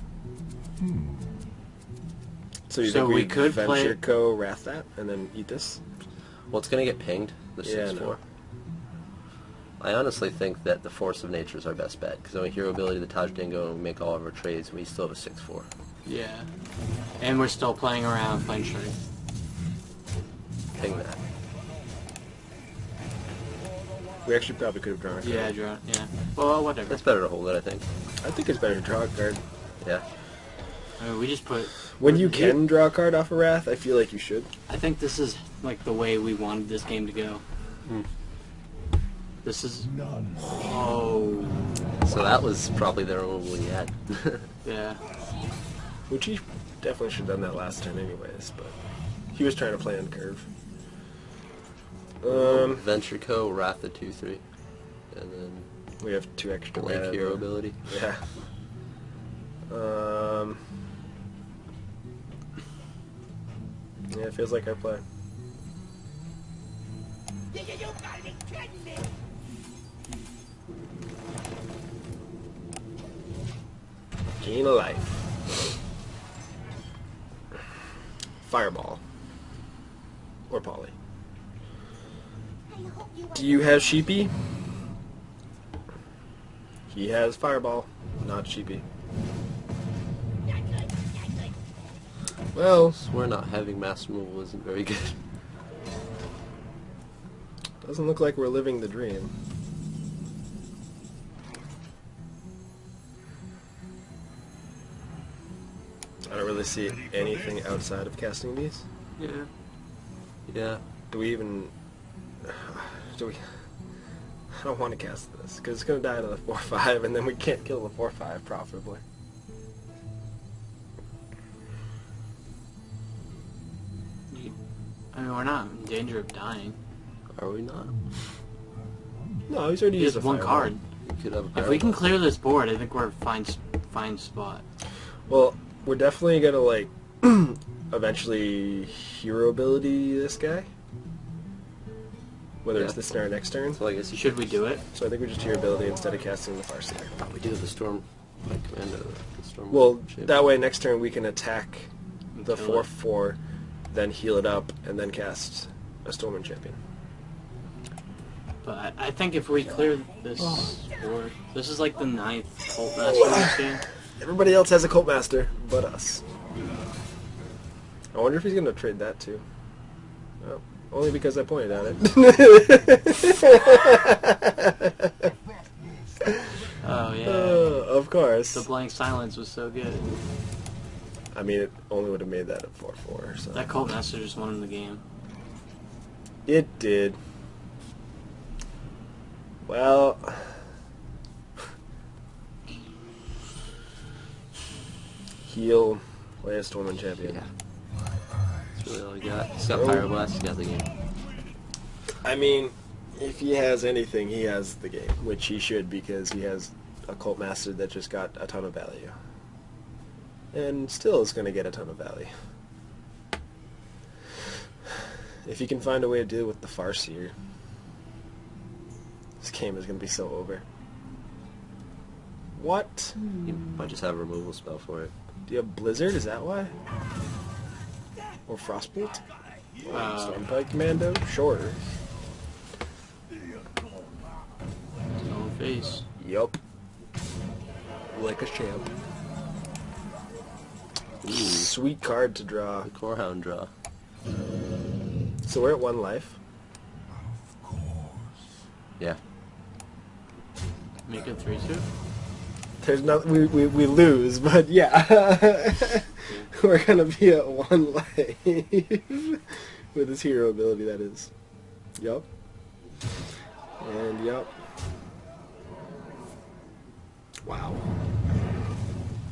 So you
So
think
we could
Venture
play-
Co. Wrath that and then eat this?
Well, it's going to get pinged, the
Yeah, I
6/4.
know.
I honestly think that the Force of Nature is our best bet, because then we hero ability the Taj Dingo and we make all of our trades, and we still have a 6/4.
Yeah. And we're still playing around Flame Strike.
Ping that.
We actually probably could have drawn a card.
Yeah, draw. Yeah. Well, whatever.
It's better to hold it, I think.
I think it's better to draw a card.
Yeah.
I mean, we just put.
When you can draw a card off a Wrath, I feel like you should.
I think this is like the way we wanted this game to go. This is. Oh.
So that was probably the removal he had.
Yeah.
Which he definitely should have done that last turn anyways, but he was trying to play on curve.
Venture Co. Wrath the 2/3. And then
We have 2 extra
blank
mana.
hero ability.
Yeah. Yeah, it feels like our play. Gain a life. Fireball. Or Polly. Do you have Sheepy? He has Fireball, not Sheepy. Well,
Swear not having mass removal isn't very good.
doesn't look like we're living the dream. I don't really see anything outside of casting these.
Yeah.
Yeah.
Do we even... do we... I don't want to cast this, because it's going to die to the 4-5, and then we can't kill the 4-5 profitably.
I mean, we're not in danger of dying.
Are we not?
No, he's already
He
used
has
a
one
fireball.
card.
We could have a
If we can
barrel.
clear this board, I think we're a fine spot.
Well, we're definitely going to, like, eventually hero ability this guy. Whether it's
Yeah.
this turn or next turn.
So I guess you
Should we do it?
So I think we just hero ability instead of casting the Farseer.
We do the storm. Like commando. The storm.
Well,
shape.
that way next turn we can attack the
Kill it.
4/4, then heal it up, and then cast a Stormwind Champion.
But I think if we clear this board, this is like the 9th Cult Master we've seen.
Everybody else has a Cult Master, but us. I wonder if he's going to trade that too. Oh, only because I pointed at it.
Oh yeah.
Of course.
The blank silence was so good.
I mean, it only would have made that a 4/4. So
That Cult Master just won him the game.
it did. Well, heal, play a Stormwind Champion.
Yeah. That's really all he got. He's got Pyroblast. He's got the game.
I mean, if he has anything, he has the game, which he should because he has a Cult Master that just got a ton of value. And still is going to get a ton of value. If he can find a way to deal with the Farseer, this game is going to be so over. What?
He might just have a removal spell for it.
Do you have Blizzard? Is that why? Or Frostbolt? Stormpike Commando? Sure.
Stone face.
Yup. Like a champ.
Ooh.
Sweet card to draw.
The Corehound draw.
So we're at 1 life.
Yeah.
Make it 3-2.
There's no we lose, but yeah. We're gonna be at 1 life. With his hero ability, that is. Yup. And yup. Wow.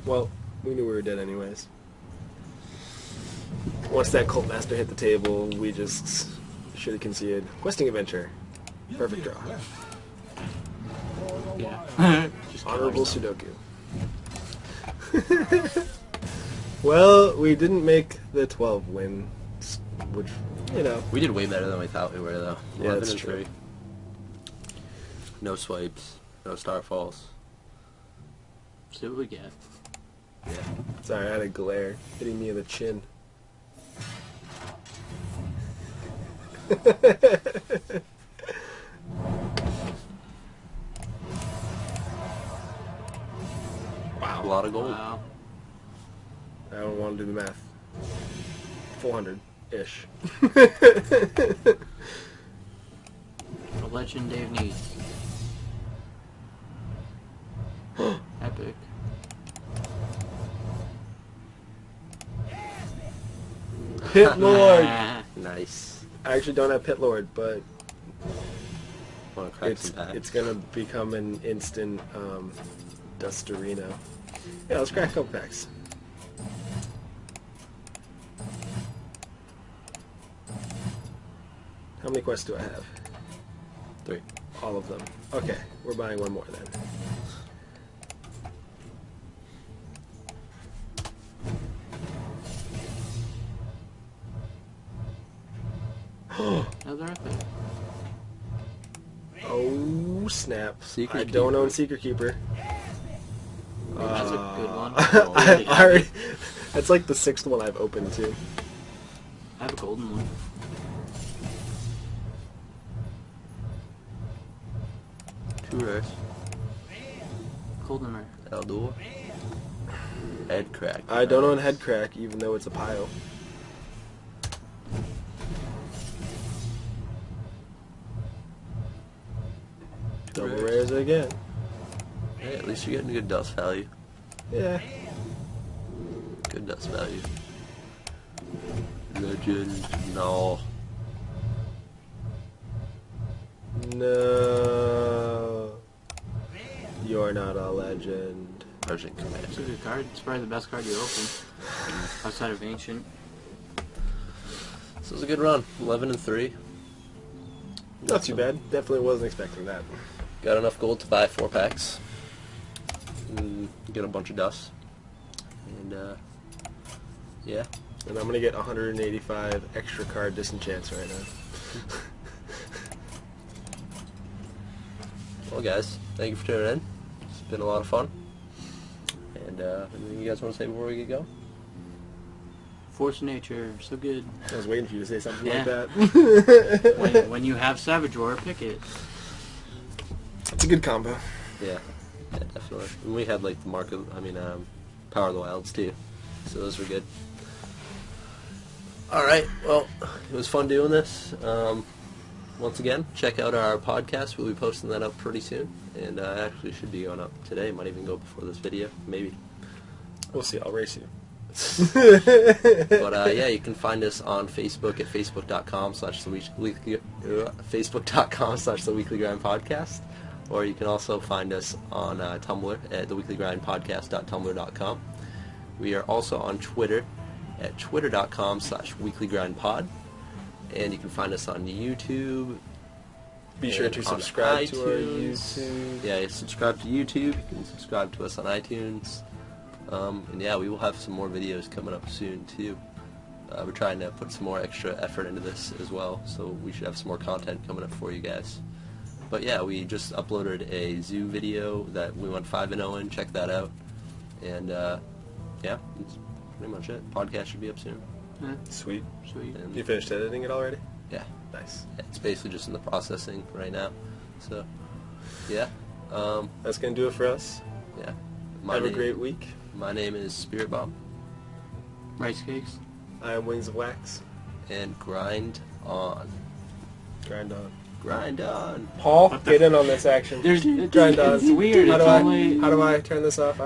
Well, we knew we were dead anyways. Once that Cult Master hit the table, we just should have conceded. Questing Adventure. Perfect draw.
Yeah. Just kill
Honorable
ourselves.
Sudoku. Well, we didn't make the 12 win, which, you know.
We did way better than we thought we were, though.
Yeah,
11
that's
and
true.
3. No swipes. No starfalls.
See what we get.
Yeah.
Sorry, I had a glare hitting me in the chin.
A lot of gold.
Wow.
I don't want to do the math. 400-ish.
A legend Dave needs. Epic.
Pit Lord!
Nice.
I actually don't have Pit Lord, but
Want to crack some packs?
it's gonna become an instant Dustarino. Yeah, let's crack a couple packs. How many quests do I have?
3.
All of them. Okay, we're buying one more then.
Another epic.
Oh snap!
Secret
I don't
Keeper.
own Secret Keeper.
That's a good one.
I already. That's like the 6th one I've opened too.
I have a golden one.
Two rares.
Golden rare.
Eldor. Head crack.
I don't own Head Crack, even though it's a pile. Double rares again.
Hey, at least you're getting good dust value.
Yeah.
Good dust value. Legend. No.
Tornado Legend.
Urgent Command.
It's a good card. It's probably the best card you open outside of Ancient.
This was a good run. 11-3.
Not too bad. Definitely wasn't expecting that.
Got enough gold to buy 4 packs. And get a bunch of dust. And yeah.
And I'm gonna get 185 extra card disenchants right now.
Well, guys, thank you for tuning in. It's been a lot of fun. And anything you guys want to say before we get going?
Force of Nature, so good.
I was waiting for you to say something like
Yeah.
that.
When you have Savage Roar, pick it.
It's a good combo.
Yeah, definitely. And we had like the Power of the Wilds too, so those were good. All right, well, it was fun doing this. Once again, check out our podcast. We'll be posting that up pretty soon, and actually should be going up today. Might even go before this video, maybe.
We'll see. I'll race you.
But yeah, you can find us on Facebook at facebook.com/the weekly grind podcast, or you can also find us on Tumblr at theweeklygrindpodcast.tumblr.com. We are also on Twitter at twitter.com/weeklygrindpod, and you can find us on YouTube.
Be sure
and
to
on
subscribe to our
iTunes.
YouTube.
Yeah, subscribe to YouTube. You can subscribe to us on iTunes. And yeah, we will have some more videos coming up soon too. We're trying to put some more extra effort into this as well, so we should have some more content coming up for you guys. But yeah, we just uploaded a zoo video that we went 5-0 in. Check that out. And yeah, that's pretty much it. Podcast should be up soon.
Yeah,
Sweet.
sweet.
And
You finished editing it already?
yeah,
Nice.
it's basically just in the processing right now. So yeah,
That's gonna do it for us.
yeah.
Have a great week.
My name is SpritBomb,
RiceCakes.
I am Wings of Wax.
and grind on.
Grind on.
Grind on.
Paul, get in on this action.
There's
Grind on.
it's weird.
How
It's
do
only
I turn this off?